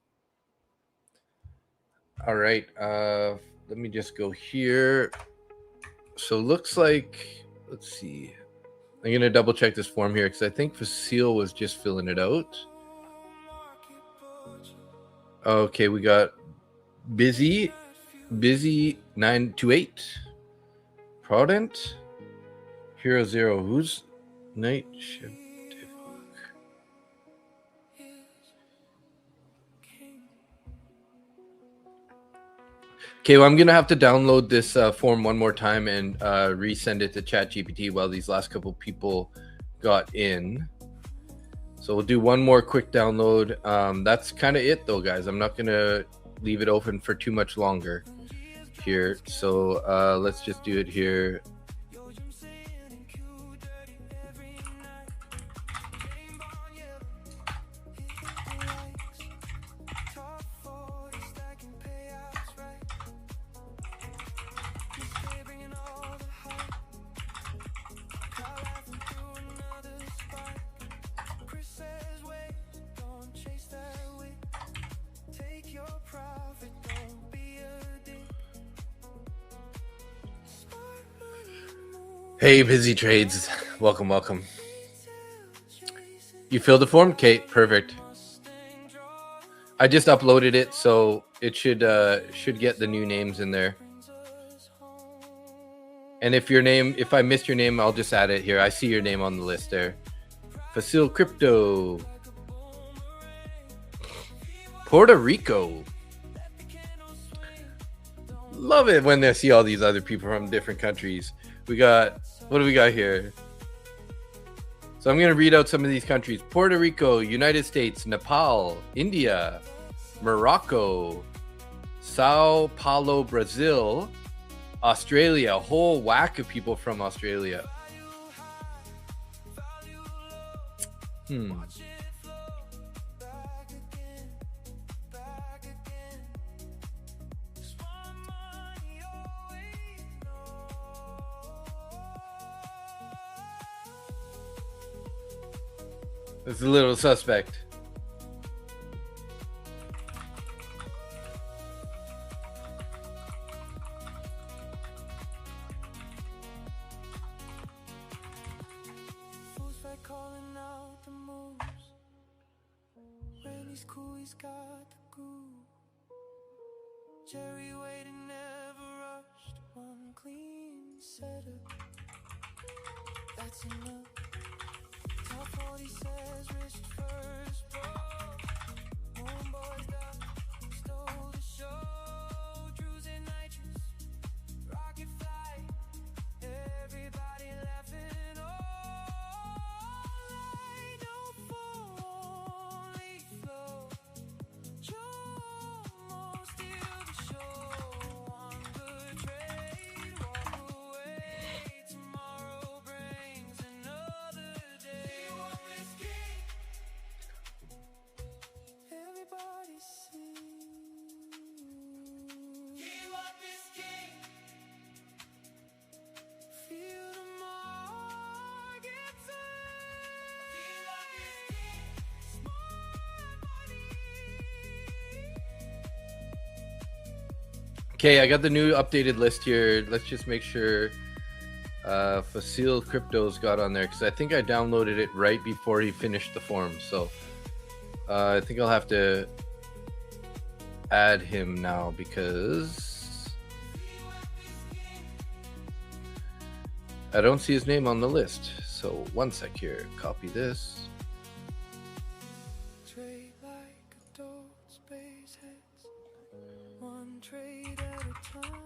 all right, let me just go here. So looks like, let's see, I'm going to double check this form here because I think Facile was just filling it out. Okay, we got busy 928 Prudent Hero Zero. Who's night shift? Okay, well, I'm gonna have to download this form one more time and resend it to ChatGPT while these last couple people got in. So we'll do one more quick download. That's kind of it though, guys. I'm not gonna leave it open for too much longer here. So let's just do it here. Hey, Busy Trades. Welcome. You filled the form, Kate? Perfect. I just uploaded it, so it should get the new names in there. And if I missed your name, I'll just add it here. I see your name on the list there. Facile Crypto. Puerto Rico. Love it when I see all these other people from different countries. We got, what do we got here? So I'm going to read out some of these countries. Puerto Rico, United States, Nepal, India, Morocco, Sao Paulo, Brazil, Australia, a whole whack of people from Australia. It's a little suspect. he's cool, he's got the groove. Jerry waiting, never rushed. One clean setup, that's enough. Top 40 says wrist first, bro. Homeboys that stole the show. Drews and nitrous, rocket flight. Everybody laughing, oh. Light don't fall, only flow. Jomo steal the show. One good trade, walk away. Tomorrow brings another day. You want this king? Everybody sing. You want this king? Feel the market turn. You want this king? Smart money. Okay, I got the new updated list here. Let's just make sure Facile Crypto's got on there because I think I downloaded it right before he finished the form. So I think I'll have to add him now because I don't see his name on the list. So one sec here. Copy this. Trade like adult space heads. One trade at a time.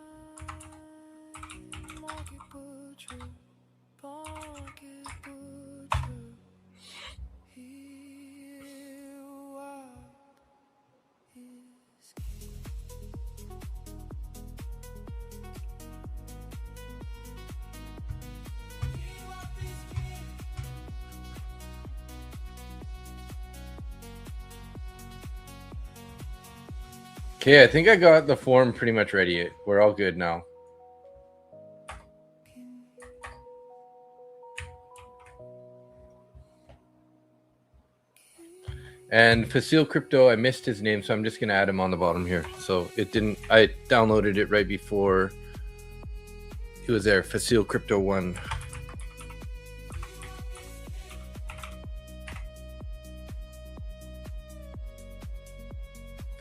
Market butcher. Market butcher. Here what is king? You want this king? Okay, I think I got the form pretty much ready. We're all good now. And Facile Crypto, I missed his name, so I'm just gonna add him on the bottom here. So it didn't. I downloaded it right before he was there. Facile Crypto 1.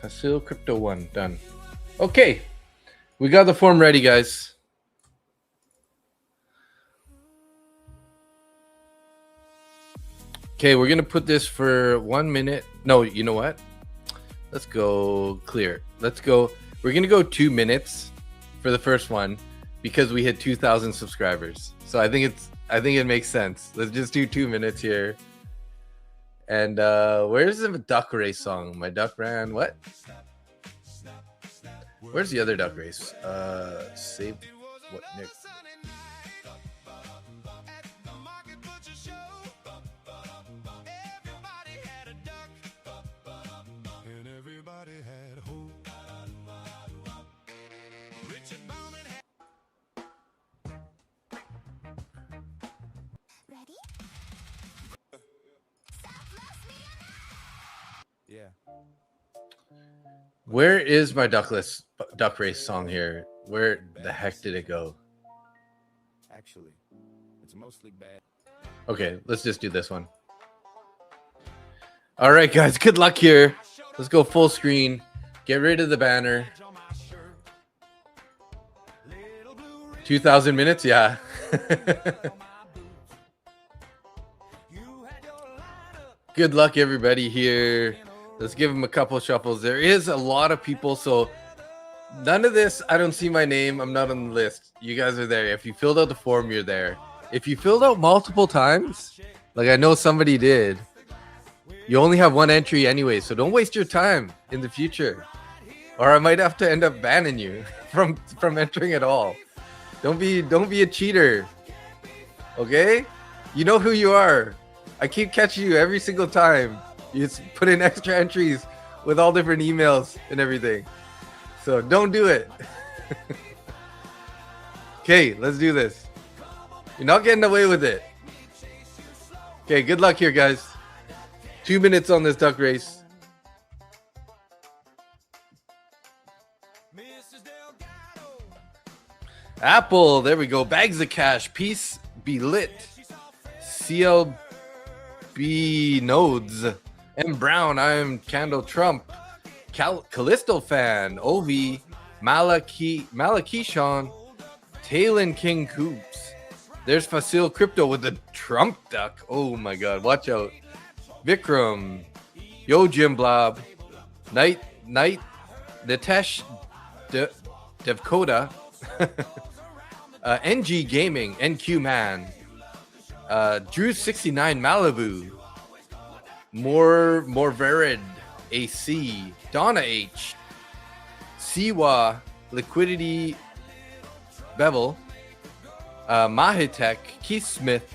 Facile Crypto 1 done. Okay, we got the form ready, guys. Okay, we're gonna put this for 1 minute. No, you know what? Let's go clear. Let's go. We're gonna go 2 minutes for the first one because we hit 2,000 subscribers. So I think it makes sense. Let's just do 2 minutes here. And where's the duck race song? My duck ran. What? Where's the other duck race? Save what next? Yeah. Where is my duck race song here? Where the heck did it go? Actually, it's mostly bad. Okay, let's just do this one. All right, guys, good luck here. Let's go full screen. Get rid of the banner. 2,000 minutes, yeah. Good luck, everybody here. Let's give them a couple shuffles. There is a lot of people, so none of this, I don't see my name. I'm not on the list. You guys are there. If you filled out the form, you're there. If you filled out multiple times, like I know somebody did, you only have one entry anyway, so don't waste your time in the future. Or I might have to end up banning you from entering at all. Don't be a cheater. Okay? You know who you are. I keep catching you every single time. You just put in extra entries with all different emails and everything. So don't do it. Okay, let's do this. You're not getting away with it. Okay, good luck here, guys. 2 minutes on this duck race. Apple, there we go. Bags of cash. Peace be lit. CLB nodes. M. Brown, I'm Candle Trump. Callisto fan, Ovi, Malakishon, Talon King Coops. There's Facile Crypto with the Trump duck. Oh my god, watch out. Vikram, Yo Jim Blob, Night, Nitesh Devkota, NG Gaming, NQ Man, Drew 69 Malibu, More Verid, AC, Donna H, Siwa, Liquidity Bevel, Mahitek, Keith Smith,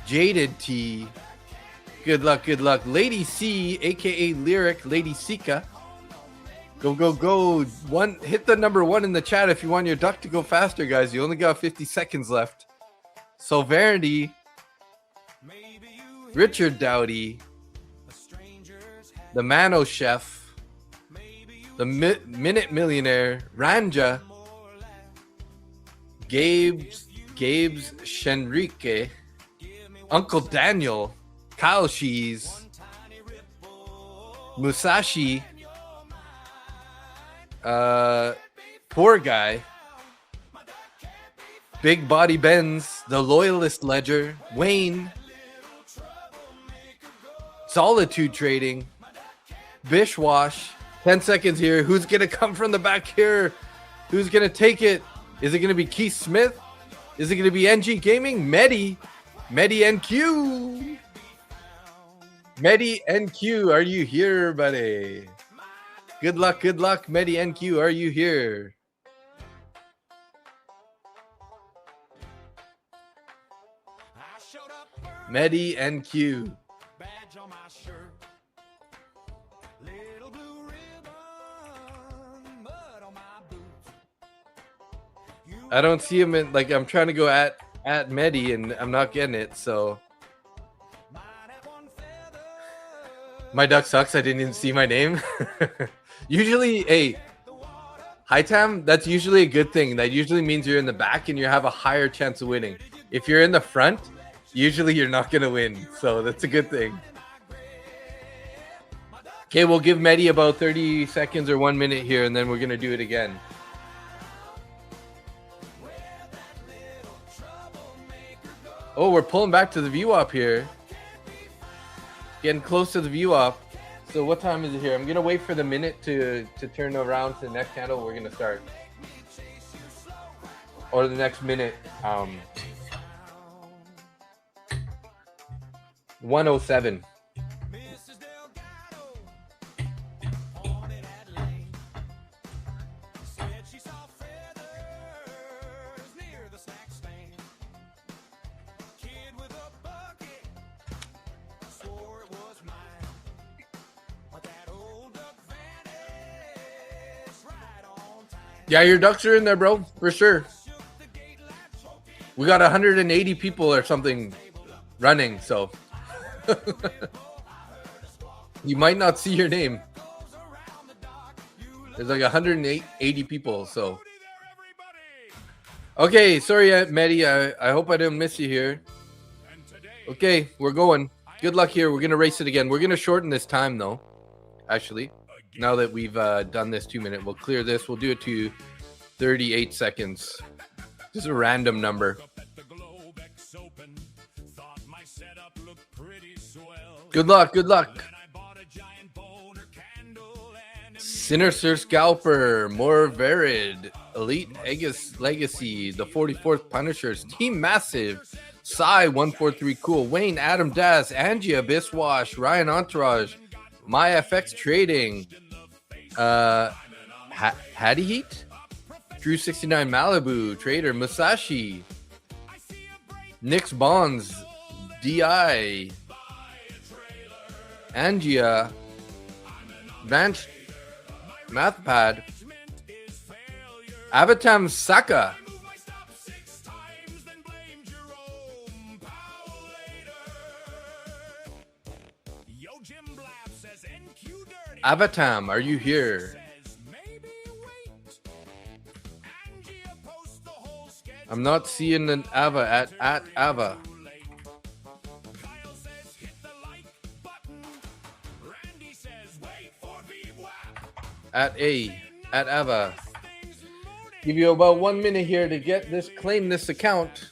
Jaded T, good luck, Lady C, aka Lyric, Lady Sika. Go. Hit the number 1 in the chat if you want your duck to go faster, guys. You only got 50 seconds left. Sovereignty, Richard Dowdy, the Mano Chef, the Minute Millionaire, Ranja, Gabe's Shenrike, Uncle Daniel, Kyle Shees, Musashi, Poor Guy, Big Body Benz, The Loyalist Ledger, Wayne, Solitude Trading, Bishwash. 10 seconds here. Who's gonna come from the back here? Who's gonna take it? Is it gonna be Keith Smith? Is it gonna be NG Gaming? Medi NQ. Medi NQ, are you here, buddy? Good luck, Medi NQ, are you here? Medi NQ. I don't see him in, like, I'm trying to go at Medi and I'm not getting it, so. My duck sucks, I didn't even see my name. Usually, hey, Hightam, that's usually a good thing. That usually means you're in the back and you have a higher chance of winning. If you're in the front, usually you're not going to win. So that's a good thing. Okay, we'll give Medi about 30 seconds or 1 minute here, and then we're going to do it again. Oh, we're pulling back to the VWAP here. Getting close to the VWAP. So what time is it here? I'm going to wait for the minute to turn around to the next candle. We're going to start. Or the next minute. 107. Yeah, your ducks are in there, bro, for sure. We got 180 people or something running, so you might not see your name. There's like 180 people, so. Okay, sorry, Medi. I hope I didn't miss you here. Okay, we're going. Good luck here. We're going to race it again. We're going to shorten this time, though, actually. Now that we've done this 2 minute, we'll clear this. We'll do it to 38 seconds. Just a random number. Good luck. Sinister Scalper, More Verid, Elite Aegis Legacy, the 44th Punishers, Team Massive, Psy 143 Cool, Wayne, Adam Das, Angie Abyss Wash, Ryan Entourage, MyFX Trading, Hattie Heat, Drew 69 Malibu, Trader, Musashi, Nix Bonds, DI, Angia, Vance, MathPad, Avatam Saka, Avatam, are you here? I'm not seeing an Ava at Ava. at Ava. Give you about 1 minute here to get this, claim this account.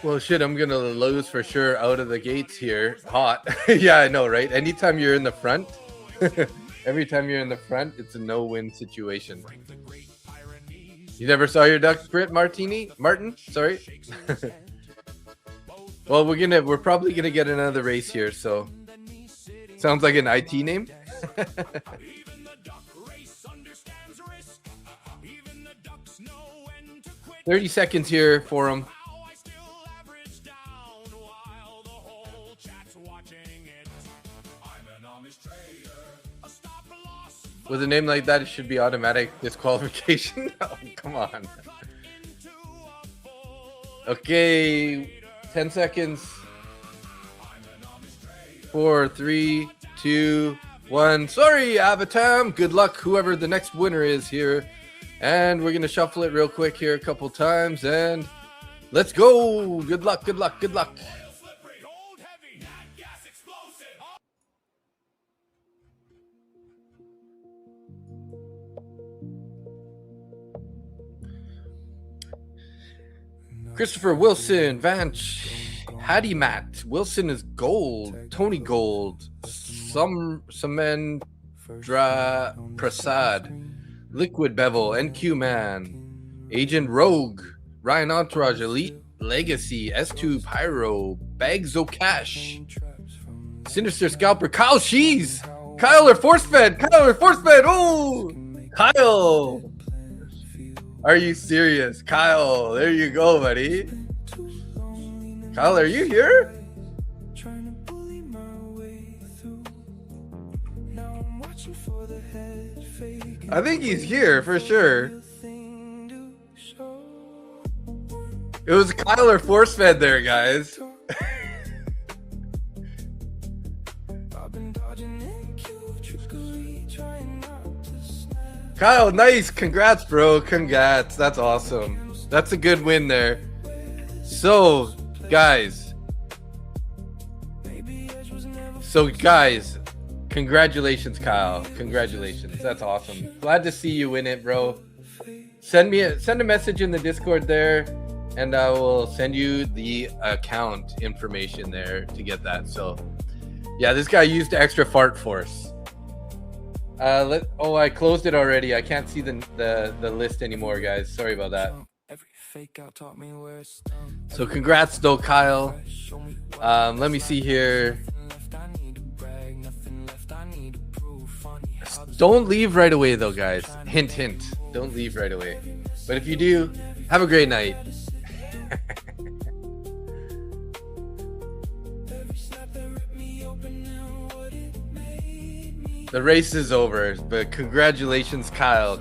Well, shit, I'm gonna lose for sure out of the gates here. Hot. Yeah, I know, right? Anytime you're in the front, every time you're in the front, it's a no-win situation. You never saw your ducks, Martin? Sorry. Well, we're probably gonna get another race here, so sounds like an IT name. 30 seconds here for him. With a name like that, it should be automatic disqualification. Oh, come on. Okay, 10 seconds. 4, 3, 2, 1. Sorry, Avatam. Good luck, whoever the next winner is here. And we're going to shuffle it real quick here a couple times. And let's go. Good luck, good luck, good luck. Christopher Wilson, Vanch, Hattie Matt, Wilson is gold, Tony Gold, Samendra Prasad, Liquid Bevel, NQ Man, Agent Rogue, Ryan Entourage, Elite Legacy, S2 Pyro, Bags O Cash, Sinister Scalper, Kyle Shees, Kyle or Force Fed, oh, Kyle. Are you serious? Kyle, there you go, buddy. Kyle, are you here? I think he's here for sure. It was Kyle or Force Fed there, guys. Kyle, nice. Congrats, bro. Congrats. That's awesome. That's a good win there. So, guys. Congratulations, Kyle. Congratulations. That's awesome. Glad to see you win it, bro. Send a message in the Discord there, and I will send you the account information there to get that. So, yeah, this guy used extra fart force. I closed it already. I can't see the list anymore, guys. Sorry about that. So congrats though, Kyle. Let me see here. Don't leave right away though, guys. Hint, hint. Don't leave right away. But if you do, have a great night. The race is over, but congratulations, Kyle.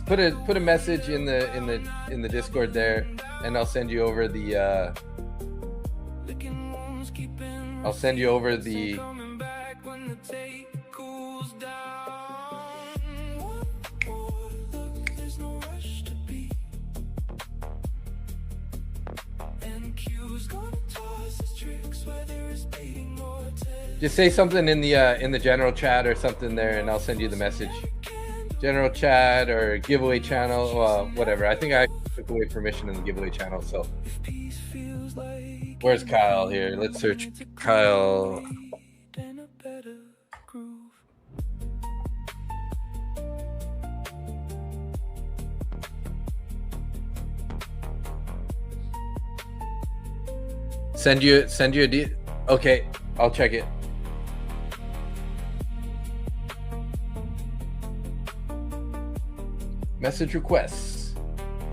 Put a message in the Discord there, and I'll send you over the just say something in the general chat or something there, and I'll send you the message. General chat or giveaway channel, whatever. I think I took away permission in the giveaway channel. So, where's Kyle here? Let's search Kyle. Send you a D. Okay, I'll check it. Message requests.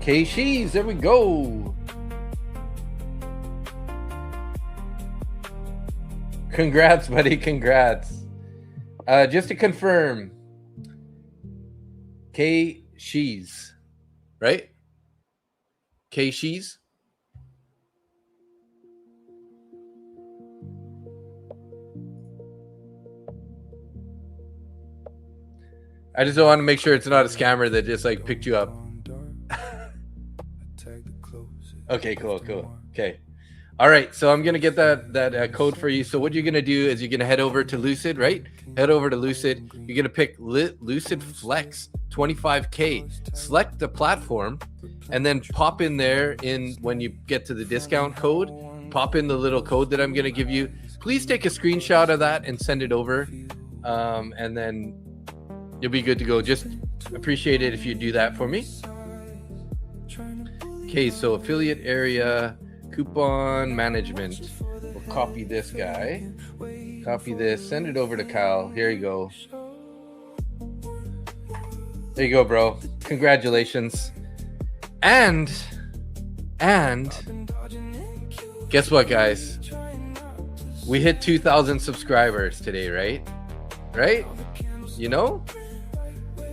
K-Shees, there we go. Congrats, buddy. Congrats. Just to confirm, K-Shees, right? K-Shees. I just don't want to make sure it's not a scammer that just like picked you up. Okay, cool. Okay. All right, so I'm gonna get that code for you. So what you're gonna do is you're gonna head over to Lucid, right? Head over to Lucid. You're gonna pick Lucid Flex 25K. Select the platform, and then pop in there. In when you get to the discount code, pop in the little code that I'm gonna give you. Please take a screenshot of that and send it over, and then you'll be good to go. Just appreciate it if you do that for me. Okay, so affiliate area. Coupon management. We'll copy this guy. Copy this. Send it over to Kyle. Here you go. There you go, bro. Congratulations. And guess what, guys? We hit 2,000 subscribers today, right? Right? You know?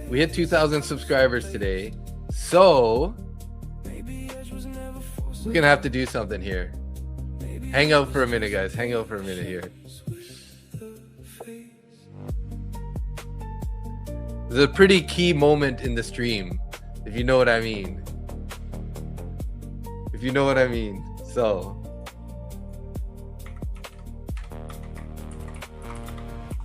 We hit 2,000 subscribers today. So we're gonna have to do something here. Hang out for a minute, guys. Hang out for a minute here. There's a pretty key moment in the stream, if you know what I mean. If you know what I mean. So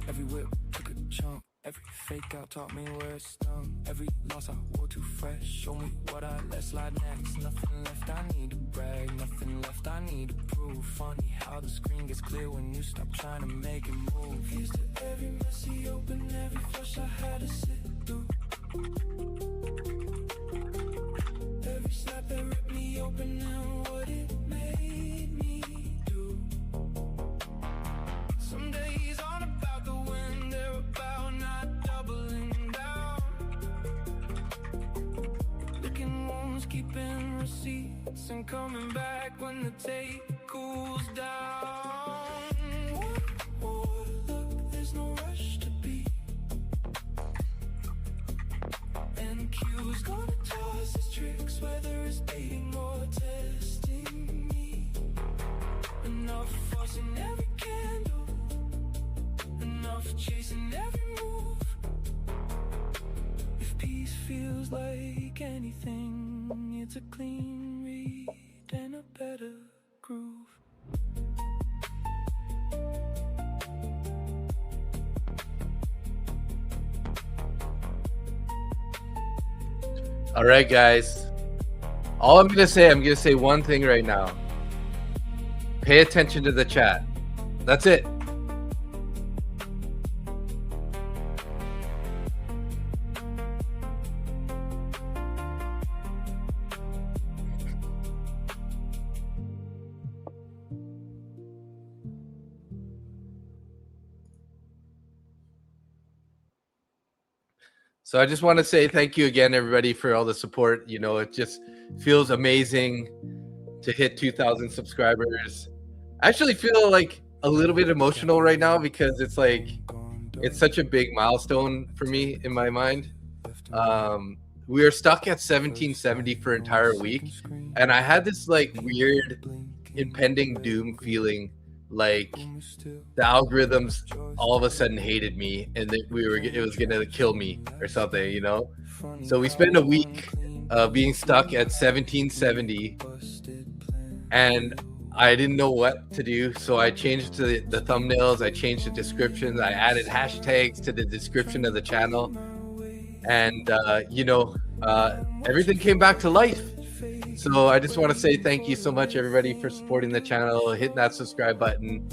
every whip took a chunk, every fake out taught me where it stung. Every loss I wore too fresh, show me what I let slide next. Nothing left I need to brag, nothing left I need to prove. Funny how the screen gets clear when you stop trying to make it move. Here's to every messy open, every flush I had to sit through. Every snap that ripped me open and what it made me do. Some days aren't about the win, they're about not doubling down. Licking wounds, keeping receipts, and coming back when the tape cools down. One more look, there's no rush to be. MNQ's gonna toss his tricks, whether it's baiting or testing me. Enough forcing every candle, enough chasing every move. If peace feels like anything, it's a clean read and a better groove. all right, guys. All I'm gonna say one thing right now. Pay attention to the chat. That's it. So I just want to say thank you again, everybody, for all the support. You know, it just feels amazing to hit 2,000 subscribers. I actually feel like a little bit emotional right now because it's like, it's such a big milestone for me in my mind. We were stuck at 1770 for an entire week. And I had this like weird impending doom feeling, like the algorithms all of a sudden hated me and that it was gonna kill me or something, you know. So we spent a week being stuck at 1770, and I didn't know what to do. So I changed the thumbnails, I changed the descriptions, I added hashtags to the description of the channel, and you know, everything came back to life. So I just want to say thank you so much, everybody, for supporting the channel, hitting that subscribe button,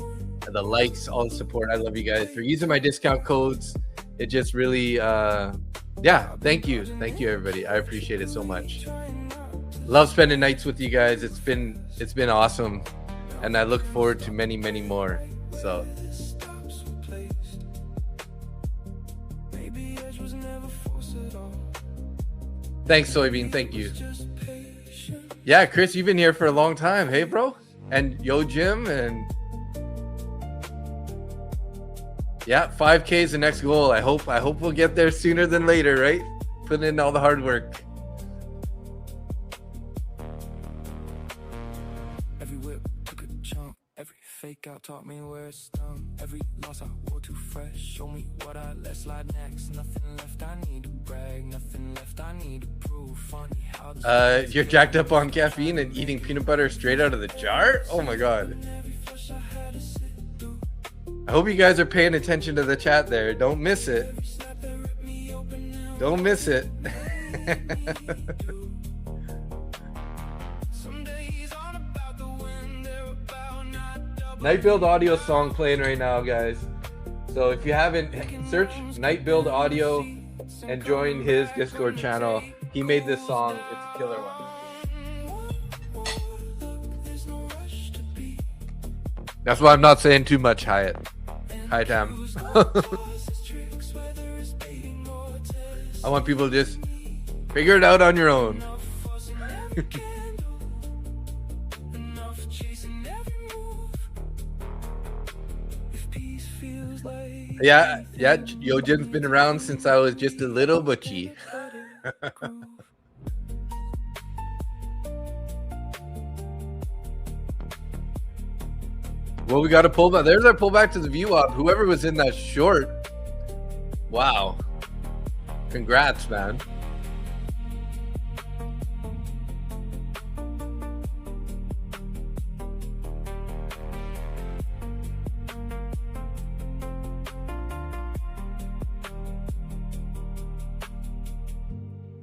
the likes, all the support. I love you guys for using my discount codes. It just really, yeah, thank you. Thank you, everybody. I appreciate it so much. Love spending nights with you guys. It's been awesome. And I look forward to many, many more. So. Thanks, Soybean. Thank you. Yeah, Chris, you've been here for a long time. Hey, bro. And Yo Jim, and yeah, 5K is the next goal. I hope we'll get there sooner than later, right? Putting in all the hard work. Every whip took a chunk, every fake out taught me where it stung. Every loss I wore too fresh. Show me what I let slide next. Nothing left I need to brag. Nothing left I need to prove. Funny how you're jacked up on caffeine and eating peanut butter straight out of the jar? Oh my god. I hope you guys are paying attention to the chat there. Don't miss it. Don't miss it. Night Build Audio song playing right now, guys. So if you haven't, search Night Build Audio and join his Discord channel. He made this song. It's a killer one. That's why I'm not saying too much, Hyatt. Hi, Tam. I want people to just figure it out on your own. Yeah, Yojin's been around since I was just a little butchie. Well, we got a pullback. There's our pullback to the VWAP. Whoever was in that short, wow. Congrats, man.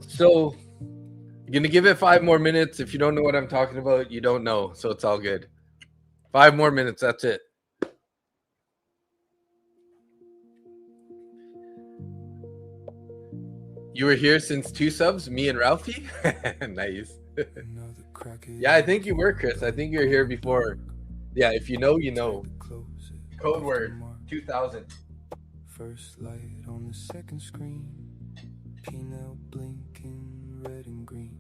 So, I'm going to give it 5 more minutes. If you don't know what I'm talking about, you don't know. So it's all good. 5 more minutes. That's it. You were here since 2 subs, me and Ralphie? Nice. Yeah, I think you were, Chris. I think you were here before. Yeah, if you know, you know. Code word 2000. First light on the second screen. P-Now blinking red and green.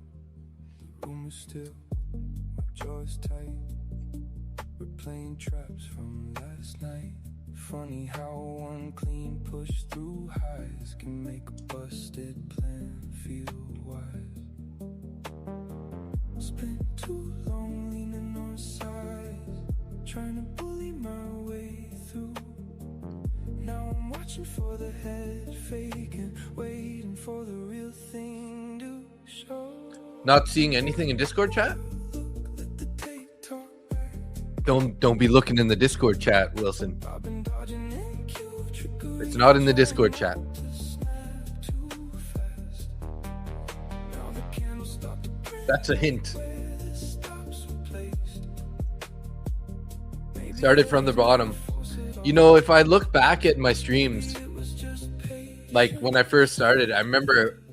The room is still, my jaw is tight. We're playing traps from last night. Funny how one clean push through highs can make a busted plan feel wise. Spent too long leaning on sides, trying to bully my way through. Now I'm watching for the head faking, waiting for the real thing to show. Not seeing anything in Discord chat? Don't be looking in the Discord chat, Wilson. It's not in the Discord chat. That's a hint. Started from the bottom. You know, if I look back at my streams, like when I first started, I remember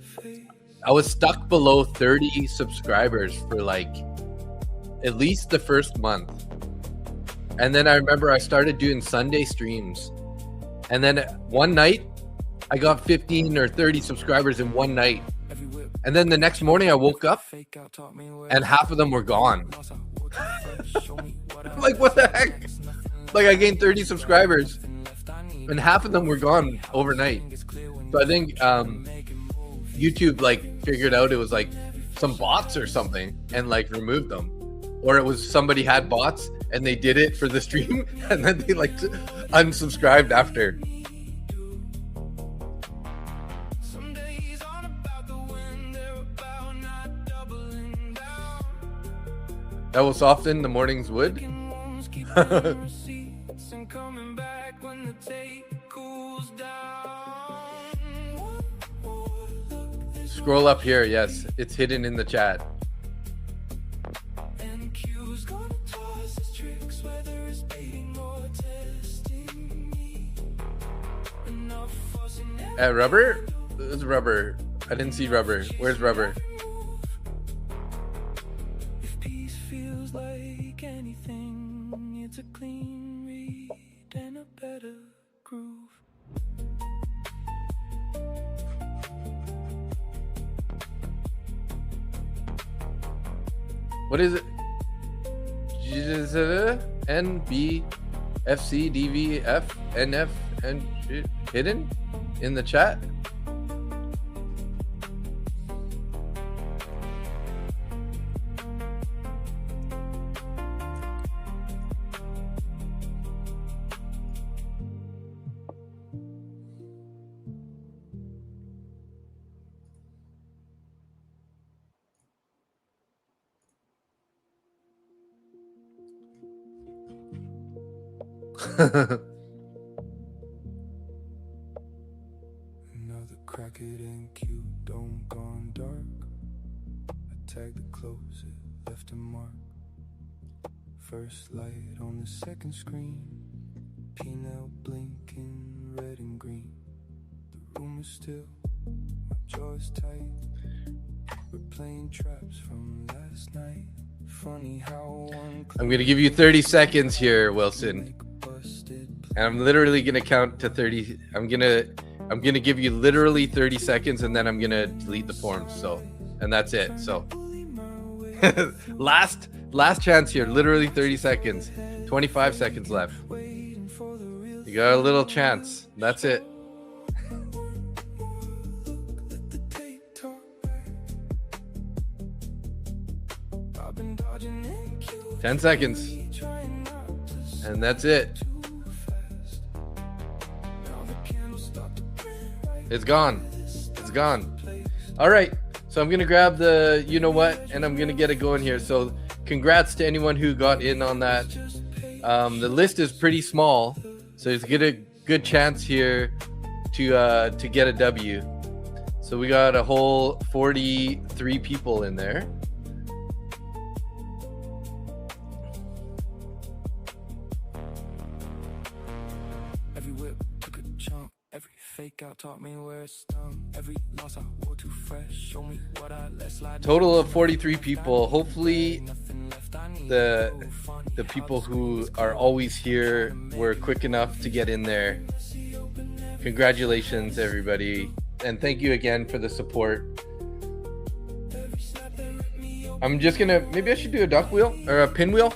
I was stuck below 30 subscribers for like at least the first month. And then I remember I started doing Sunday streams. And then one night, I got 15 or 30 subscribers in one night. And then the next morning I woke up and half of them were gone. I'm like, what the heck? Like I gained 30 subscribers and half of them were gone overnight. So I think YouTube like figured out it was like some bots or something and like removed them. Or it was somebody had bots and they did it for the stream and then they like unsubscribed after. That will soften the morning's wood. Scroll up here. Yes, it's hidden in the chat. Rubber? There's rubber. I didn't see rubber. Where's rubber? If peace feels like anything, it's a clean read and a better groove. What is it? N, B, F, C, D, V, F, N, F, and hidden in the chat? Another crack it MNQ, dome gone dark. I tagged the close, it left a mark. First light on the second screen, P&L blinking red and green. The room is still, my jaw is tight. We're playing traps from last night. Funny how one I'm gonna give you 30 seconds here, Wilson. And I'm literally gonna count to 30. I'm gonna give you literally 30 seconds, and then I'm gonna delete the forms. So, and that's it. So, last chance here. Literally 30 seconds. 25 seconds left. You got a little chance. That's it. 10 seconds. And that's it. It's gone. It's gone. All right. So I'm going to grab the you know what, and I'm going to get it going here. So congrats to anyone who got in on that. The list is pretty small, so there's a good chance here to get a W. So we got a whole 43 people in there. Every whip took a chunk. Every fake out taught me where it stung. Every loss I wore too fresh. Show me what I let slide. Total of 43 people. Hopefully the people who are always here were quick enough to get in there. Congratulations, everybody. And thank you again for the support. I'm just gonna, maybe I should do a duck wheel or a pinwheel.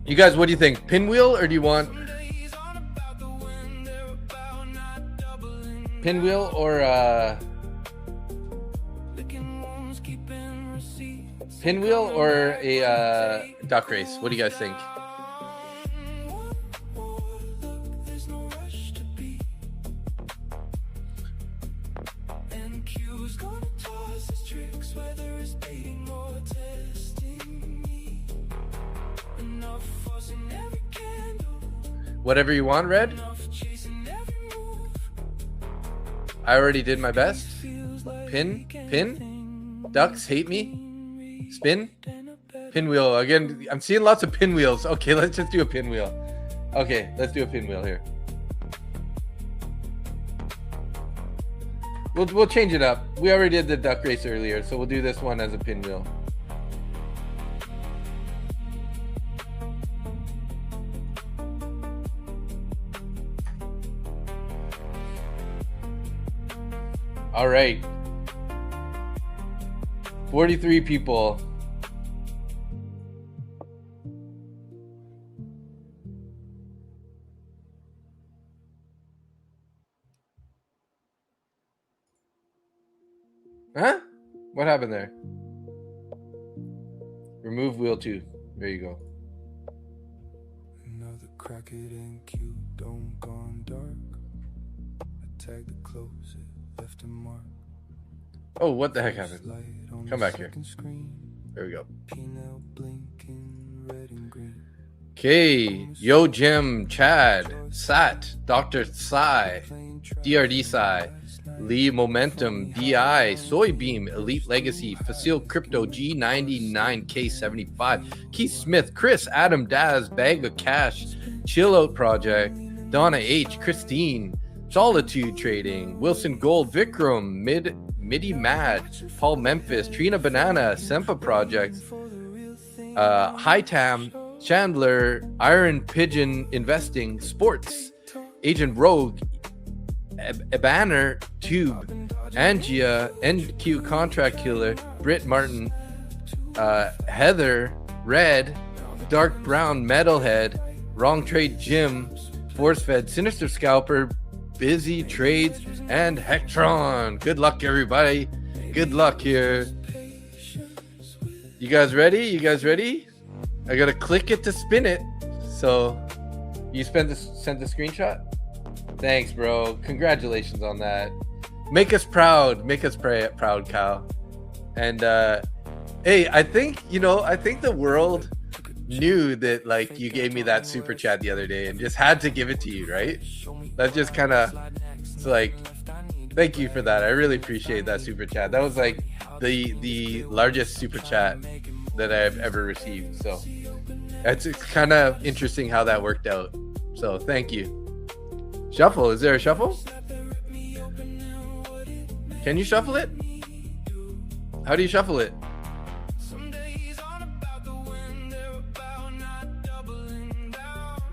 You guys, what do you think? Pinwheel, or do you want pinwheel or pinwheel or a duck race? What do you guys think? Whatever you want, Red. I already did my best. Pin. Ducks hate me. Spin. Pinwheel. Again, I'm seeing lots of pinwheels. Okay, let's just do a pinwheel. Okay, let's do a pinwheel here. We'll change it up. We already did the duck race earlier, so we'll do this one as a pinwheel. All right. 43 people. Huh? What happened there? Remove wheel 2. There you go. Another crack it MNQ, dome gone dark. I tagged the close, it left a mark. Oh, what the heck happened? Come back here. There we go. Okay. Yo, Jim, Chad, Sat, Dr. Sai, DRD Sai, Lee Momentum, DI, Soybeam, Elite Legacy, Facile Crypto, G99K75, Keith Smith, Chris, Adam Daz, Bag of Cash, Chill Out Project, Donna H, Christine, Solitude Trading, Wilson Gold, Vikram, Midi Mad, Paul Memphis, Trina Banana, Sempa Project, High Tam, Chandler, Iron Pigeon Investing, Sports, Agent Rogue, Banner, Tube, Angia, NQ Contract Killer, Britt Martin, Heather, Red, Dark Brown, Metalhead, Wrong Trade Jim, Force Fed, Sinister Scalper, Busy Trades, and Hectron. Good luck, everybody. Good luck here. You guys ready? You guys ready? I gotta click it to spin it. So you sent the screenshot? Thanks, bro. Congratulations on that. Make us proud. Make us proud, Kyle. And hey, I think the world knew that like you gave me that super chat the other day and just had to give it to you, right? That's just kind of, it's like, thank you for that. I really appreciate that super chat. That was like the largest super chat that I've ever received. So it's kind of interesting how that worked out. So thank you. Shuffle, is there a shuffle? Can you shuffle it? How do you shuffle it?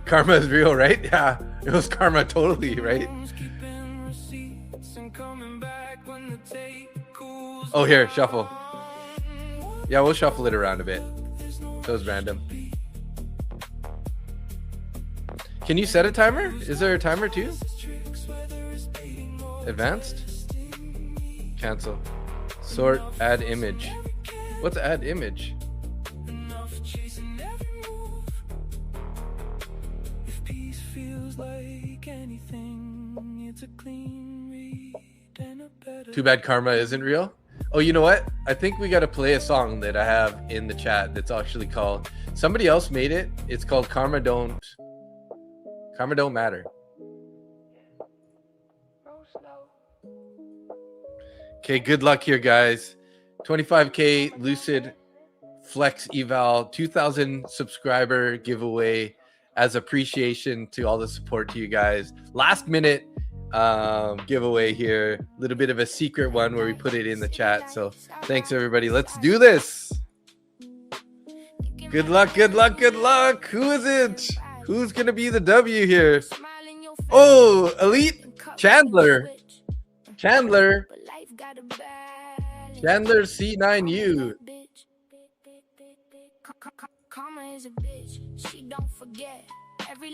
Karma is real, right? Yeah, it was karma totally, right? Oh, here, shuffle. Yeah, we'll shuffle it around a bit. So it's random. Can you set a timer? Is there a timer too? Advanced? Cancel. Sort, add image. What's add image? Too bad karma isn't real. Oh, you know what? I think we got to play a song that I have in the chat that's actually called, somebody else made it. It's called Karma Don't Matter. Okay, good luck here, guys. 25K Lucid Flex Eval 2000 subscriber giveaway as appreciation to all the support to you guys. Last minute giveaway here. A little bit of a secret one where we put it in the chat. So thanks, everybody. Let's do this. Good luck, good luck, good luck. Who is it? Who's going to be the W here? Oh, Elite Chandler. Chandler C9U.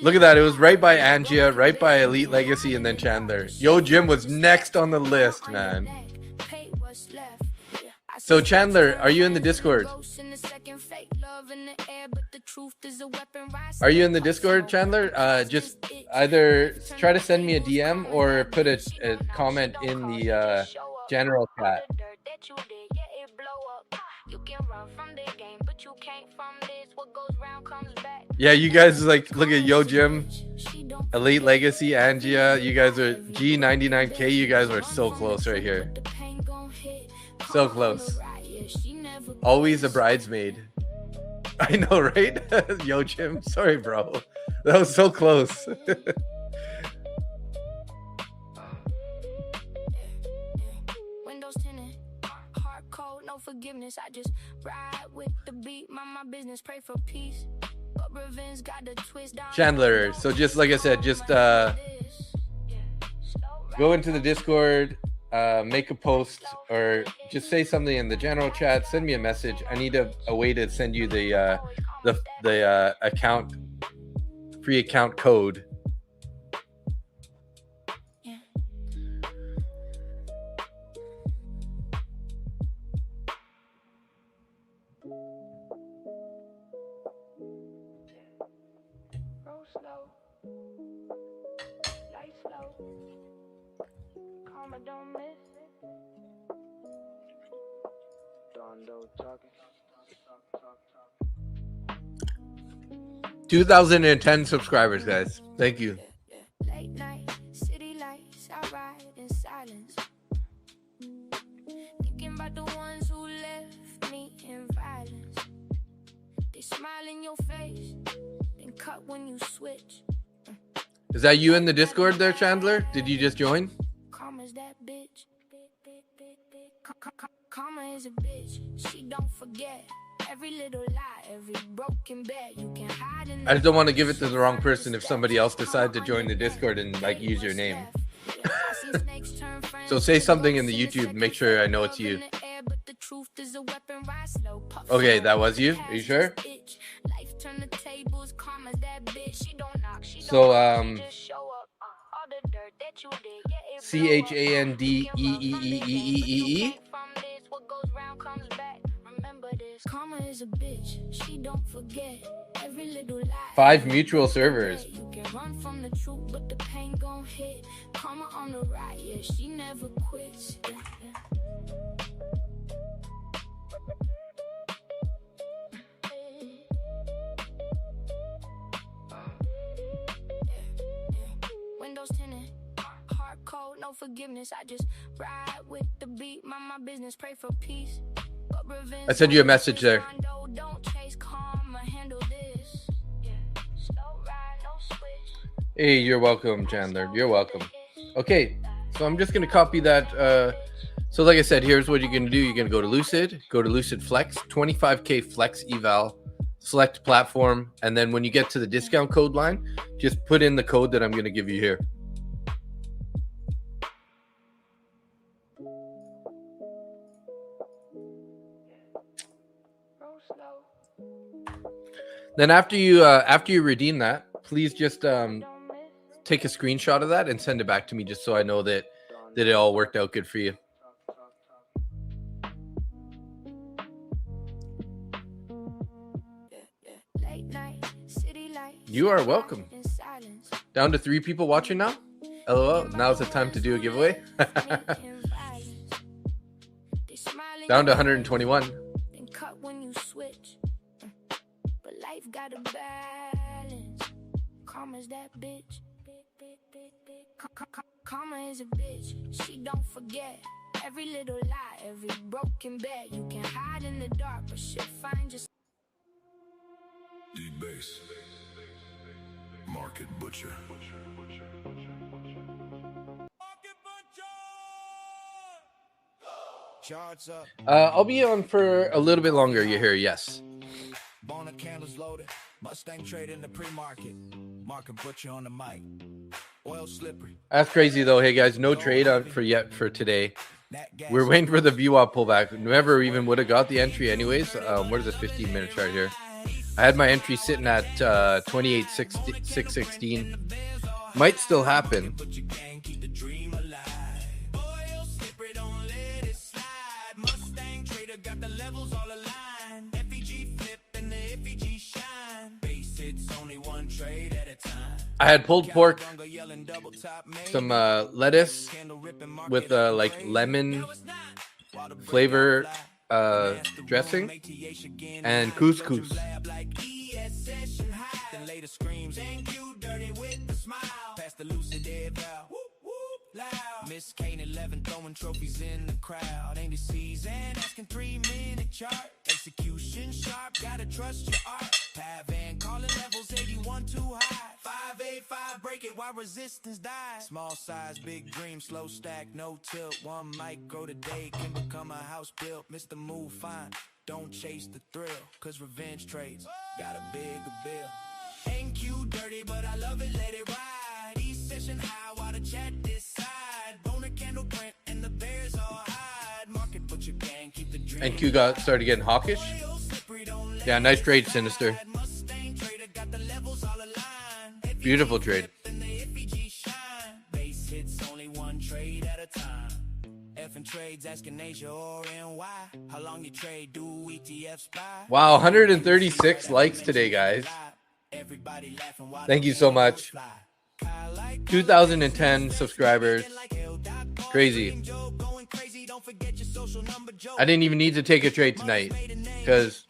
Look at that. It was right by Angia, right by Elite Legacy, and then Chandler. Yo Jim was next on the list, man. So Chandler, are you in the Discord? Are you in the Discord, Chandler? Just either try to send me a DM or put a comment in the general chat. Yeah, you guys like look at Yo Jim, Elite Legacy, Angia. You guys are G99K. You guys are so close right here. So close. Always a bridesmaid. I know, right? Yo Jim, sorry, bro. That was so close. Forgiveness, I just ride with the beat, mind my business, pray for peace. But revenge got the twist down. Chandler, so just like I said, just go into the Discord, make a post, or just say something in the general chat. Send me a message. I need a way to send you the account, free account code. Don't miss it. 2010 subscribers, guys. Thank you. Late night, city lights, I ride in silence. Thinking about the ones who left me in violence. They smile in your face, then cut when you switch. Is that you in the Discord there, Chandler? Did you just join? Karma's that bitch. Karma is a bitch. She don't forget every little lie, every broken bed. You can hide in. I just don't want to give it to the wrong person if somebody else decides to join the Discord and like use your name. So say something in the YouTube. Make sure I know it's you. Okay, that was you. Are you sure? So CHANDEEEEEE. Karma is a bitch. She don't forget every little lie. 5 mutual servers. You can run from the truth, but the pain gon' hit. Karma on the right, yeah, she never quits. Yeah, yeah. heart cold, no forgiveness. I just ride with the beat, mind my business, pray for peace. But revenge I sent you a message there. don't chase karma, handle this. Yeah. Slow ride, no switch. Hey, you're welcome, Chandler. You're welcome. Okay, so I'm just gonna copy that. So like I said, here's what you're gonna do. You're gonna go to Lucid Flex, 25K Flex eval, select platform, and then when you get to the discount code line, just put in the code that I'm gonna give you here. Then after you redeem that, please just take a screenshot of that and send it back to me, just so I know that it all worked out good for you. You are welcome. Down to 3 people watching now. LOL. Now's the time to do a giveaway. Down to 121. But life got a balance. Karma's that bitch. Karma is a bitch. She don't forget every little lie, every broken bed. You can hide in the dark, but she'll find you. D-Base. Market Butcher. Charts up. I'll be on for a little bit longer. You hear? Yes. Bona candles loaded. Mustang trade in the pre-market. Market Butcher on the mic. Oil slippery. That's crazy though. Hey guys, no trade on for today. We're waiting for the VWAP pullback. Never even would have got the entry anyways. What is this 15-minute chart here? I had my entry sitting at 28,616. Might still happen. I had pulled pork, some lettuce with like lemon flavor dressing, and couscous. Miss Kane 11 throwing trophies in the crowd. Ain't the season asking 3-minute chart. Execution sharp, gotta trust your art. Pavan calling levels 81 too high. 585 break it while resistance dies. Small size, big dream, slow stack, no tilt. 1 micro today can become a house built. Mr. Move fine, don't chase the thrill. Cause revenge trades got a bigger bill. MNQ dirty, but I love it, let it ride. East session high while the chat decide. Boner candle print and the bears all hide. Market butcher gang, keep the dream. MNQ got started getting hawkish. Yeah, nice trade, Sinister. Beautiful trade. Base hits only 1 trade at a time. F and trades asking Asia or NY. How long you trade, do ETFs buy? Wow, 136 likes today, guys. Thank you so much. 2010 subscribers. Crazy. I didn't even need to take a trade tonight because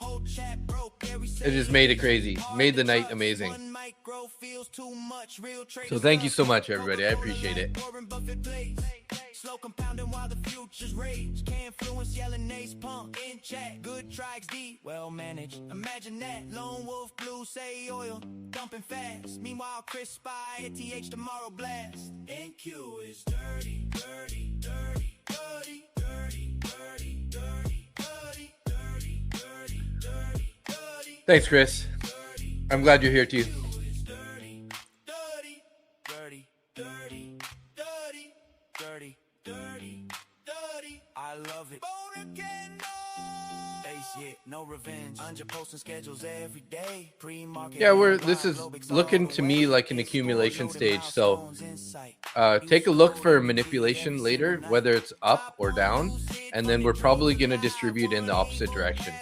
it just made it crazy. Made the night amazing. So thank you so much, everybody. I appreciate it. Slow compounding while the futures rage. Can't influence yelling ace pump in chat. Good tracks deep, well managed. Imagine that. Lone wolf blue say oil dumping fast. Meanwhile Chris spy at TH tomorrow blast. MNQ is dirty, dirty, dirty, dirty, dirty, dirty, dirty, dirty, dirty, dirty, dirty, dirty. Thanks, Chris. I'm glad you're here too. I love it. No revenge. Posting schedules every day. Yeah, this is looking to me like an accumulation stage. So take a look for manipulation later, whether it's up or down, and then we're probably going to distribute in the opposite direction.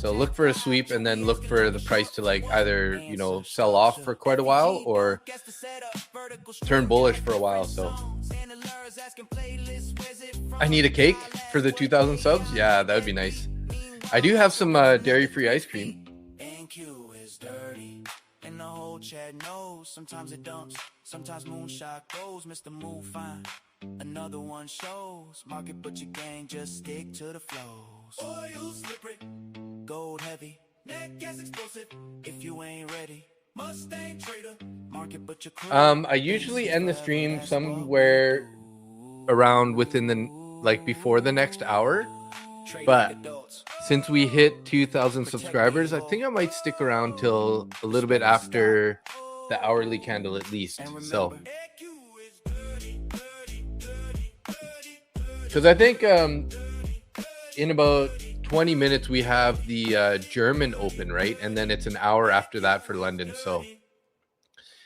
So look for a sweep and then look for the price to like either, you know, sell off for quite a while or turn bullish for a while. So I need a cake for the 2,000 subs. Yeah, that would be nice. I do have some dairy-free ice cream. MNQ is dirty, and the whole chat knows. Sometimes it dumps, Sometimes moonshot goes, Mr. Move fine. Another one shows. Market, but your gang just stick to the flows. Oil slippery, gold heavy, net gas explosive. If you ain't ready, Mustang trader. Market, but your crew. I usually end the stream somewhere around within the before the next hour, but since we hit 2,000 subscribers, I think I might stick around till a little bit after the hourly candle at least. So, because I think in about 20 minutes we have the German Open, right? And then it's an hour after that for London. So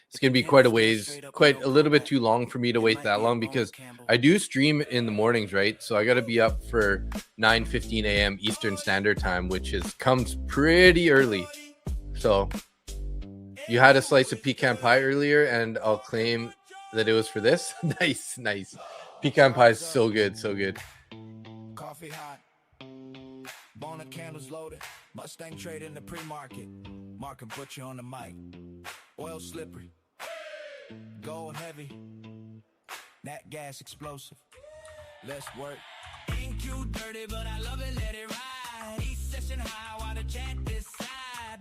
it's going to be quite a little bit too long for me to wait that long, because I do stream in the mornings, right? So I got to be up for 9:15 a.m. Eastern Standard Time, which comes pretty early. So you had a slice of pecan pie earlier, and I'll claim that it was for this. Nice. Pecan pie is so good, so good. Coffee hot, Bona candles loaded, Mustang trade in the pre-market. Market put you on the mic. Oil slippery, gold heavy, nat gas explosive. Let's work. MNQ dirty, but I love it, let it ride. East session high while the chat this side.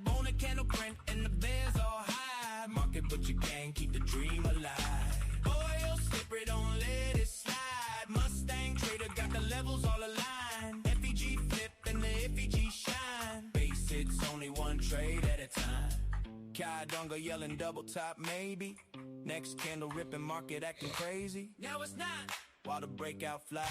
Bona candle print and the bears all high. Market, but you can't keep the dream alive. Oil slippery, don't let it slide. Mustang trader got the levels all aligned. FVG flip and the FVG shine. Base hits only one trade at a time. Kai Donga yelling double top maybe. Next candle ripping, market acting crazy. Now it's not. While the breakout fly,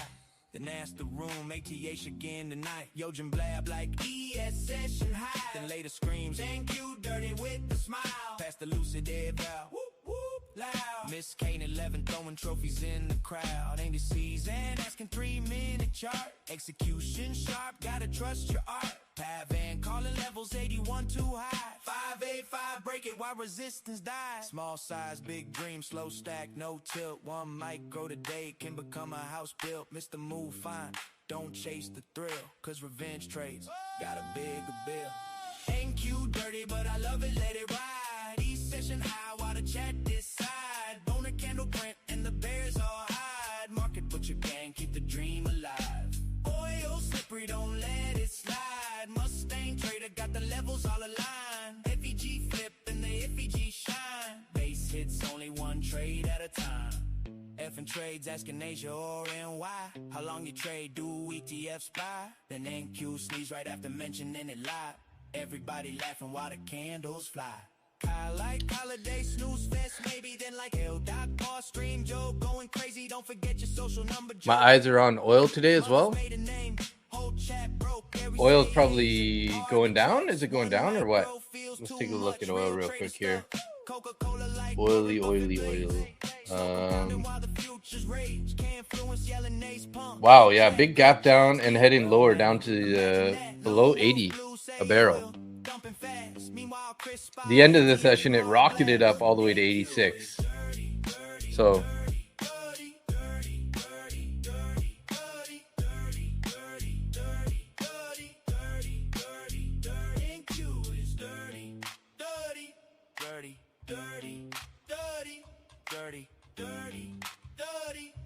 then ask the room, ATH again tonight. Yojin blab like ES session high. Then later screams, thank you dirty with the smile. Past the Lucid VWAP. Whoop whoop loud. Miss Kane 11 throwing trophies in the crowd. Ain't the season asking 3-minute chart. Execution sharp, gotta trust your art. Pat Van calling levels 81 too high. 585 break it while resistance dies. Small size, big dream, slow stack, no tilt. One micro today can become a house built. Mr. Move fine, don't chase the thrill, cause revenge trades got a bigger bill. MNQ dirty, but I love it, let it ride. East session high while the chat decide. Bona candle print and the bears all hide. Market, but you can't keep the dream alive. Oil slippery, don't let it slide. Mustang trader got the levels all aligned. FVG flip and the FVG shine. Base hits only one trade at a time. F and trades asking Asia or NY. How long you trade, do ETFs buy? Then NQ sneeze right after mentioning it live. Everybody laughing while the candles fly. I like holiday snooze fest, maybe then like Doc Boss Stream Joe going crazy. Don't forget your social number. My eyes are on oil today as well. Oil's probably going down. Is it going down or what? Let's take a look at oil real quick here. Oily. Wow, yeah, big gap down and heading lower down to below 80 a barrel. The end of the session, it rocketed up all the way to 86. So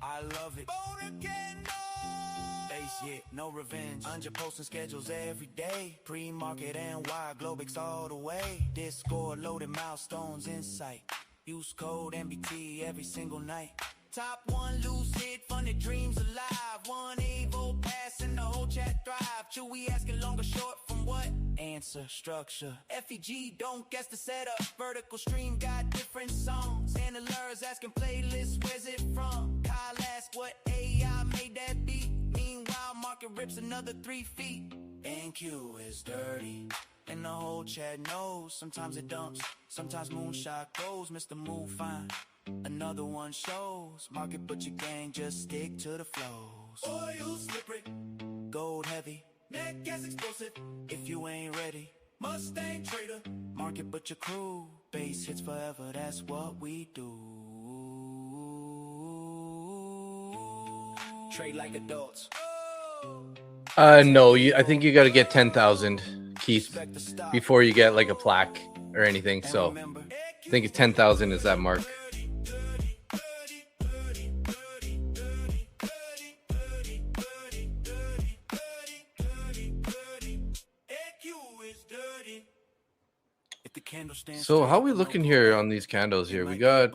I love it. Base yet, no revenge. Under posting schedules every day. Pre-market and wide, Globex all the way. Discord loaded, milestones in sight. Use code MBT every single night. Top one Lucid, funded dreams alive. One Evo pass and the whole chat thrive. Chewy asking long or short from what? Answer, structure. FVG don't guess the setup. Vertical stream got different songs. Handlers asking playlist, where's it from? Kyle ask what AI made that beat. Meanwhile, market rips another 3 feet. MNQ is dirty, and the whole chat knows. Sometimes it dumps, sometimes moonshot goes. Mr. Move fine, another one shows. Market, but your gang just stick to the flows. Oil slippery, gold heavy, net gas explosive. If you ain't ready, Mustang trader. Market, but your crew. Base hits forever, that's what we do. Trade like adults. No, I think you got to get 10,000, Keith, before you get like a plaque or anything. So I think 10,000 is that mark. So how are we looking here on these candles here? We got,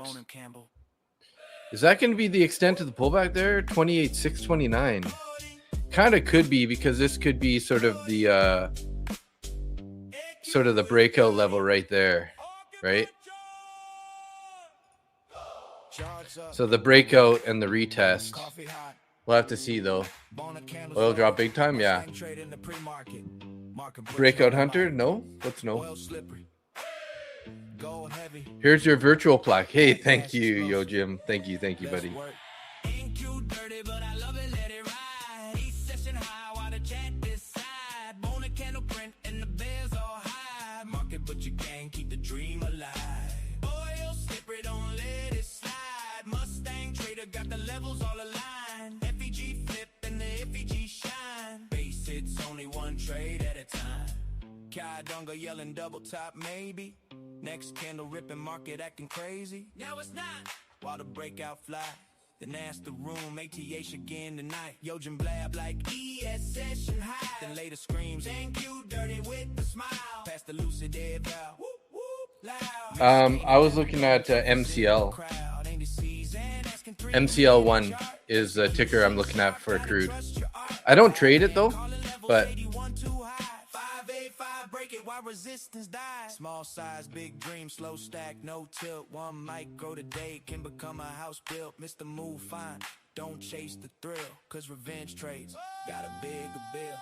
is that going to be the extent of the pullback there? 28,629. Kind of could be, because this could be sort of the breakout level right there, right? So the breakout and the retest. We'll have to see though. Oil drop big time, yeah. Breakout hunter? No? What's no? Here's your virtual plaque. Hey, thank you, Yo Jim. Thank you, buddy. But you can't keep the dream alive. Oil slippery, don't let it slide. Mustang trader got the levels all aligned. FVG flip and the FVG shine. Base hits only one trade at a time. Kai Donga yelling double top maybe. Next candle ripping, market acting crazy. Now it's not. While the breakout fly, then ask the room, ATH again tonight. Yojin blab like ES session high. Then later screams, thank you, dirty with the smile. Past the Lucid eval. I was looking at MCL. MCL1 is the ticker I'm looking at for crude. I don't trade it though, but resistance dies. Small size, big dream, slow stack, no tilt. One micro today can become a house built. Mr. Move fine, don't chase the thrill, cause revenge trades got a bigger bill.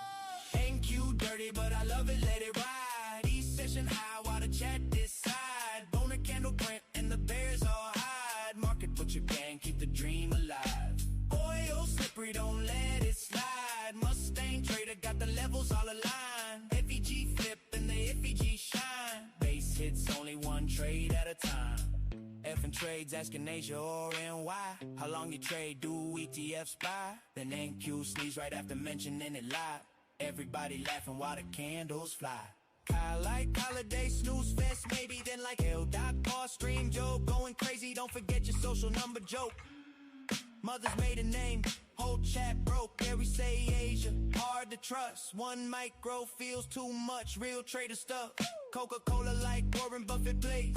MNQ dirty, but I love it, let it ride. East session high while the chat decide. Bone a candle print and the bears all hide. Market, but you can't keep the dream alive. Oil slippery, don't let it slide. Mustang trader got the levels all aligned. FVG flip and the FVG shine. Base hits only one trade at a time. F and trades asking Asia or NY. How long you trade, do ETFs buy? Then MNQ sneeze right after mentioning it live. Everybody laughing while the candles fly. I like holiday snooze fest, maybe then like L. Bar stream joke. Going crazy, don't forget your social number joke. Mother's maiden name, whole chat broke. Gary say Asia, hard to trust. One micro feels too much, real trader stuff. Coca-Cola like Warren Buffett plays.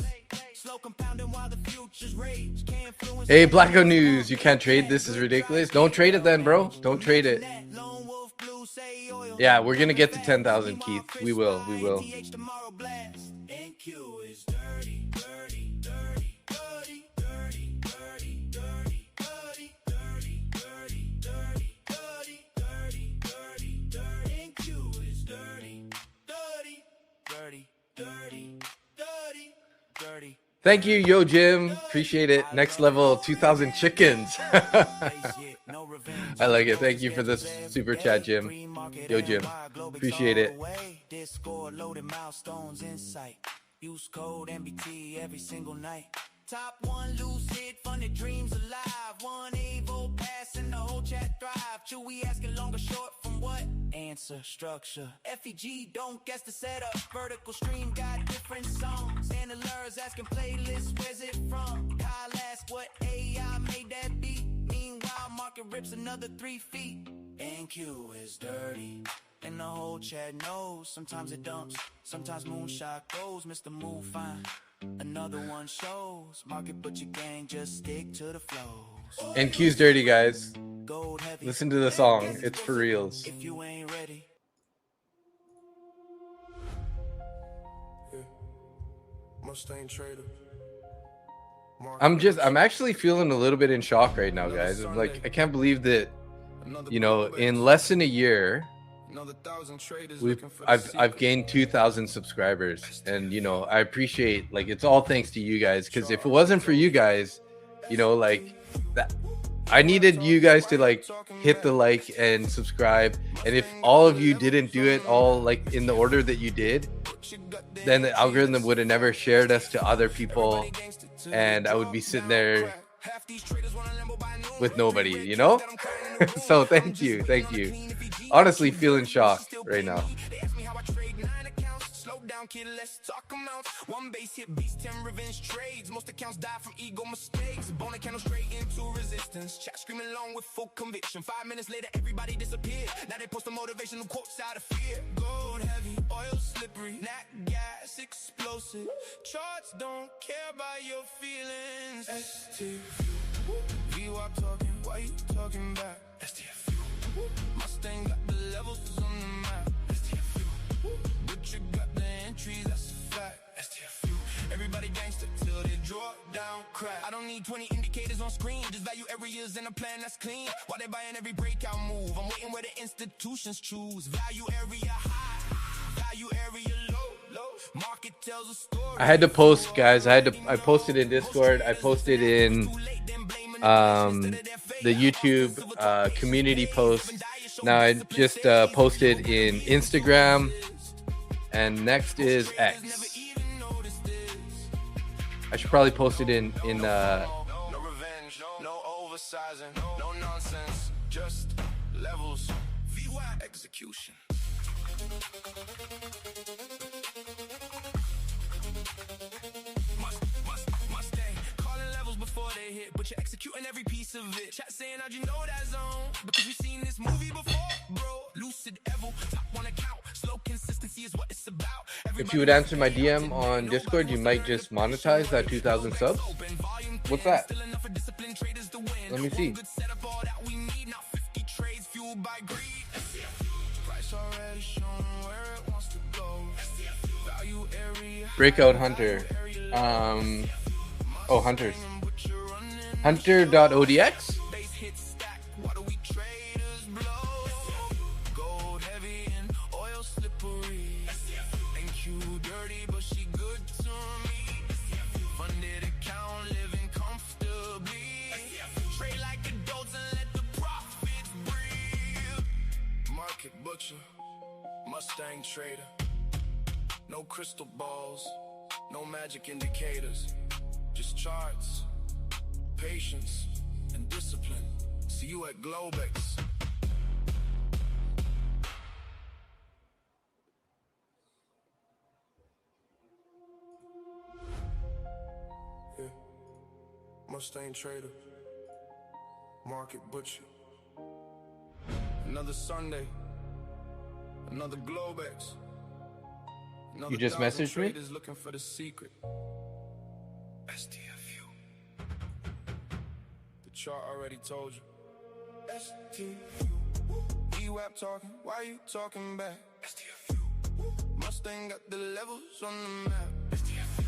Slow compounding while the futures rage. Can't influence. hey, Blacko News, you can't trade this, is ridiculous. Don't trade it then, bro. Don't trade it. Yeah, we're gonna get to 10,000, Keith. We will. MNQ is dirty, dirty, dirty, dirty, dirty, dirty, dirty, dirty, dirty, dirty, dirty, dirty, dirty, dirty, dirty. MNQ is dirty, dirty, dirty, dirty, dirty, dirty. Thank you, Yo Jim. Appreciate it. Next level, 2,000 chickens. I like it. Thank you for this super chat, Jim. Yo Jim. Appreciate it. Discord loaded milestones in sight. Use code MBT every single night. Top one lucid, funded dreams alive. One Evo pass and the whole chat thrive. Chewy asking long or short from what? Answer structure. FEG don't guess the setup. Vertical stream got different songs. Handlers asking playlist, where's it from? Kyle ask what AI made that beat. Meanwhile, market rips another 3 feet. MNQ is dirty. And the whole chat knows. Sometimes it dumps, sometimes moonshot goes. Mr. Move fine. Another one shows. Market but your gang, just stick to the flows. MNQ's dirty, guys. Listen to the song. It's for reals. If you ain't ready. Mustang trader. I'm actually feeling a little bit in shock right now, guys. I'm like, I can't believe that, you know, in less than a year, I've gained 2,000 subscribers, and you know, I appreciate, like, it's all thanks to you guys, because if it wasn't for you guys, you know, like that, I needed you guys to like hit the like and subscribe, and if all of you didn't do it all like in the order that you did, then the algorithm would have never shared us to other people, and I would be sitting there with nobody, you know. So thank you. Honestly, feeling shocked right now. down, kid, let's talk amounts. One base hit beats 10 revenge trades. Most accounts die from ego mistakes. Bone candle straight into resistance. Chat screaming along with full conviction. 5 minutes later, everybody disappeared. Now they post the motivational quotes out of fear. Gold heavy, oil slippery, nat gas explosive. Charts don't care about your feelings. ST VWAP talking, why you talking back? STFU Mustang got the levels on the map. STFU Butcher got the entries, that's a fact. STFU everybody gangster till they draw down crack. I don't need 20 indicators on screen, just value areas in a plan that's clean. While they buying every breakout move, I'm waiting where the institutions choose. Value area high, value area low. Market tells a story. I had to post, guys. I posted in Discord. I posted in the YouTube community post. Now I just posted in Instagram, and next is X. I should probably post it in No revenge, no oversizing, no nonsense, just levels. VWAP execution. Mustang, calling levels before they hit, but you're executing every piece of it. Chat saying, how'd you know that zone? Because you've seen this movie before, bro. Lucid Evo, top one account. Slow consistency is what it's about. If you would answer my DM on Discord, you might just monetize that 2,000 subs. What's that? Let me see. Breakout Hunter. Oh, Hunters. Hunter.odx? Mustang trader, no crystal balls, no magic indicators, just charts, patience, and discipline. See you at Globex. Yeah, Mustang trader, market butcher. Another Sunday. Another Globex. You just messaged me? Looking for the secret. STFU. The chart already told you. STFU. VWAP talking, why you talking back? STFU. Mustang got the levels on the map. STFU.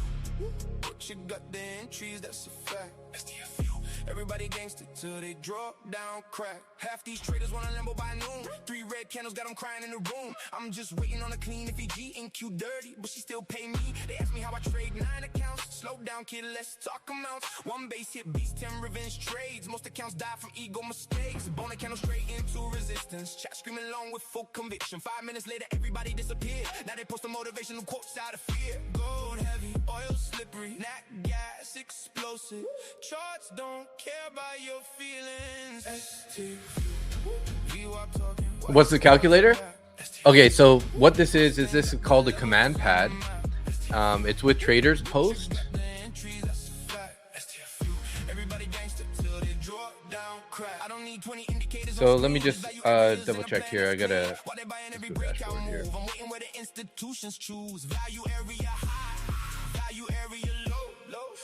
But you got the entries, that's a fact. STFU. Everybody gangster till they drop down crack. Half these traders want a Lambo by noon. 3 red candles got them crying in the room. I'm just waiting on a clean FVG MNQ dirty, but she still pay me. They ask me how I trade 9 accounts. Slow down, kid, let's talk amounts. One base hit beats 10 revenge trades. Most accounts die from ego mistakes. Bone candle straight into resistance. Chat screaming along with full conviction. 5 minutes later, everybody disappeared. Now they post the motivational quotes out of fear. Gold heavy, oil slippery, nat gas explosive. Charts don't care about your feelings. What's the calculator? Okay, so what this is this is called a command pad. It's with Traders Post. So let me just double check here. I gotta do dashboard here.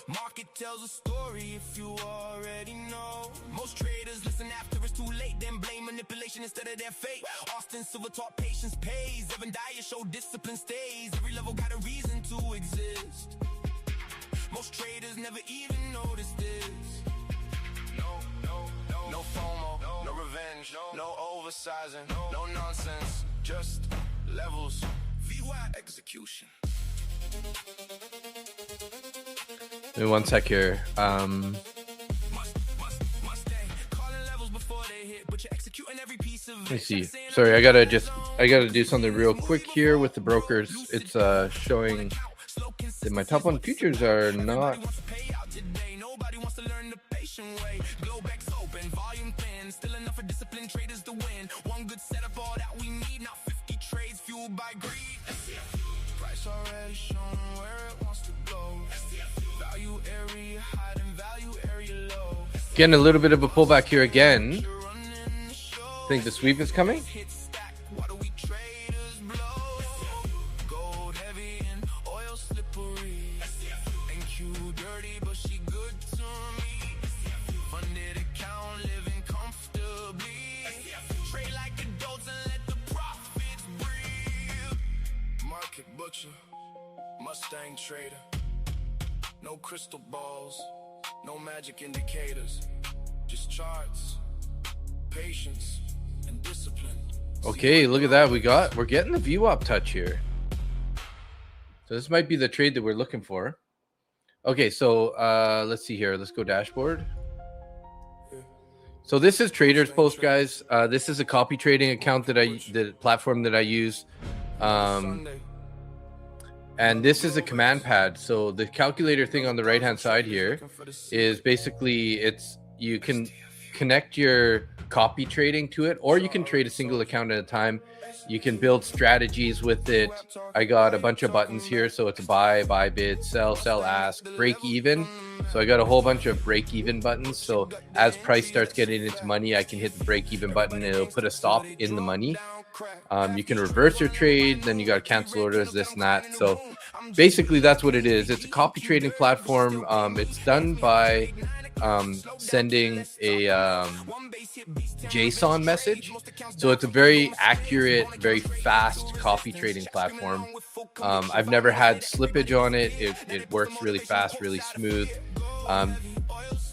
Market tells a story if you already know. Most traders listen after it's too late, then blame manipulation instead of their fate. Austin Silver taught patience pays. Evan Dyer showed discipline stays. Every level got a reason to exist. Most traders never even notice this. No FOMO, no revenge, no oversizing, no nonsense, just levels. VWAP execution. Give me one sec here. Let me see. Sorry, I gotta do something real quick here with the brokers. It's showing that my top 1 futures are not. Globex open, volume thin, still enough for disciplined traders to win. One good setup, all that we need, not 50 trades fueled by greed. Globex already shown where it wants to go. Value area high and value area low. Getting a little bit of a pullback here again. I think the sweep is coming. What do we traders blow? Gold heavy and oil slippery. MNQ dirty, but she good to me. Funded account, living comfortably. Trade like adults and let the profits breathe. Market butcher, Mustang trader. No crystal balls, no magic indicators. Just charts, patience, and discipline. Okay, look at that. We're getting the VWAP touch here. So this might be the trade that we're looking for. Okay, so let's see here. Let's go dashboard. So this is Traders Post, guys. This is a copy trading account the platform that I use. And this is a command pad. So the calculator thing on the right hand side here is basically you can connect your copy trading to it, or you can trade a single account at a time. You can build strategies with it. I got a bunch of buttons here. So it's a buy bid, sell, ask, break even. So I got a whole bunch of break even buttons. So as price starts getting into money, I can hit the break even button and it'll put a stop in the money. You can reverse your trade, then you got to cancel orders, this and that. So basically that's what it is. It's a copy trading platform. It's done by sending a JSON message. So it's a very accurate, very fast copy trading platform. I've never had slippage on it. It works really fast, really smooth.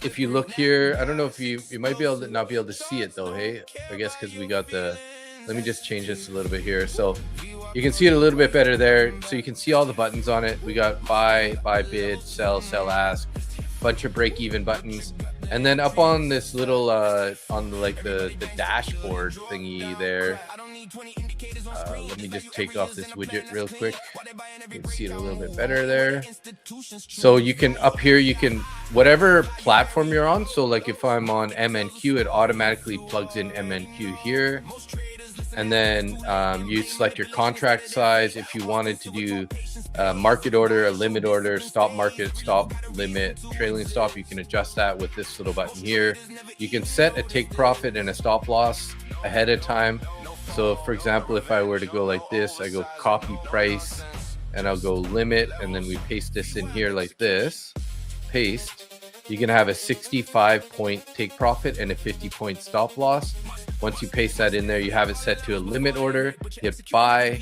If you look here, I don't know if you might be able to not be able to see it though. Hey, I guess because we got let me just change this a little bit here. So you can see it a little bit better there. So you can see all the buttons on it. We got buy bid, sell, ask, bunch of break even buttons. And then up on this little on the dashboard thingy there, let me just take off this widget real quick. You can see it a little bit better there. So you can up here, you can whatever platform you're on. So like if I'm on MNQ, it automatically plugs in MNQ here. And then you select your contract size. If you wanted to do a market order, a limit order, stop market, stop limit, trailing stop, you can adjust that with this little button here. You can set a take profit and a stop loss ahead of time. So for example, if I were to go like this, I go copy price and I'll go limit, and then we paste this in here like this, paste. You can have a 65-point take profit and a 50-point stop loss. Once you paste that in there, you have it set to a limit order. Hit buy.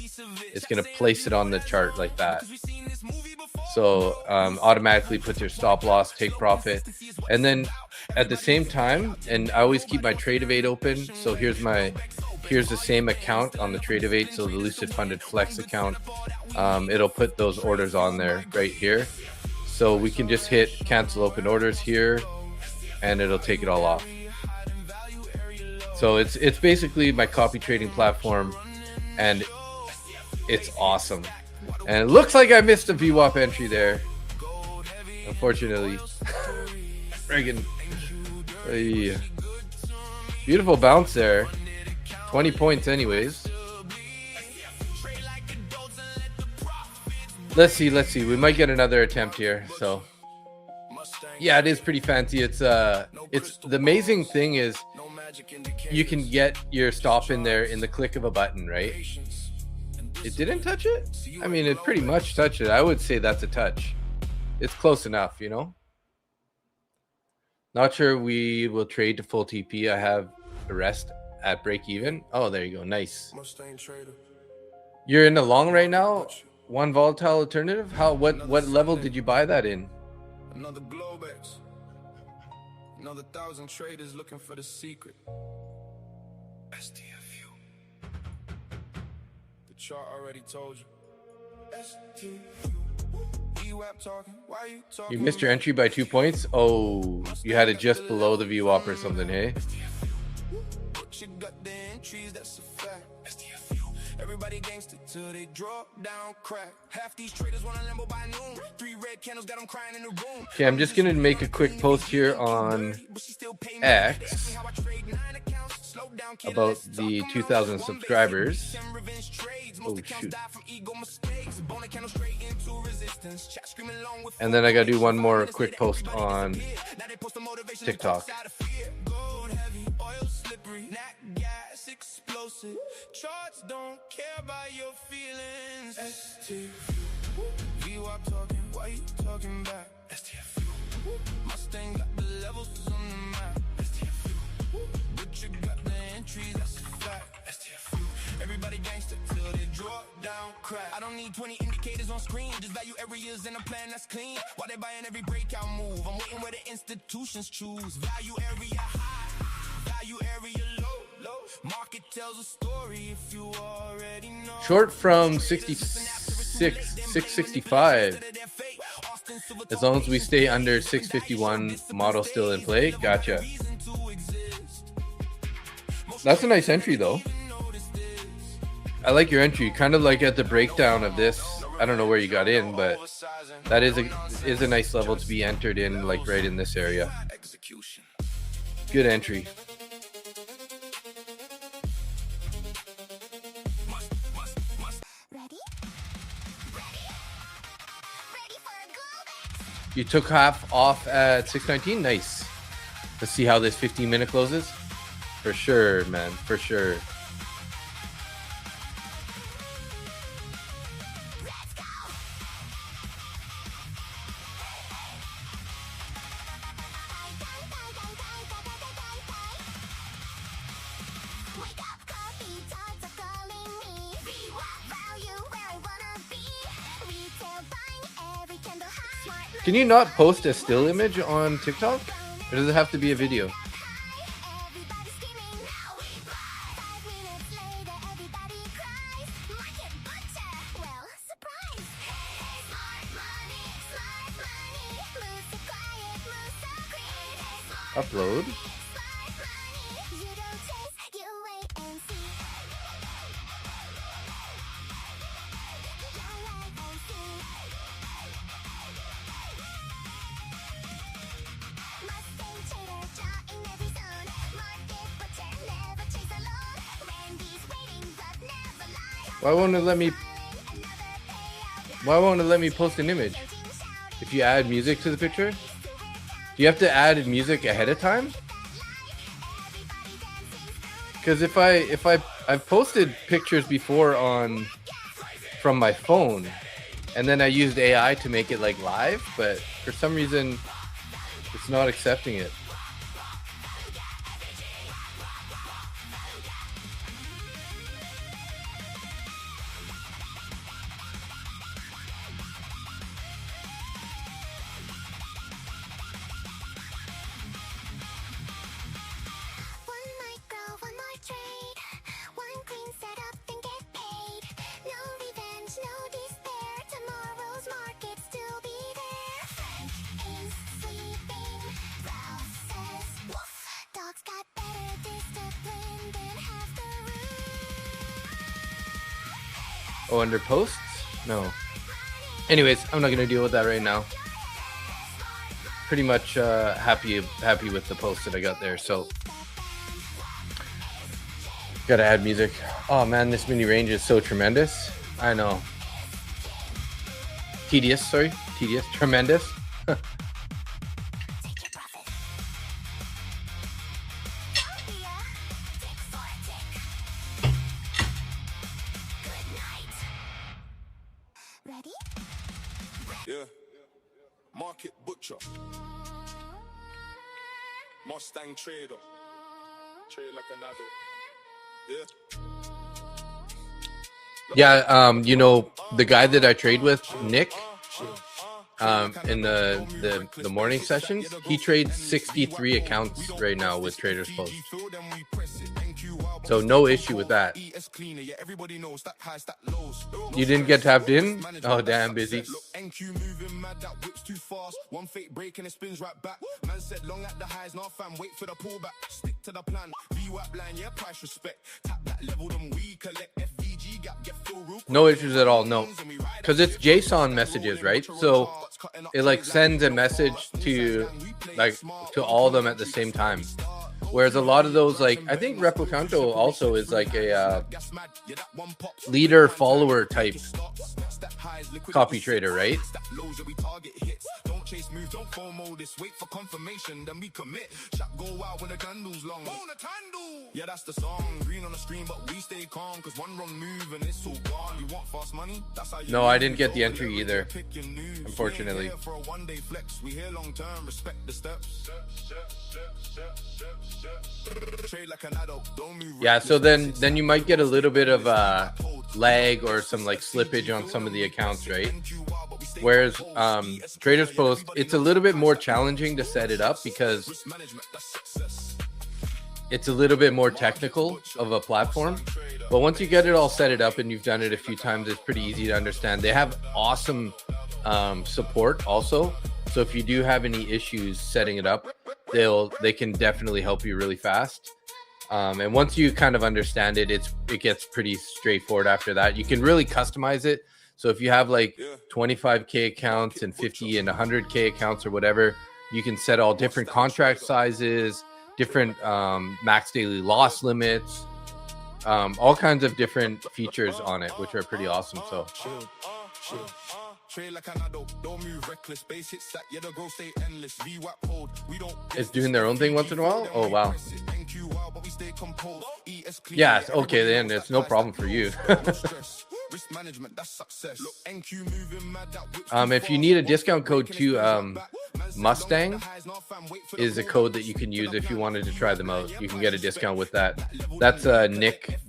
It's going to place it on the chart like that. So automatically puts your stop loss, take profit. And then at the same time, and I always keep my Tradeify open. So here's the same account on the Tradeify. So the Lucid Funded Flex account. It'll put those orders on there right here. So we can just hit cancel open orders here and it'll take it all off. So it's basically my copy trading platform and it's awesome. And it looks like I missed a VWAP entry there. Unfortunately. Friggin'. Beautiful bounce there. 20 points anyways. Let's see. We might get another attempt here. So yeah, it is pretty fancy. It's the amazing thing is you can get your stop in there in the click of a button, right? It didn't touch it? I mean, it pretty much touched it. I would say that's a touch. It's close enough, you know? Not sure we will trade to full TP. I have the rest at break even. Oh, there you go. Nice. You're in the long right now? One volatile alternative? What level did you buy that in? Another Globex. Another 1,000 traders looking for the secret. STFU. The chart already told you. VWAP talking. Why you talking? You missed your entry by 2 points? Oh, you had it just below the VWAP or something, hey? You got the entries, that's a fact. Everybody gangster till they drop down crack. Half these traders want a Lambo by noon. 3 red candles got them crying in the room. Okay, I'm just gonna make a quick post here on X. about the 2,000 subscribers. Oh shoot. And then I gotta do one more quick post on TikTok. Charts don't care about your feelings. VWAP talking, why you talking back? Mustang got the levels on the map. But you got the entries, that's a fact. Everybody gangster till they drop down, crack. I don't need 20 indicators on screen, just value areas in a plan that's clean. While they buying every breakout move, I'm waiting where the institutions choose. Value area high, value area low. Market tells a story if you already know. Short from 665. As long as we stay under 651, model still in play. Gotcha. That's a nice entry though. I like your entry. Kind of like at the breakdown of this. I don't know where you got in, but that is a nice level to be entered in, like right in this area. Good entry. You took half off at 619. Nice. Let's see how this 15-minute closes. For sure, man. For sure. Can you not post a still image on TikTok? Or does it have to be a video? Upload. Why won't it let me post an image? If you add music to the picture? Do you have to add music ahead of time? Because if I've posted pictures before from my phone, and then I used AI to make it like live, but for some reason it's not accepting it. Oh, under posts? No. Anyways, I'm not gonna deal with that right now. Pretty much happy with the post that I got there. So gotta add music. Oh man, this mini range is so tremendous. I know. Tedious. Tremendous. Yeah, market butcher, Mustang trader, trade like an adult. Yeah, you know, the guy that I trade with, Nick, in the morning sessions, he trades 63 accounts right now with Traders Post. So no issue with that. You didn't get tapped in? Oh, damn, busy. One fake break and it spins right back. Man said long at the highs, now fam, wait for the pullback. Stick to the plan. VWAP line, yeah, price respect. Tap that level, then we collect. FVG gap, get full roof. No issues at all, no. Because it's JSON messages, right? So it like sends a message to all of them at the same time. Whereas a lot of those, like I think Replicanto also is like a leader follower type copy trader, right? Chase move, don't FOMO this, wait for confirmation, then we commit. Shot go out when the candle's long. Yeah, that's the song. Green on the screen, but we stay calm, cause one wrong move and it's all gone. You want fast money? That's how you No, I didn't get the entry either, unfortunately. for a one-day flex. We here long term, respect the steps. Trade like an adult, don't move. Yeah, so then you might get a little bit of lag or some like slippage on some of the accounts, right? Whereas Traders Post, it's a little bit more challenging to set it up because it's a little bit more technical of a platform. But once you get it all set it up and you've done it a few times, it's pretty easy to understand. They have awesome support also. So if you do have any issues setting it up, they can definitely help you really fast. And once you kind of understand it, it gets pretty straightforward after that. You can really customize it. So if you have like 25K accounts and 50 and 100K accounts or whatever, you can set all different contract sizes, different max daily loss limits, all kinds of different features on it, which are pretty awesome. So it's doing their own thing once in a while. Oh wow. Yeah, okay, then it's no problem for you. If you need a discount code to Mustang is a code that you can use if you wanted to try them out. You can get a discount with that. That's Nick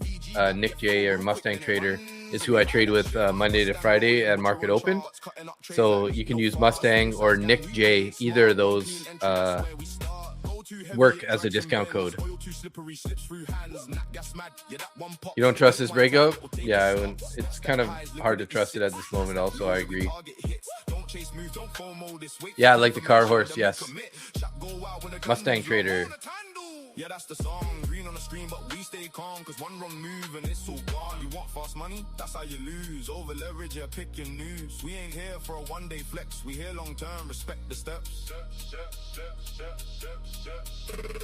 J, or Mustang Trader, is who I trade with Monday to Friday at Market Open. So you can use Mustang or Nick J. Either of those work as a discount code. You don't trust this breakout? Yeah, it's kind of hard to trust it at this moment also, I agree. Yeah, I like the car horse, yes. Mustang Trader. Yeah, that's the song. Green on the screen, but we stay calm, cause one wrong move and it's all gone. You want fast money? That's how you lose. Over leverage, yeah, pick your news. We ain't here for a one-day flex. We here long term, respect the steps.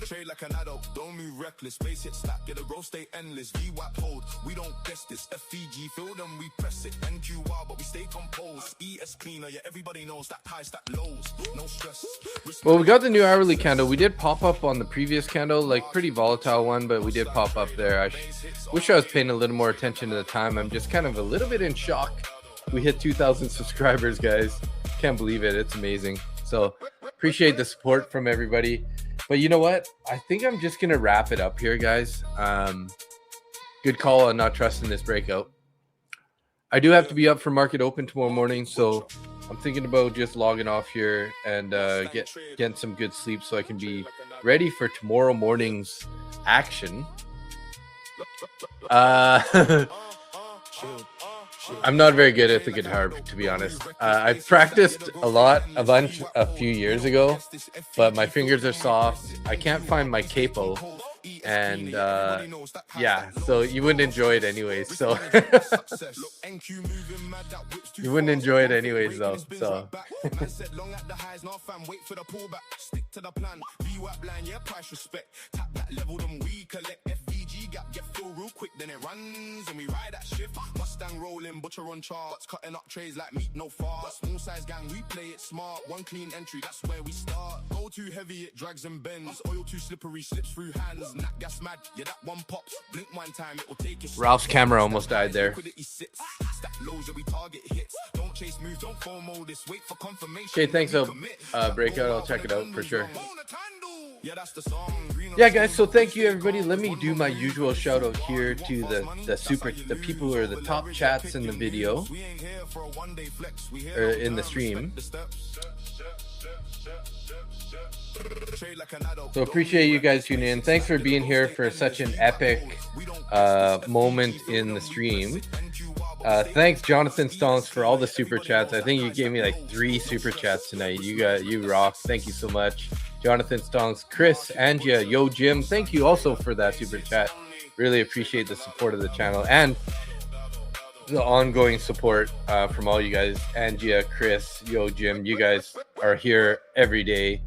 Trade like an adult, don't move reckless. Base hit stack, get a growth stay endless. VWAP hold, we don't guess this. FVG fill them, we press it. MQR, but we stay composed. ES cleaner, yeah, everybody knows that highs, that lows. No stress. Well, we got the new hourly candle. We did pop up on the previous candle, like pretty volatile one, but we did pop up there. I wish I was paying a little more attention to the time. I'm just kind of a little bit in shock. We hit 2,000 subscribers, guys. Can't believe it. It's amazing. So appreciate the support from everybody. But you know what? I think I'm just gonna wrap it up here, guys. Good call on not trusting this breakout. I do have to be up for Market Open tomorrow morning, so I'm thinking about just logging off here and getting some good sleep so I can be ready for tomorrow morning's action. I'm not very good at the guitar, to be honest. I practiced a few years ago, but my fingers are soft. I can't find my capo, and yeah, so you wouldn't enjoy it anyways. So you wouldn't enjoy it anyways, though. So. Get full real quick, then it runs and we ride that shift. Mustang rolling, butcher on charts, cutting up trays like meat, no fart. Small size gang, we play it smart. One clean entry, that's where we start. Go too heavy, it drags and bends. Oil too slippery, slips through hands. Nat gas mad, yeah, that one pops. Blink one time, it will take it. Ralph's camera almost died there. Okay, thanks, breakout. I'll check it out for sure. Yeah, guys, so thank you, everybody. Let me do my usual shout out here to the people who are the top chats in the video, or in the stream. So appreciate you guys tuning in. Thanks for being here for such an epic moment in the stream. Thanks, Jonathan Stonks, for all the super chats. I think you gave me like 3 super chats tonight. You rock. Thank you so much. Jonathan Stonks, Chris, Angia, Yo Jim, thank you also for that super chat. Really appreciate the support of the channel and the ongoing support from all you guys. Angia, Chris, Yo Jim, you guys are here every day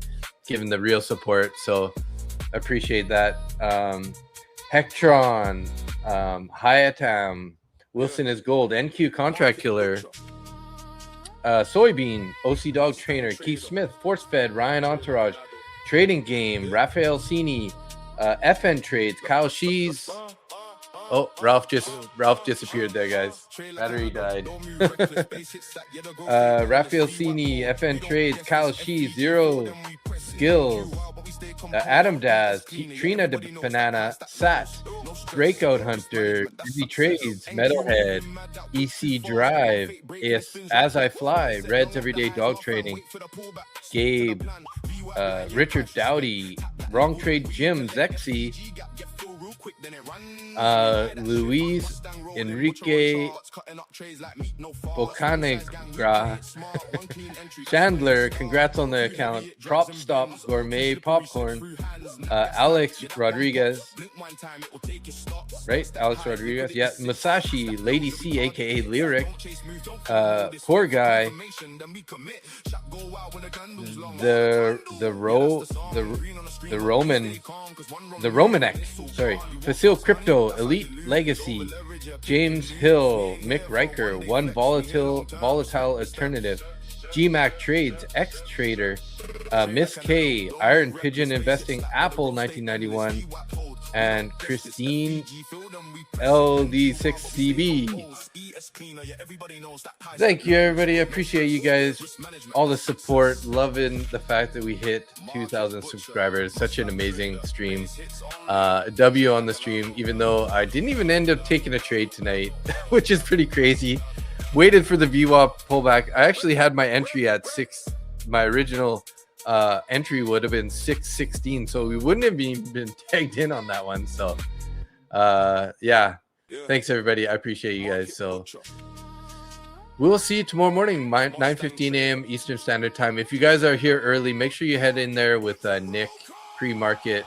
giving the real support. So Appreciate that. Hectron, Hyatam, Wilson is gold, NQ contract killer, Soybean, OC Dog Trainer, Keith Smith, Force Fed, Ryan Entourage, Trading Game, Raphael Cini, FN Trades, Kyle Shees. Oh, Ralph disappeared there, guys. Battery died. Raphael Cini, FN Trades, Kyle Shees, Zero Skills, Adam Daz, Trina de Banana, Sat, Breakout Hunter, Busy Trades, Metalhead, EC Drive, As I Fly, Reds Everyday Dog Trading, Gabe, Richard Dowdy, Wrong Trade Jim, Zexy, Luis Enrique Bocanegra, Chandler, congrats on the account, Prop Stop Gourmet Popcorn, Alex Rodriguez, right? Alex Rodriguez, yeah, Masashi, Lady C, aka Lyric, Poor Guy, the Romanek, sorry, Facile Crypto, Elite Legacy, James Hill, Mick Riker, One Volatile Alternative, GMAC Trades, X Trader, Miss K, Iron Pigeon Investing, Apple 1991, and Christine LD6CB. Thank you, everybody. I appreciate you guys, all the support, loving the fact that we hit 2,000 subscribers. Such an amazing stream. W on the stream, even though I didn't even end up taking a trade tonight, which is pretty crazy. Waited for the VWAP pullback. I actually had my entry at 6. My original entry would have been 616, so we wouldn't have been tagged in on that one. So yeah, thanks everybody. I appreciate you guys. So we'll see you tomorrow morning, 9:15 a.m. Eastern Standard Time. If you guys are here early, make sure you head in there with Nick pre-market.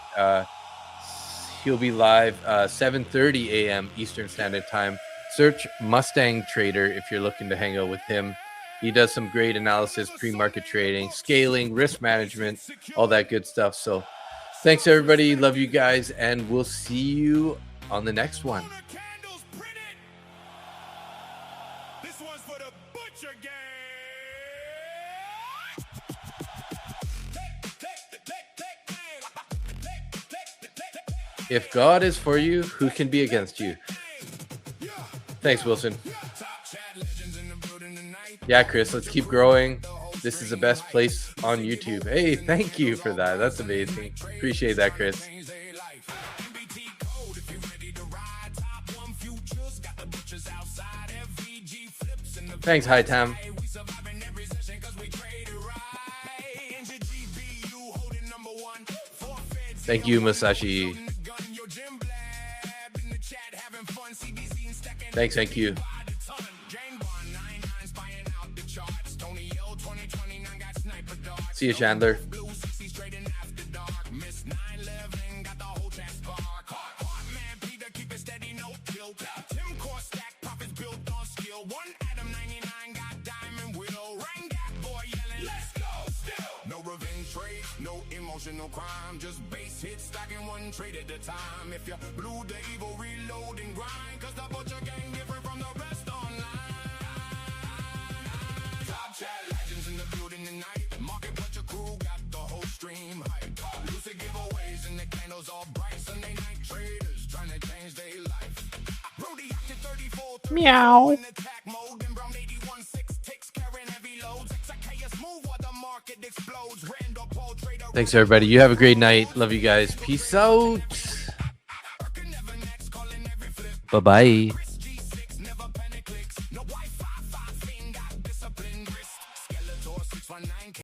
He'll be live 7:30 a.m. Eastern Standard Time. Search Mustang Trader if you're looking to hang out with him. He does some great analysis, pre-market trading, scaling, risk management, all that good stuff. So thanks, everybody. Love you guys, and we'll see you on the next one. This one's for the Butcher Gang. If God is for you, who can be against you? Thanks, Wilson. Yeah, Chris, let's keep growing. This is the best place on YouTube. Hey, thank you for that. That's amazing. Appreciate that, Chris. Thanks, High Tam. Thank you, Masashi. Thanks, thank you. See you, Chandler. No emotional crime, just base hits stacking one trade at a time. If you're blue, the evil reload and grind, cause the Butcher Gang different from the rest online. Top chat legends in the building tonight. Market Butcher crew got the whole stream hype. Lucid giveaways and the candles all bright. Sunday night traders trying to change their life. Rudy active 34. Meow. Thanks, everybody. You have a great night. Love you guys. Peace out. Bye-bye.